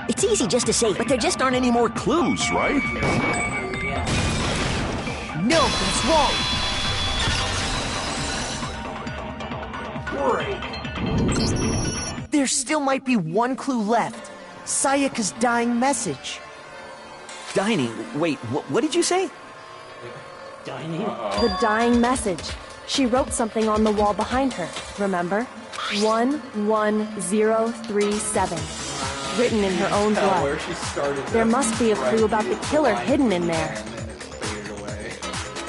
It's easy just to say, but there just aren't any more clues, right? No, that's wrong. There still might be one clue left. Sayaka's dying message. Dining? Wait, what did you say? Dining? The dying message. She wrote something on the wall behind her, remember? 11037. Written in her own blood. There must be a clue about the killer hidden in there.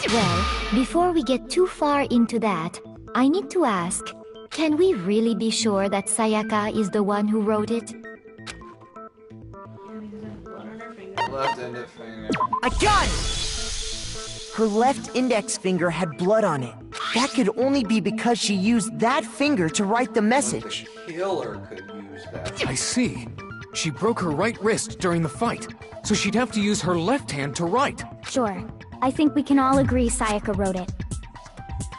Well, before we get too far into that, I need to ask, can we really be sure that Sayaka is the one who wrote it? Left index finger. I got it! Her left index finger had blood on it. That could only be because she used that finger to write the message. The killer could use that. I see. She broke her right wrist during the fight, so she'd have to use her left hand to write. Sure. I think we can all agree Sayaka wrote it.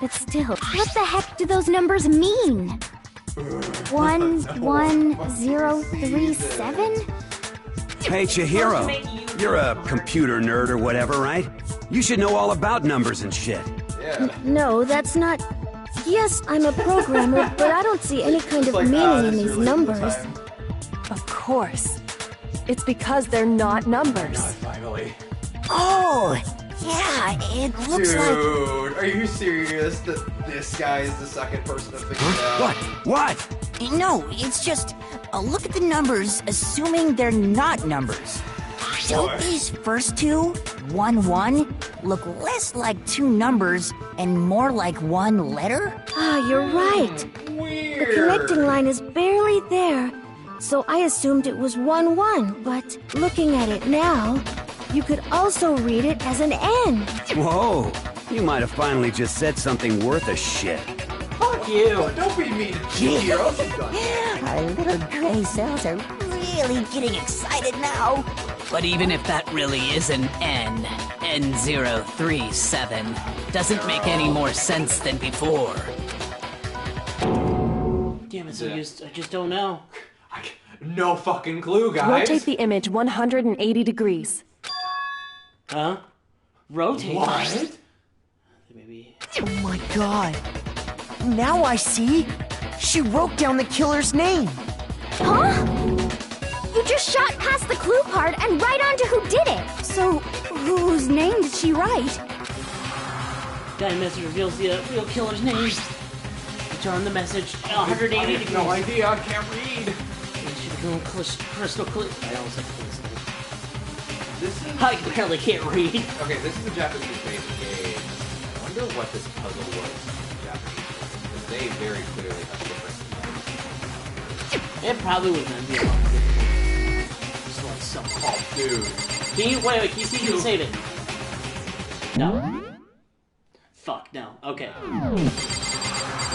But still, what the heck do those numbers mean? 11037? Hey, Chihiro. You're a computer nerd or whatever, right? You should know all about numbers and shit. No, that's not... Yes, I'm a programmer, but I don't see any kind of meaning in these numbers. Of course. It's because they're not numbers. Finally. Oh, yeah, it looks like... Dude, are you serious that this guy is the second person to figure it out? What? No, it's just... look at the numbers, assuming they're not numbers. Don't these first two, 1-1, look less like two numbers and more like one letter? Ah, you're right. Weird. The connecting line is barely there, so I assumed it was 1-1, but looking at it now, you could also read it as an N. Whoa, you might have finally just said something worth a shit. Fuck you! Don't be mean to Chihiro. Our little gray cells are really getting excited now. But even if that really is an N037, doesn't make any more sense than before. Damn it, I just don't know. No fucking clue, guys. Rotate the image 180 degrees. Huh? Rotate? What? Maybe... Oh my god. Now I see. She wrote down the killer's name. Huh? You just shot past the clue part and right onto who did it. So, whose name did she write? Dying message reveals the real killer's name. Return the message 180 degrees. No idea, I can't read. It should have been crystal clear. I almost said This is... I barely can't read. Okay, this is a Japanese based game. I wonder what this puzzle was in Japanese. Because they very clearly have different numbers. It probably was going to be a lot difficult. Just like some... Oh, dude. Can you... Wait, can you see if you can save it? No. Fuck, no. Okay.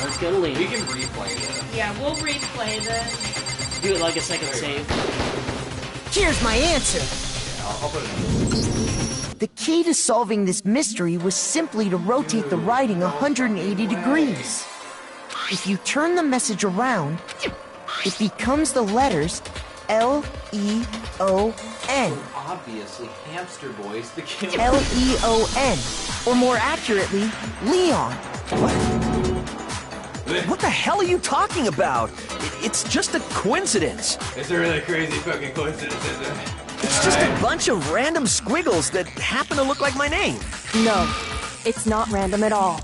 Let's go to Lee. We can replay this. Yeah, we'll replay this. Do it like a second save. Here's my answer. Yeah, I'll put it in. The key to solving this mystery was simply to rotate the writing 180 degrees. If you turn the message around, it becomes the letters L-E-O-N. Obviously, Hamster Boy's the killer. L-E-O-N. Or more accurately, Leon. What the hell are you talking about? It's just a coincidence. It's a really crazy fucking coincidence, isn't it? It's just a bunch of random squiggles that happen to look like my name. No, it's not random at all.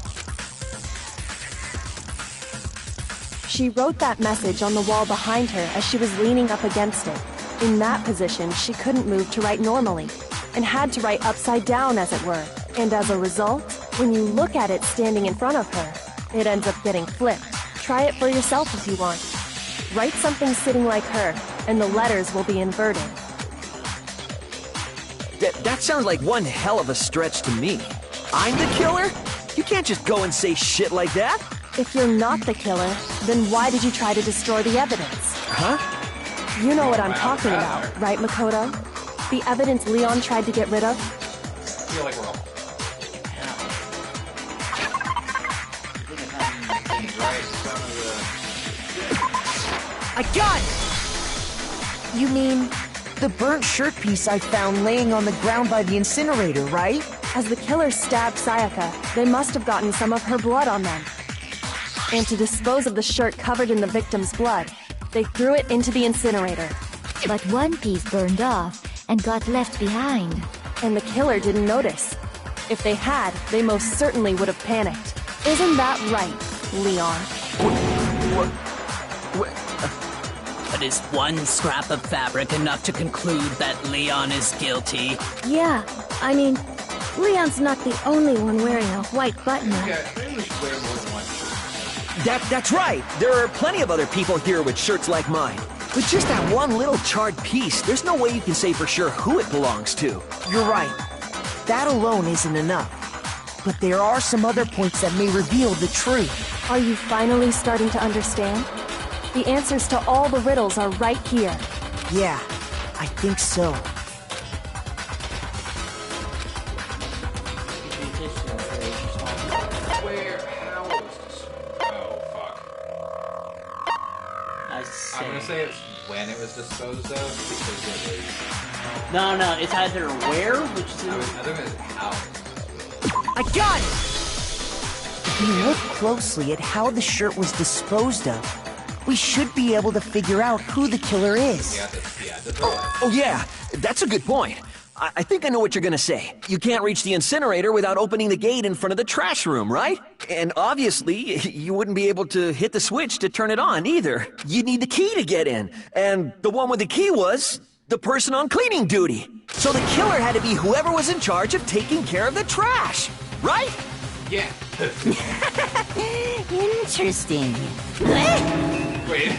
She wrote that message on the wall behind her as she was leaning up against it. In that position, she couldn't move to write normally, and had to write upside down, as it were. And as a result, when you look at it standing in front of her, it ends up getting flipped. Try it for yourself if you want. Write something sitting like her, and the letters will be inverted. That sounds like one hell of a stretch to me. I'm the killer? You can't just go and say shit like that. If you're not the killer, then why did you try to destroy the evidence? Huh? You know what I'm talking about, right, Makoto? The evidence Leon tried to get rid of? I feel like we're all... I got it! You mean the burnt shirt piece I found laying on the ground by the incinerator, right? As the killer stabbed Sayaka, they must have gotten some of her blood on them. And to dispose of the shirt covered in the victim's blood, they threw it into the incinerator. But one piece burned off and got left behind. And the killer didn't notice. If they had, they most certainly would have panicked. Isn't that right, Leon? But is one scrap of fabric enough to conclude that Leon is guilty? Yeah, I mean, Leon's not the only one wearing a white button-up. That's right. There are plenty of other people here with shirts like mine. With just that one little charred piece, there's no way you can say for sure who it belongs to. You're right. That alone isn't enough. But there are some other points that may reveal the truth. Are you finally starting to understand? The answers to all the riddles are right here. Yeah, I think so. I'm gonna say it's when it was disposed of, because it was... No, it's either where, which is... I think it was how. I got it! If we look closely at how the shirt was disposed of, we should be able to figure out who the killer is. Oh yeah, that's a good point. I think I know what you're gonna say. You can't reach the incinerator without opening the gate in front of the trash room, right? And obviously, you wouldn't be able to hit the switch to turn it on either. You'd need the key to get in. And the one with the key was the person on cleaning duty. So the killer had to be whoever was in charge of taking care of the trash, right? Yeah. Interesting. Wait.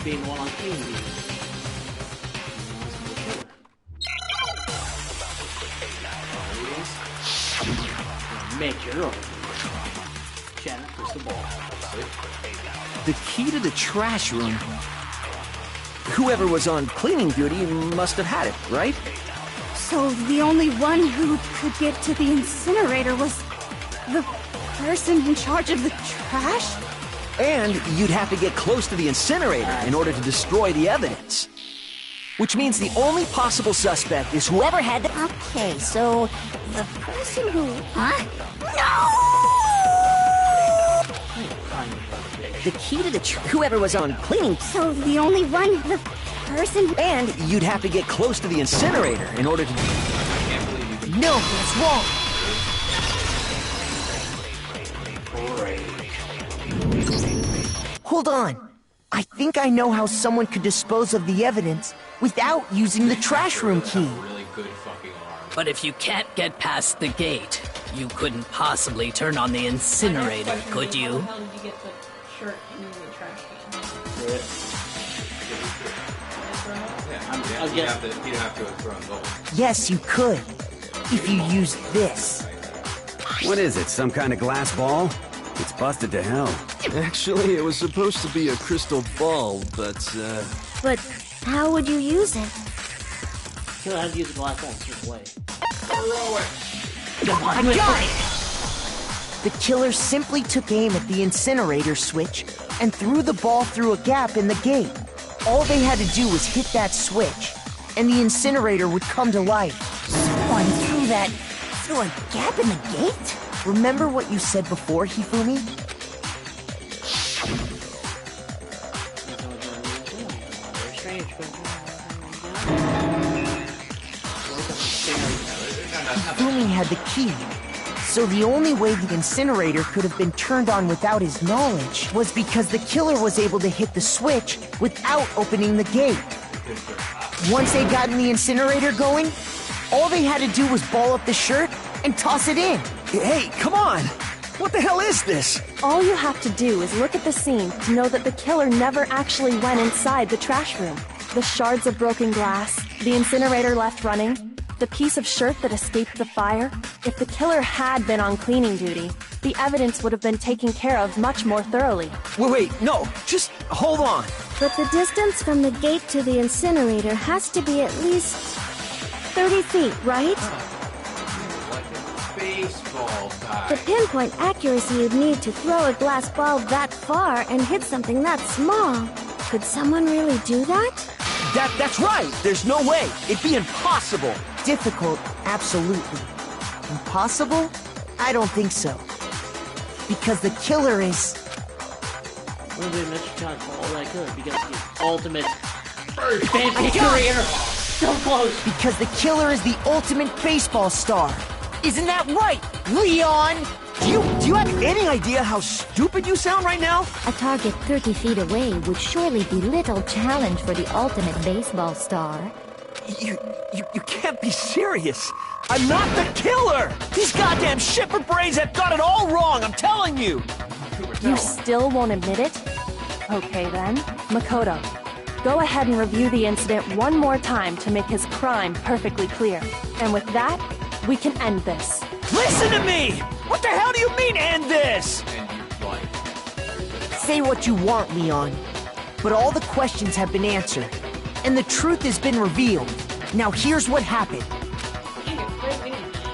Being one on clean duty. Make your own. Janet, crystal ball. The key to the trash room. Whoever was on cleaning duty must have had it, right? So the only one who could get to the incinerator was the person in charge of the trash? And you'd have to get close to the incinerator in order to destroy the evidence. Which means the only possible suspect is whoever had the... Okay, so the person who... Huh? No! The key to the whoever was on cleaning... So the only one, the person... And you'd have to get close to the incinerator in order to... No, that's wrong! Hold on. I think I know how someone could dispose of the evidence without using the trash room key. But if you can't get past the gate, you couldn't possibly turn on the incinerator, could you? How did you get the shirt in the trash can? You'd have to have thrown both. Yes, you could. If you used this. What is it, some kind of glass ball? It's busted to hell. Actually, it was supposed to be a crystal ball, but, But how would you use it? Kill how to use a glass ball straight away. I got it! The killer simply took aim at the incinerator switch, and threw the ball through a gap in the gate. All they had to do was hit that switch, and the incinerator would come to life. Someone threw a gap in the gate? Remember what you said before, Hifumi? Hifumi had the key, so the only way the incinerator could have been turned on without his knowledge was because the killer was able to hit the switch without opening the gate. Once they got in the incinerator going, all they had to do was ball up the shirt and toss it in. Hey, come on! What the hell is this? All you have to do is look at the scene to know that the killer never actually went inside the trash room. The shards of broken glass, the incinerator left running, the piece of shirt that escaped the fire. If the killer had been on cleaning duty, the evidence would have been taken care of much more thoroughly. Wait, no, just hold on. But the distance from the gate to the incinerator has to be at least 30 feet, right? Baseball die. The pinpoint accuracy you'd need to throw a glass ball that far and hit something that small. Could someone really do that? That's right! There's no way! It'd be impossible! Difficult, absolutely. Impossible? I don't think so. Because the killer is... Well, they mentioned John for all that good because he's ultimate fantasy career. So close. Because the killer is the ultimate baseball star. Isn't that right, Leon? Do you have any idea how stupid you sound right now? A target 30 feet away would surely be little challenge for the ultimate baseball star. You can't be serious. I'm not the killer! These goddamn shipper brains have got it all wrong, I'm telling you! You still won't admit it? Okay then, Makoto. Go ahead and review the incident one more time to make his crime perfectly clear. And with that, we can end this. Listen to me! What the hell do you mean, end this? Say what you want, Leon. But all the questions have been answered. And the truth has been revealed. Now here's what happened.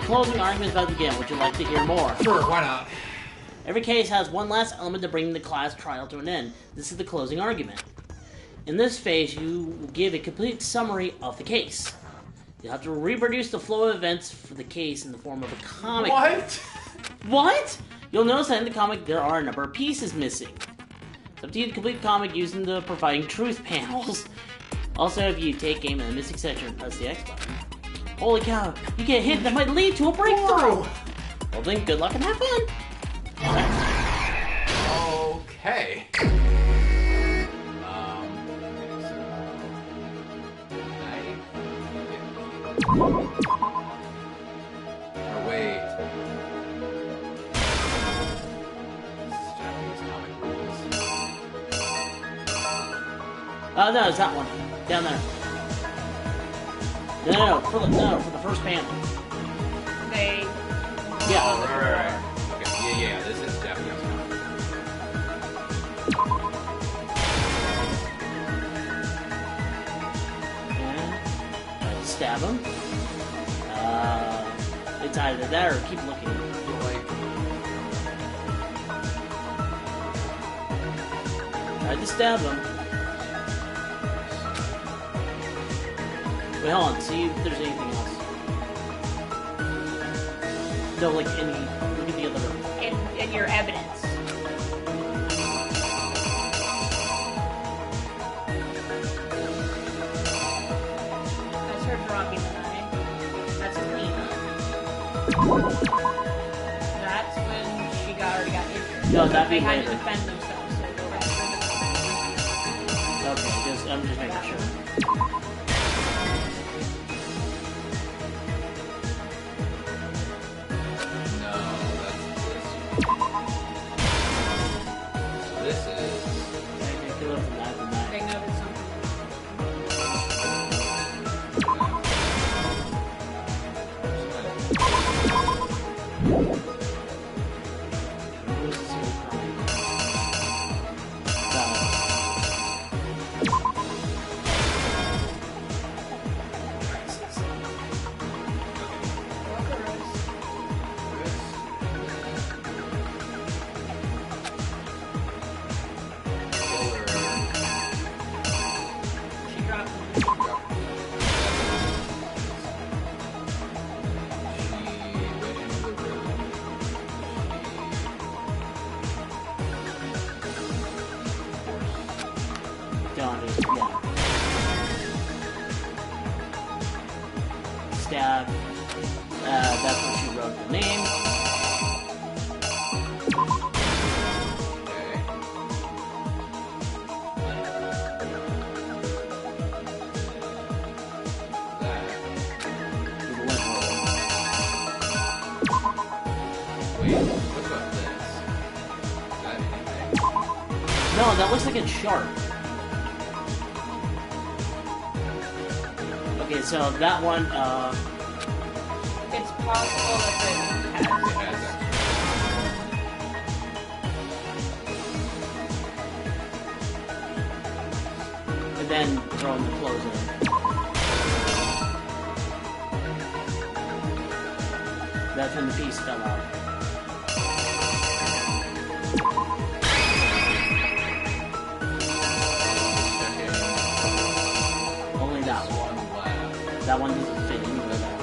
Closing argument about the game. Would you like to hear more? Sure, why not? Every case has one last element to bring the class trial to an end. This is the closing argument. In this phase, you will give a complete summary of the case. You'll have to reproduce the flow of events for the case in the form of a comic. What? What? You'll notice that in the comic there are a number of pieces missing. It's up to you to complete the comic using the providing truth panels. Also, if you take aim in the missing section and press the X button, holy cow, you get a hit that might lead to a breakthrough! Whoa. Well then, good luck and have fun! Okay. Or wait. Japanese comic rules. Oh no, it's that one. Down there. No, for the first panel. They... Yeah. Right. Okay, yeah, this is Japanese comic. And stab him. It's either that or keep looking. Try to stab him. Wait, hold on. See if there's anything else. No, like any. Look at the other room. In your evidence. That's her dropping the knife. That's Alina. That's when she already got injured. No, that'd be they had later. to defend themselves, so go back to Okay, I'm just making sure. This is... They noted something. stabbed. That's when she wrote the name. No, that looks like it's sharp. Okay, so that one, It's possible that it has. And then throwing the clothes in. That's when the piece fell out. Only that one. That one doesn't fit into that.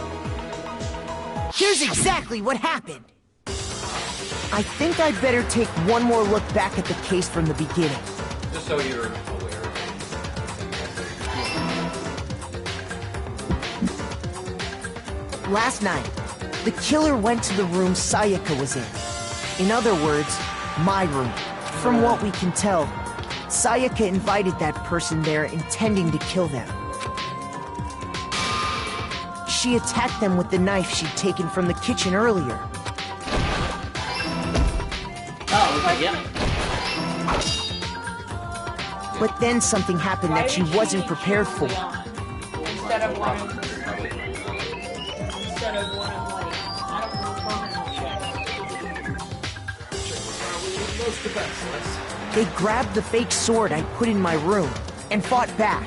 Here's exactly what happened. I think I'd better take one more look back at the case from the beginning. Just so you're aware. Last night, the killer went to the room Sayaka was in. In other words, my room. From what we can tell, Sayaka invited that person there intending to kill them. She attacked them with the knife she'd taken from the kitchen earlier. Oh, okay, yeah. But then something happened that she wasn't prepared for. Instead of one in white. I don't know. They grabbed the fake sword I put in my room and fought back.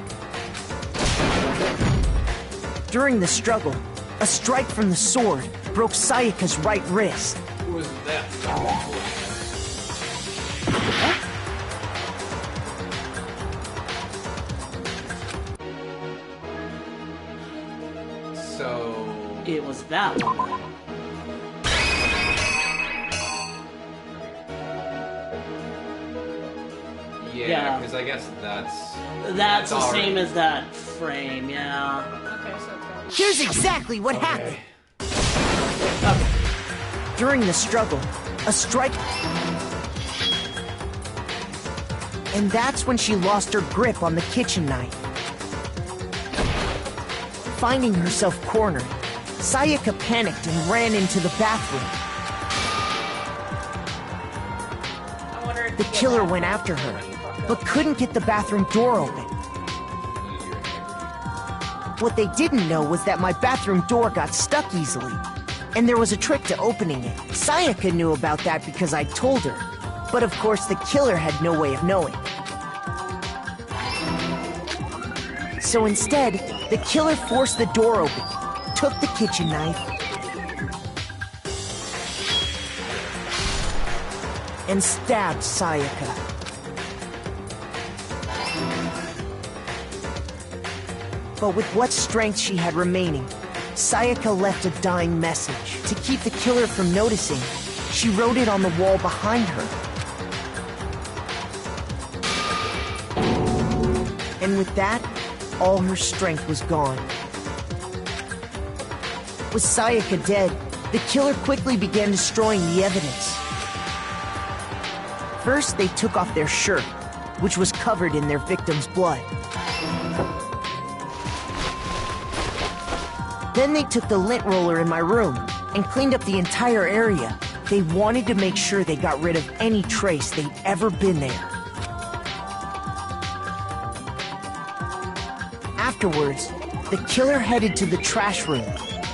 During the struggle, a strike from the sword broke Sayaka's right wrist. Who was that? So... It was that one. Yeah, because I guess that's... That's the already... same as that frame, yeah. Okay, so it's Here's exactly what happened. During the struggle, a strike... And that's when she lost her grip on the kitchen knife. Finding herself cornered, Sayaka panicked and ran into the bathroom. The killer went after her, but couldn't get the bathroom door open. What they didn't know was that my bathroom door got stuck easily, and there was a trick to opening it. Sayaka knew about that because I told her, but of course the killer had no way of knowing. So instead, the killer forced the door open, took the kitchen knife, and stabbed Sayaka. But with what strength she had remaining, Sayaka left a dying message. To keep the killer from noticing, she wrote it on the wall behind her. And with that, all her strength was gone. With Sayaka dead, the killer quickly began destroying the evidence. First, they took off their shirt, which was covered in their victim's blood. Then they took the lint roller in my room and cleaned up the entire area. They wanted to make sure they got rid of any trace they'd ever been there. Afterwards, the killer headed to the trash room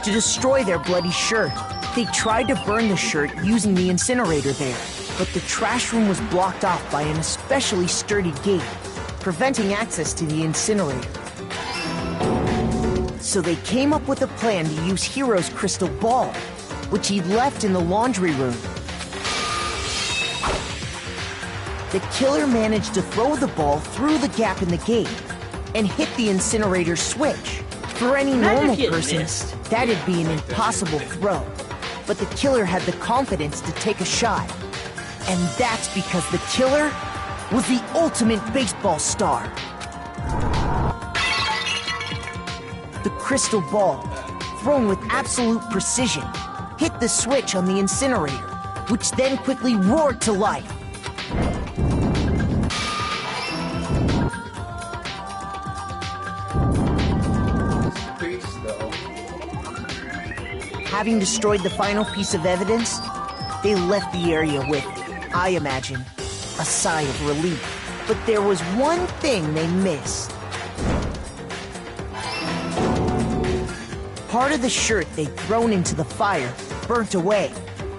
to destroy their bloody shirt. They tried to burn the shirt using the incinerator there, but the trash room was blocked off by an especially sturdy gate, preventing access to the incinerator. So they came up with a plan to use Hiro's crystal ball, which he'd left in the laundry room. The killer managed to throw the ball through the gap in the gate and hit the incinerator switch. For any normal person, that'd be an impossible throw. But the killer had the confidence to take a shot. And that's because the killer was the ultimate baseball star. The crystal ball, thrown with absolute precision, hit the switch on the incinerator, which then quickly roared to life. Having destroyed the final piece of evidence, they left the area with, I imagine, a sigh of relief. But there was one thing they missed. Part of the shirt they'd thrown into the fire burnt away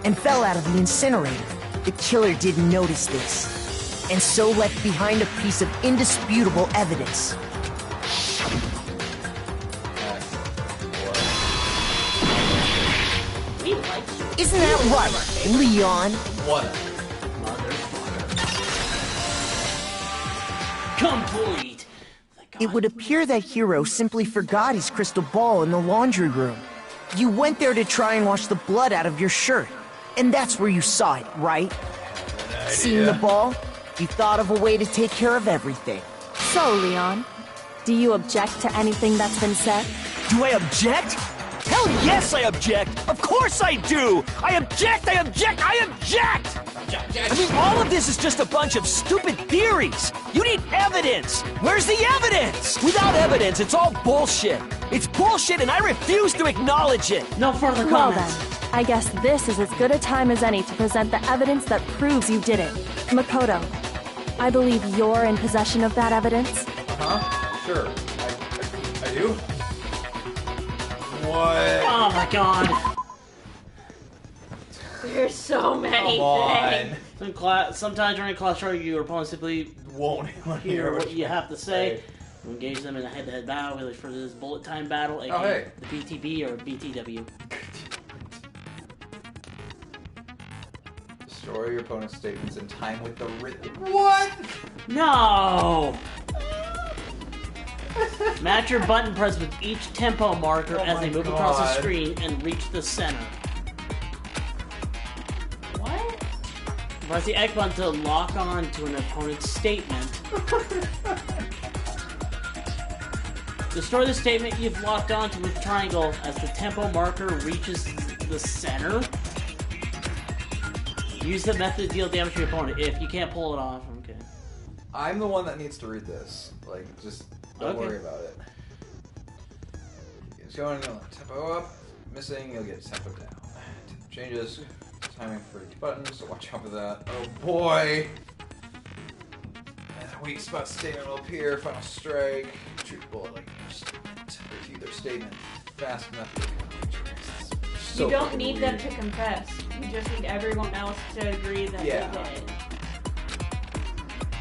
and fell out of the incinerator. The killer didn't notice this, and so left behind a piece of indisputable evidence. Isn't that right, Leon? What? Complete! It would appear that Hero simply forgot his crystal ball in the laundry room. You went there to try and wash the blood out of your shirt, and that's where you saw it, right? Seeing the ball, you thought of a way to take care of everything. So, Leon, do you object to anything that's been said? Do I object? Hell yes, I object! Of course I do! I object! I object! I object! I mean, all of this is just a bunch of stupid theories. You need evidence. Where's the evidence? Without evidence, it's all bullshit. It's bullshit, and I refuse to acknowledge it. No further Well comments. then, I guess this is as good a time as any to present the evidence that proves you did it. Makoto, I believe you're in possession of that evidence. Sure. I do? What? Oh my god. There's so many Come on. things. Sometimes during class training, your opponent simply won't hear what you have to say. You engage them in a head-to-head battle, whether it's for this bullet time battle, aka the BTB or BTW. Destroy your opponent's statements in time with the written. What? No! Match your button press with each tempo marker as they move across the screen and reach the center. What? Press the X button to lock on to an opponent's statement. Destroy the statement you've locked onto with triangle as the tempo marker reaches the center. Use the method to deal damage to your opponent. If you can't pull it off, okay. I'm the one that needs to read this. Like, just don't worry about it. It's going tempo up, missing, you'll get tempo down. Tempo changes, timing for each button, so watch out for that. Oh boy! And weak spot statement will appear, final strike, shoot the bullet like your statement. Repeat their statement fast enough to You don't need them to confess. You just need everyone else to agree that they did it.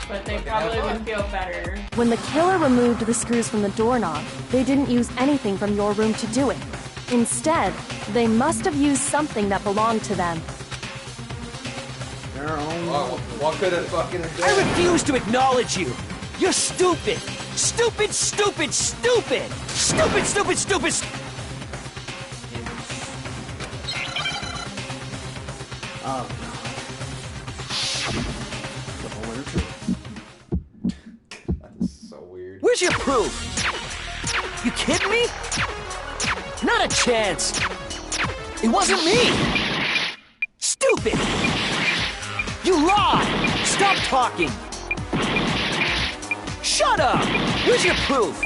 But they probably would feel better. When the killer removed the screws from the doorknob, they didn't use anything from your room to do it. Instead, they must have used something that belonged to them. What could it fucking have been? I refuse to acknowledge you. You're stupid. Stupid, stupid, stupid. Stupid, stupid, stupid. Oh, That's so weird. Where's your proof? You kidding me? Not a chance. It wasn't me. Stupid. You lied. Stop talking. Shut up. Where's your proof?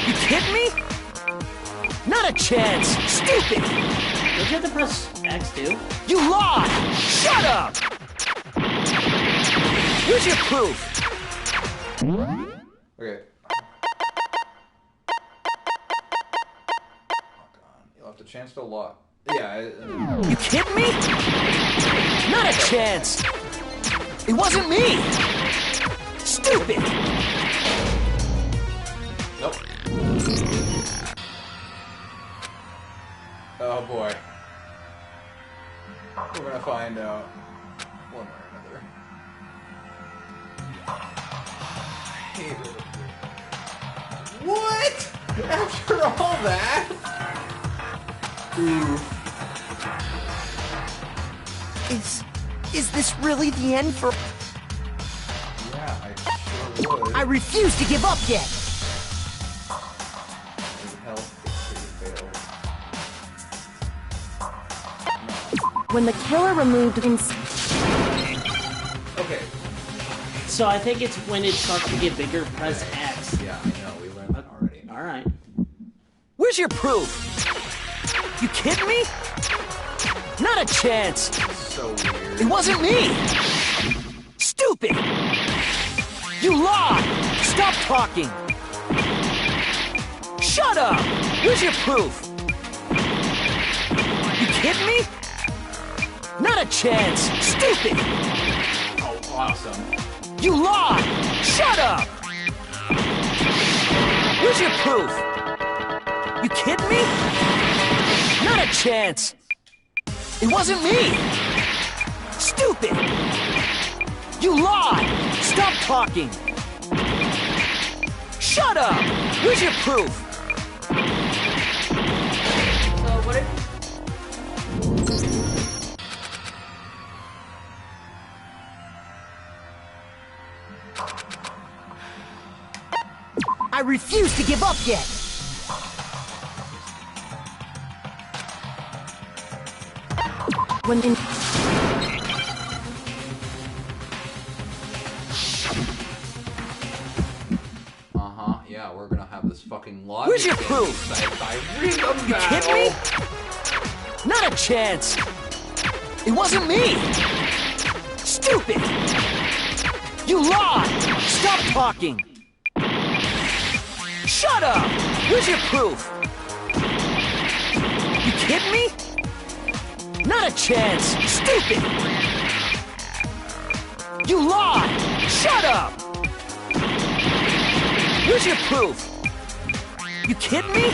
You kidding me? Not a chance. Stupid. Don't you have to press X too? You lied. Shut up. Where's your proof? Okay. You'll have the chance to lock. Yeah. You kidding me? Not a chance. It wasn't me. Stupid. Nope. Oh boy. We're gonna find out one way or another. What? After all that? Ooh. Is this really the end for... Yeah, I sure would. I refuse to give up yet! Hell. When the killer removed Okay. So I think it's when it starts to get bigger, press X. Yeah, I know. We learned that already. Alright. Where's your proof? You kidding me? Not a chance. So weird. It wasn't me. Stupid. You lied. Stop talking. Shut up. Where's your proof? You kidding me? Not a chance. Stupid. Oh, awesome. You lied. Shut up. Where's your proof? You kidding me? Not a chance. It wasn't me. Stupid. You lied. Stop talking. Shut up. Where's your proof? So what if... I refuse to give up yet. when in Yeah, we're gonna have this fucking logic. Where's your game proof? decided by rhythm You battle. kidding me? Not a chance. It wasn't me. Stupid. You lied. Stop talking. Shut up. Where's your proof? You kidding me? Not a chance. Stupid. You lied. Shut up. Where's your proof? You kidding me?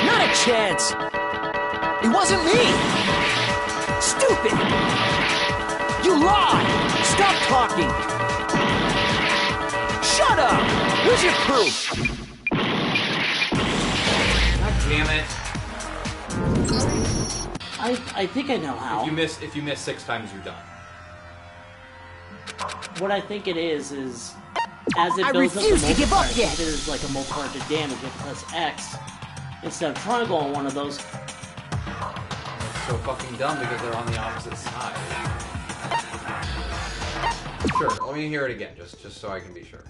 Not a chance. It wasn't me. Stupid. You lied. Stop talking. Shut up. Where's your proof? God damn it. I think I know how. If you miss 6 times, you're done. What I think it is as it I builds up the refuse to give up multiplier, yet. if it is like a multiplier to damage, you have to press X instead of triangle on one of those. So fucking dumb because they're on the opposite side. Sure, let me hear it again, just so I can be sure.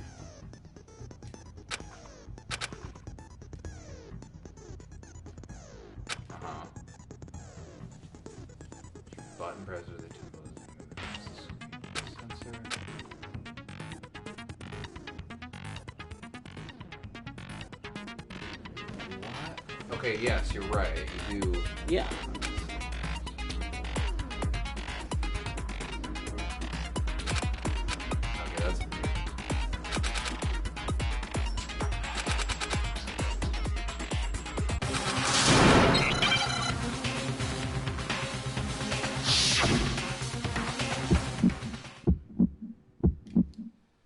Button press with the two sensor. What? Okay, yes, you're right. You do. Yeah. Okay, that's.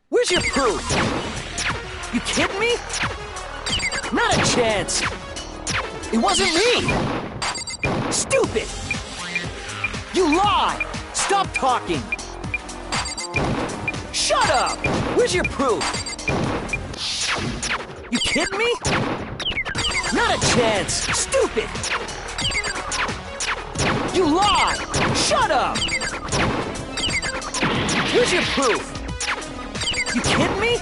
Where's your proof? You kidding me? Not a chance. It wasn't me. Stupid. You lied. Stop talking. Shut up. Where's your proof? You kidding me? Not a chance. Stupid. You lied. Shut up. Where's your proof? You kidding me?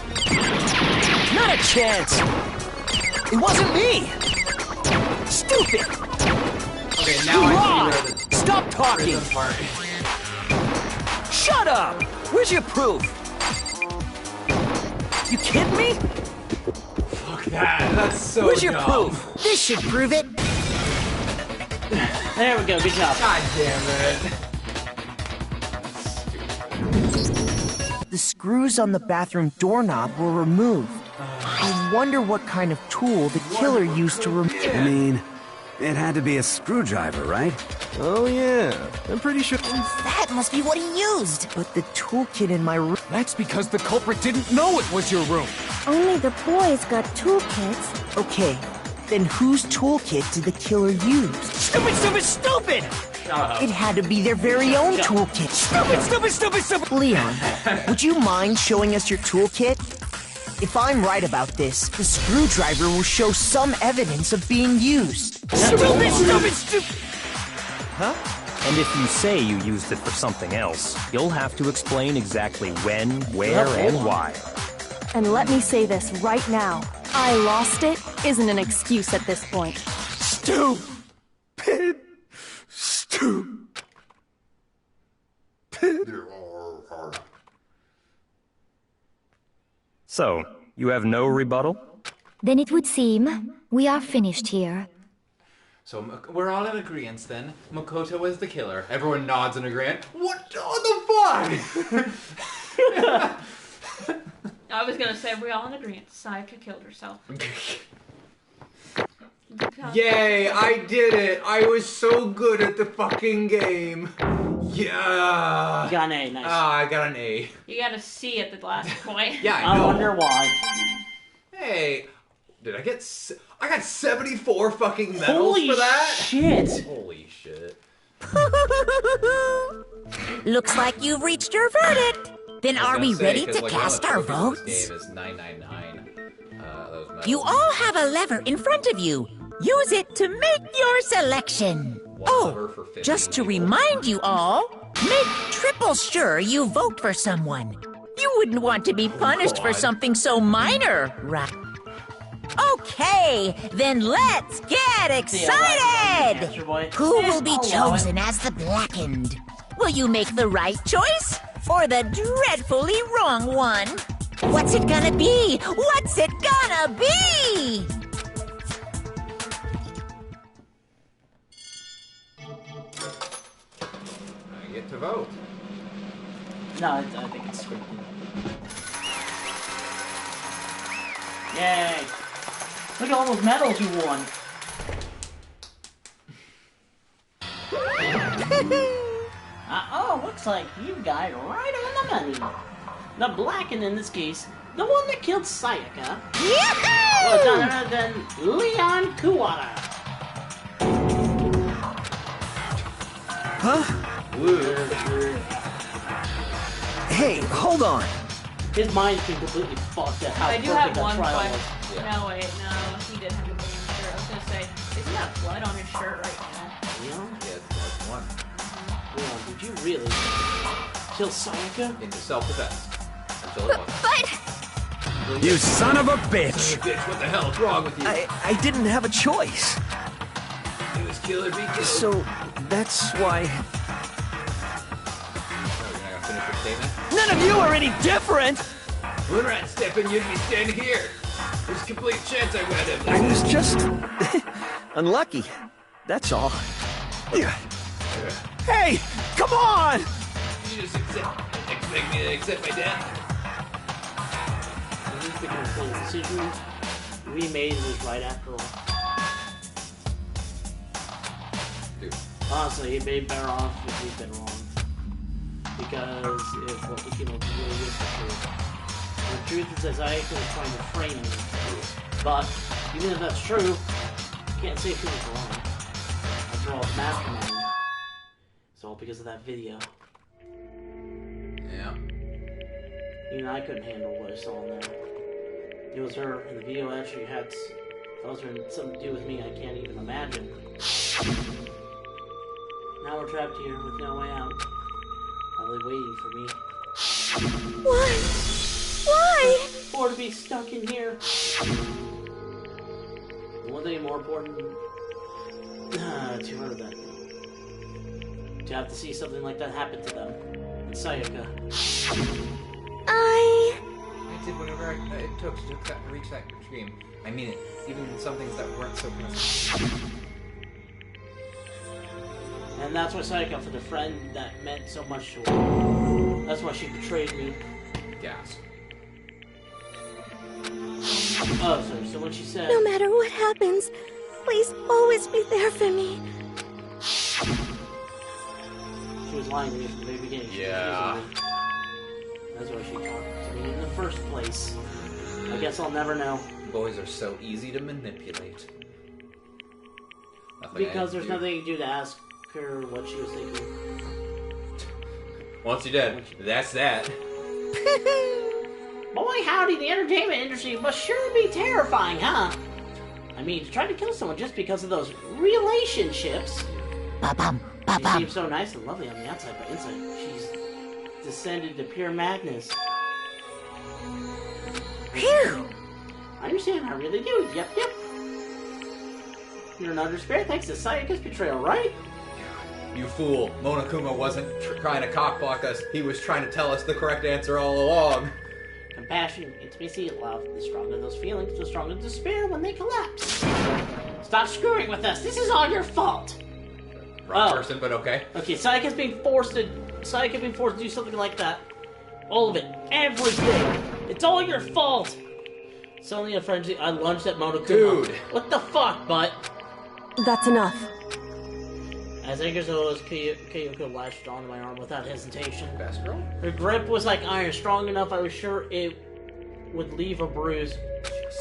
Not a chance. It wasn't me. Stupid. Okay, now You I lied. see where the Stop talking. rhythm part. Shut up. Where's your proof? You kidding me? Fuck that. That's so Where's your dumb. proof? This should prove it. There we go. Good job. God damn it. The screws on the bathroom doorknob were removed. I wonder what kind of tool the killer used to remove. I mean, it had to be a screwdriver, right? Oh, yeah. I'm pretty sure. That must be what he used. But the toolkit in my room. That's because the culprit didn't know it was your room. Only the boys got toolkits. Okay, then whose toolkit did the killer use? Stupid, stupid, stupid! It had to be their very own toolkit. Stupid, stupid, stupid, stupid! Leon, would you mind showing us your toolkit? If I'm right about this, the screwdriver will show some evidence of being used. Stupid, stupid, stupid! Huh? And if you say you used it for something else, you'll have to explain exactly when, where, and why. And let me say this right now. I lost it isn't an excuse at this point. Stupid. So, you have no rebuttal? Then it would seem we are finished here. So we're all in agreement then. Makoto was the killer. Everyone nods in agreement. What the fuck? I was gonna say we're all in agreement. Sayaka killed herself. Yay! I did it! I was so good at the fucking game. Yeah. You got an A, nice. Ah, I got an A. You got a C at the last point. Yeah, I know. I wonder why. Hey, did I get? I got 74 fucking medals Holy for that. Shit! Holy shit! Looks like you've reached your verdict. Then are we ready to cast our votes? This game is 999. You all have a lever in front of you. Use it to make your selection. Just to remind you all, make triple sure you vote for someone. You wouldn't want to be punished for something so minor, right? Okay, then let's get excited! Who will be chosen as the Blackened? Will you make the right choice or the dreadfully wrong one? What's it gonna be? What's it gonna be? I get to vote. No, I think it's scripted. Yay! Look at all those medals you won. Looks like you got right on the money. The Blackened in this case, the one that killed Sayaka, was none other than Leon Kuwata. Huh? Hey, hold on. His mind's been completely fucked at how I do perfect have that one trial question. was. Yeah. No, wait, no, he did have a blue shirt. I was gonna say, isn't that blood on his shirt right now? Leon? Yeah, it's one. Leon, did you really kill Sayaka? Into self-defense. Until it wasn't. You son of a bitch! Son of a bitch, what the hell is wrong with you? I didn't have a choice. It was kill or be killed. So, that's why... You're not gonna finish your statement? None of you are any different! When Rat step in, you'd be standing here. There's a complete chance I would have. I was just... unlucky. That's all. Hey! Come on! You just expect me to accept my death? I think the decision we made was right after all. Dude. Honestly, he'd been better off if we'd been wrong. Because if what we came up with really is the truth. The truth is that Sayaka was trying to frame me. But, even if that's true, you can't say she was wrong. After all, it's mastermind. It's all because of that video. Yeah. Even I couldn't handle what I saw in there. It was her, and the video actually had something to do with me I can't even imagine. Now we're trapped here with no way out. Probably waiting for me. Why? Why? Or to be stuck in here. One thing more important to her than to have to see something like that happen to them. And Sayaka. I did whatever it took to reach that dream. I mean it. Even some things that weren't so innocent. And that's why Sayaka, for the friend that meant so much to her. That's why she betrayed me. Gas. Oh, sorry. So when she said... No matter what happens, please always be there for me. She was lying to me from the very beginning. Yeah. That's why she talked to me in the first place. I guess I'll never know. Boys are so easy to manipulate. Because there's nothing you can do to ask her what she was thinking. Once you're dead, that's that. Boy, howdy, the entertainment industry must sure be terrifying, huh? I mean, to try to kill someone just because of those relationships. Ba-bum, She seems so nice and lovely on the outside, but inside she's descended to pure madness. Phew! I understand, I really do. Yep. You're not despair thanks to Sayaka's betrayal, right? You fool. Monokuma wasn't trying to cockblock us. He was trying to tell us the correct answer all along. Compassion, intimacy, love. The stronger those feelings, the stronger despair when they collapse. Stop screwing with us. This is all your fault. Wrong person, but okay. Okay, Sayaka's being forced to do something like that. All of it. Everything. It's all your fault. Suddenly a frenzy. I lunged at Monokuma. Dude. What the fuck, butt? That's enough. As anger's rose, Kyoko latched onto my arm without hesitation. Best girl? Her grip was like iron, strong enough I was sure it would leave a bruise.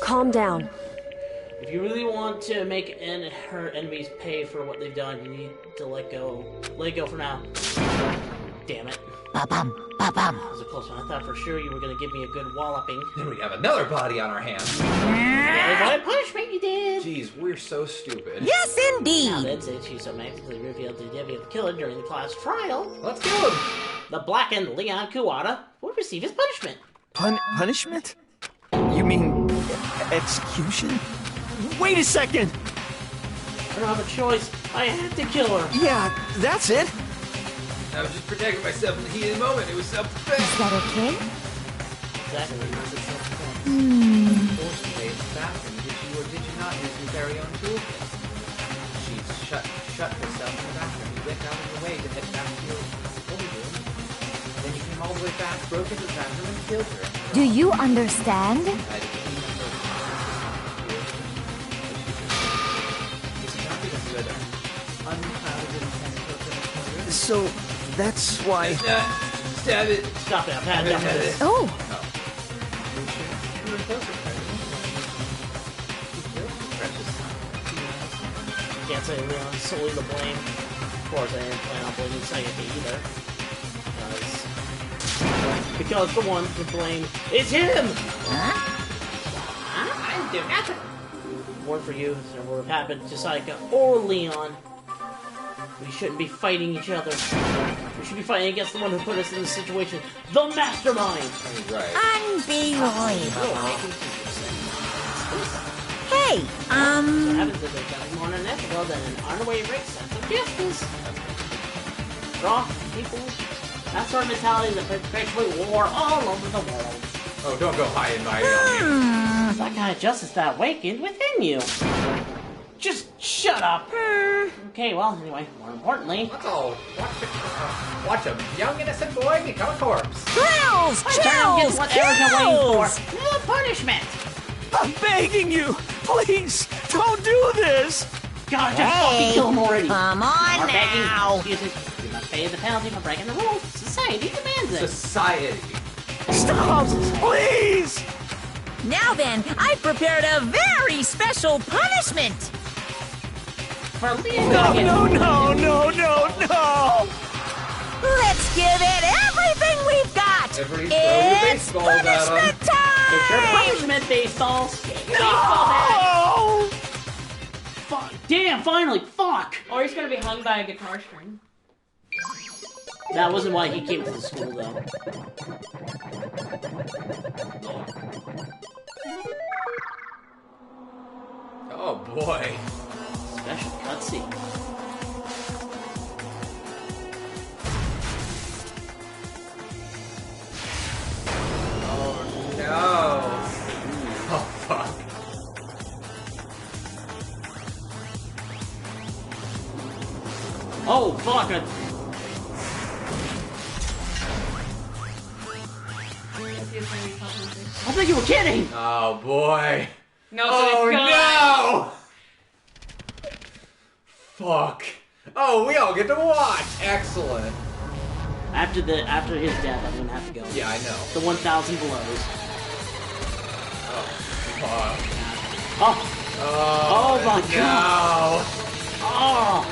Calm down. If you really want to make her enemies pay for what they've done, you need to let go. Let go for now. Damn it. Ba-bum. That was a close one. I thought for sure you were going to give me a good walloping. Then we'd have another body on our hands. What punishment you did! Jeez, we're so stupid. Yes, indeed! Now then, since she so magically revealed the identity of the killer during the class trial, let's kill him! The blackened Leon Kuwata will receive his punishment. Punishment? You mean execution? Wait a second! I don't have a choice. I had to kill her. Yeah, that's it. I was just protecting myself in the heat of the moment. It was self-defense. Is that okay? Exactly. It was self-defense. Forced to stay in the bathroom. Did you not use your very own tool? She shut herself in the bathroom. You went out of your way to head back to your holy room. Then you came all the way back, broke into the bathroom, and killed her. Do you understand? So, that's why... Stab it! Stop it, I've had enough of this. Oh! Can't say Leon's solely to blame. Of course, I didn't plan on blaming Sayaka either. Because the one to blame is him! I didn't do nothing! More for you, so what would have happened to Sayaka or Leon. We shouldn't be fighting each other. We should be fighting against the one who put us in this situation. The mastermind! Right. Unbelievable. Hey, So happens that they've got more unethical than an unwavering sense of justice. Raw people. That sort of mentality that perpetuates war all over the world. Oh, don't go high and mighty on me. It's that kind of justice that awakened within you. Just shut up. Okay, well, anyway, more importantly... Let's all watch a young innocent boy become a corpse. Chills! Get what Eric's waiting for. The punishment! I'm begging you! Please, don't do this! God, just fucking kill him already! Come on now! Excuse me. You must pay the penalty for breaking the rules. Society demands it. Society. Stop! Please! Now then, I've prepared a very special punishment! For Leon No! Let's give it everything we've got! Everybody throw your It's baseballs at 'em. punishment time! It's your punishment, baseballs! No! Fuck. Damn, finally! Fuck! Or he's gonna be hung by a guitar string. That wasn't why he came to the school, though. Oh boy. Special cutscene. Oh no. Oh fuck. Oh, fuck! I thought you were kidding! Oh boy. No, Oh no! Fuck. Oh, we all get to watch. Excellent. After his death, I'm gonna have to go. Yeah, I know. The 1,000 blows. Oh, fuck. Oh my no. god! Oh!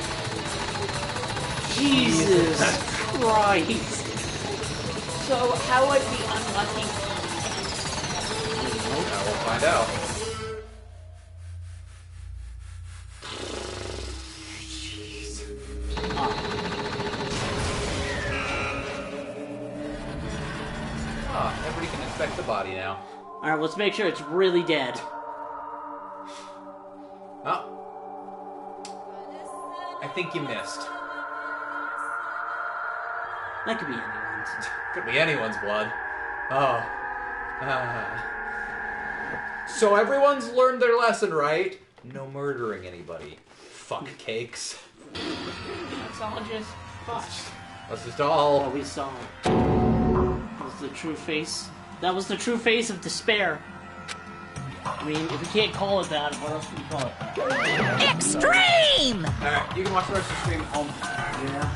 Jesus Christ! So how would be unlucky? Now we'll find out. body now. Alright, let's make sure it's really dead. Oh. I think you missed. That could be anyone's. Could be anyone's blood. Oh. So everyone's learned their lesson, right? No murdering anybody. Fuck cakes. That's all just fuck. That's just all. What we saw. Was the true face. That was the true face of despair. I mean, if we can't call it that, what else can we call it? Extreme! Alright, you can watch the rest of the stream at home. Yeah.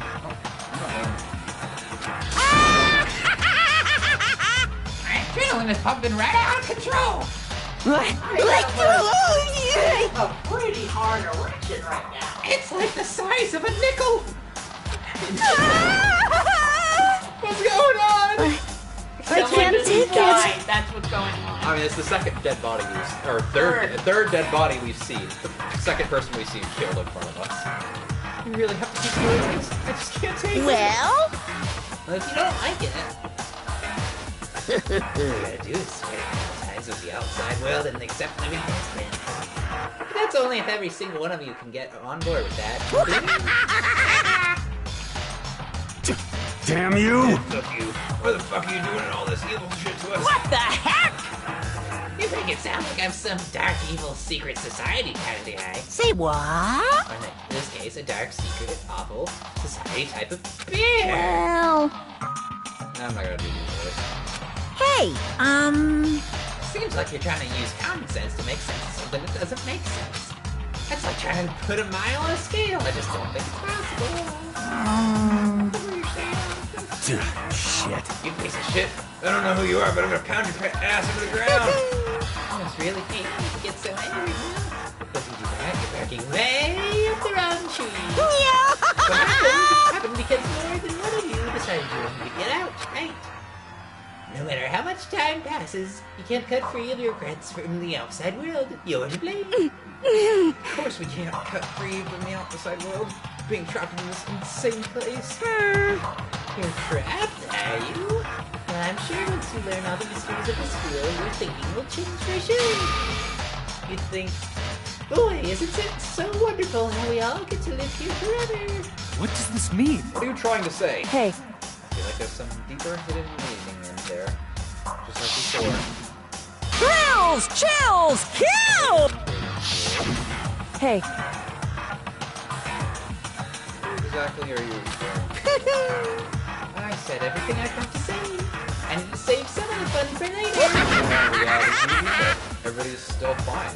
My adrenaline is pumping right out of control! A pretty hard erection right now. It's like the size of a nickel! What's going on? I can't take it. That's what's going on. I mean, it's the second dead body we've or third dead body we've seen. The second person we've seen killed in front of us. You really have to keep doing this? I just can't take it. Well? If you don't like it, all you gotta do is spend ties with the outside world and accept living as friends. But that's only if every single one of you can get on board with that. Damn you! Fuck you. Why the fuck are you doing all this evil shit to us? What the heck? You make it sound like I'm some dark, evil, secret society kind of guy. Say what? Or in this case, a dark, secret, awful society type of beer. Well... I'm not gonna do this. Hey, Seems like you're trying to use common sense to make sense of something that doesn't make sense. That's like trying to put a mile on a scale. I just don't think it's possible. Shit. You piece of shit. I don't know who you are, but I'm gonna pound your ass into the ground. I must really hate you to get so angry now. But if you do that, you're barking way up the wrong tree. What happened because more than one of you decided you wanted to get out, right? No matter how much time passes, you can't cut free of your regrets from the outside world. You're to blame. Of course we can't cut free from the outside world. Being trapped in this insane place. You're trapped, are you? Well, I'm sure once you learn all the mysteries of the school, your thinking will change for sure. You'd think, boy, isn't it so wonderful how we all get to live here forever? What does this mean? What are you trying to say? Hey. I feel like there's some deeper hidden meaning in there. Just like before. Thrills! Chills! Kill! Hey. What exactly are you referring to? I said everything I've got to say. I need to save some of the fun for later. But everybody's still fine.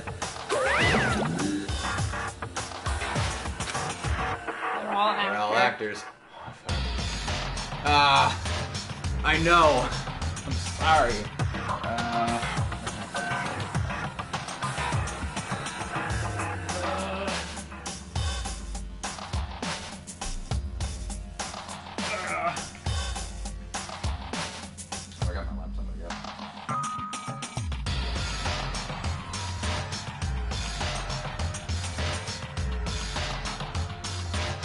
They're all actors. I know. I'm sorry. I got my laptop, I guess.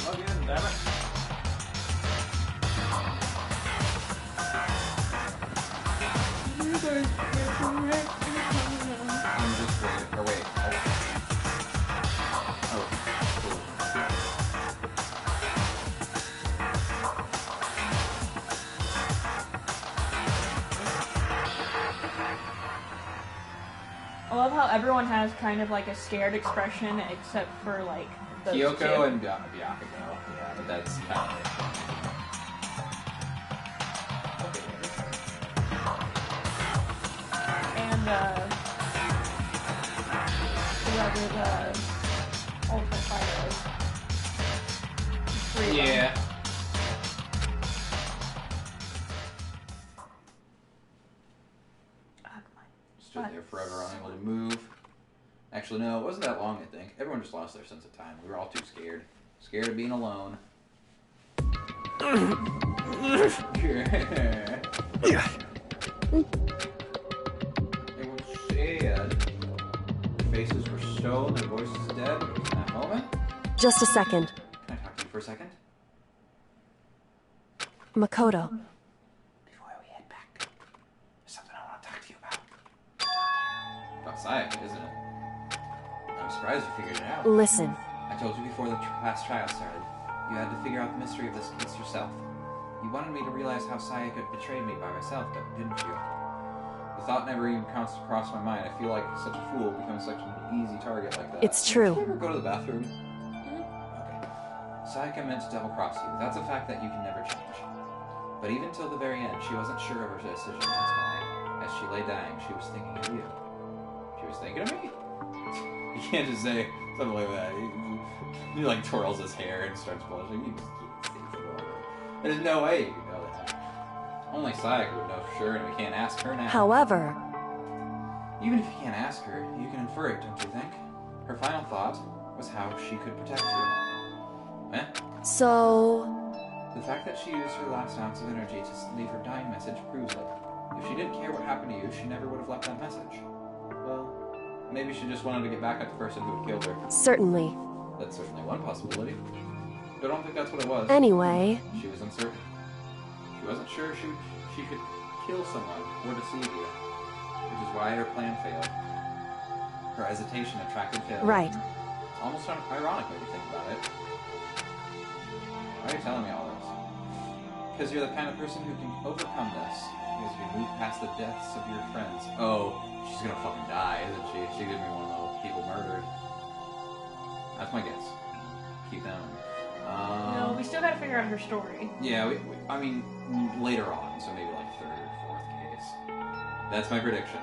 Log in, damn it. I'm just waiting. Or wait. Oh, cool. I love how everyone has kind of like a scared expression, except for like those Kyoko two. and Byakugo. Yeah, but that's kind of it. And whoever the ultimate fighter is. Three of them. Yeah. Stood there forever, unable to move. Actually, no, it wasn't that long, I think. Everyone just lost their sense of time. We were all too scared. Scared of being alone. Yeah. It was sad. Faces were stone, their voices dead. In that moment. Just a second. Can I talk to you for a second? Makoto. Before we head back, there's something I want to talk to you about. Sayaka, isn't it? I'm surprised you figured it out. Listen. I told you before the last trial started. You had to figure out the mystery of this case yourself. You wanted me to realize how Sayaka betrayed me by myself, didn't you? The thought never even crossed my mind. I feel like such a fool becomes such an easy target like that. It's true. Did you ever go to the bathroom? Okay. Sayaka meant to double-cross you. That's a fact that you can never change. But even till the very end, she wasn't sure of her decision. That's why, as she lay dying, she was thinking of you. She was thinking of me? You can't just say something like that. He like twirls his hair and starts blushing. You just can't say something like that. There's no way you can know that. Only Sayaka would know for sure, and we can't ask her now. However... Even if you can't ask her, you can infer it, don't you think? Her final thought was how she could protect you. Eh? So... The fact that she used her last ounce of energy to leave her dying message proves it. If she didn't care what happened to you, she never would have left that message. Well, maybe she just wanted to get back at the person who had killed her. Certainly. That's certainly one possibility. But I don't think that's what it was. Anyway... She was uncertain. She wasn't sure she could kill someone or deceive you. Which is why her plan failed. Her hesitation attracted failure. Right. It's almost ironic when you think about it. Why are you telling me all this? Because you're the kind of person who can overcome this. Because you can move past the deaths of your friends. Oh, she's gonna fucking die, isn't she? She's gonna be one of those people murdered. That's my guess. Keep that on. No, we still gotta figure out her story. Yeah, I mean, later on, so maybe like third or fourth case. That's my prediction.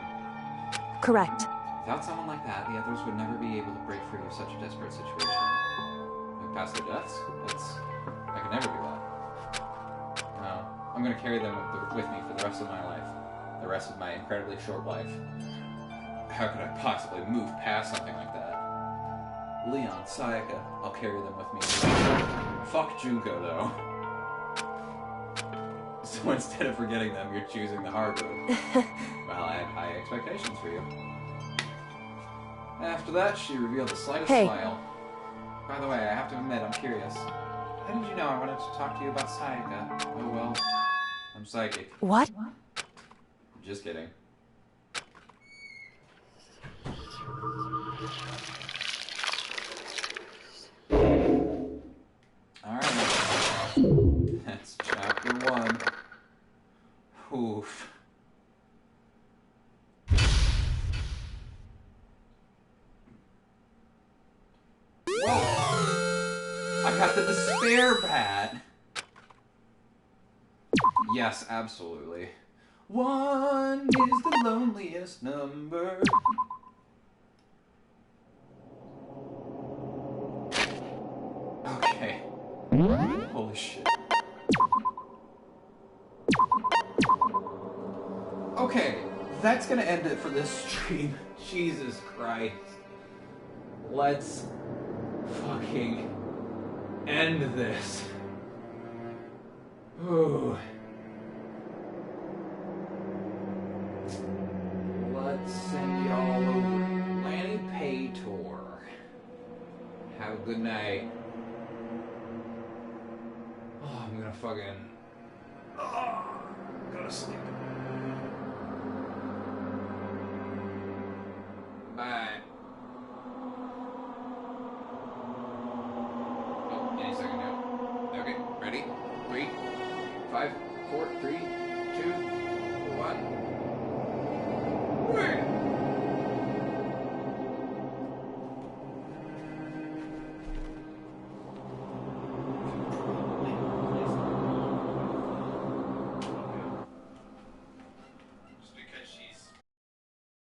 Correct. Without someone like that, the others would never be able to break free of such a desperate situation. Move past their deaths? I could never do that. No, I'm gonna carry them with me for the rest of my life. The rest of my incredibly short life. How could I possibly move past something like that? Leon, Sayaka, I'll carry them with me. Fuck Junko, though. So instead of forgetting them, you're choosing the hard road. Well, I had high expectations for you. After that, she revealed the slightest smile. By the way, I have to admit, I'm curious. How did you know I wanted to talk to you about Sayaka? Oh well, I'm psychic. What? Just kidding. Alright. That's chapter 1. Oof. Whoa! I got the despair bat! Yes, absolutely. 1 is the loneliest number. Okay. Holy shit. Okay, that's gonna end it for this stream. Jesus Christ. Let's fucking end this. Ooh. Let's send y'all over. Lanny Paytor. Have a good night. Oh, I'm gonna fucking... Oh, go to sleep. Bye. Oh, any second now. Okay, ready? 3, 5, 4, 3, 2, 1.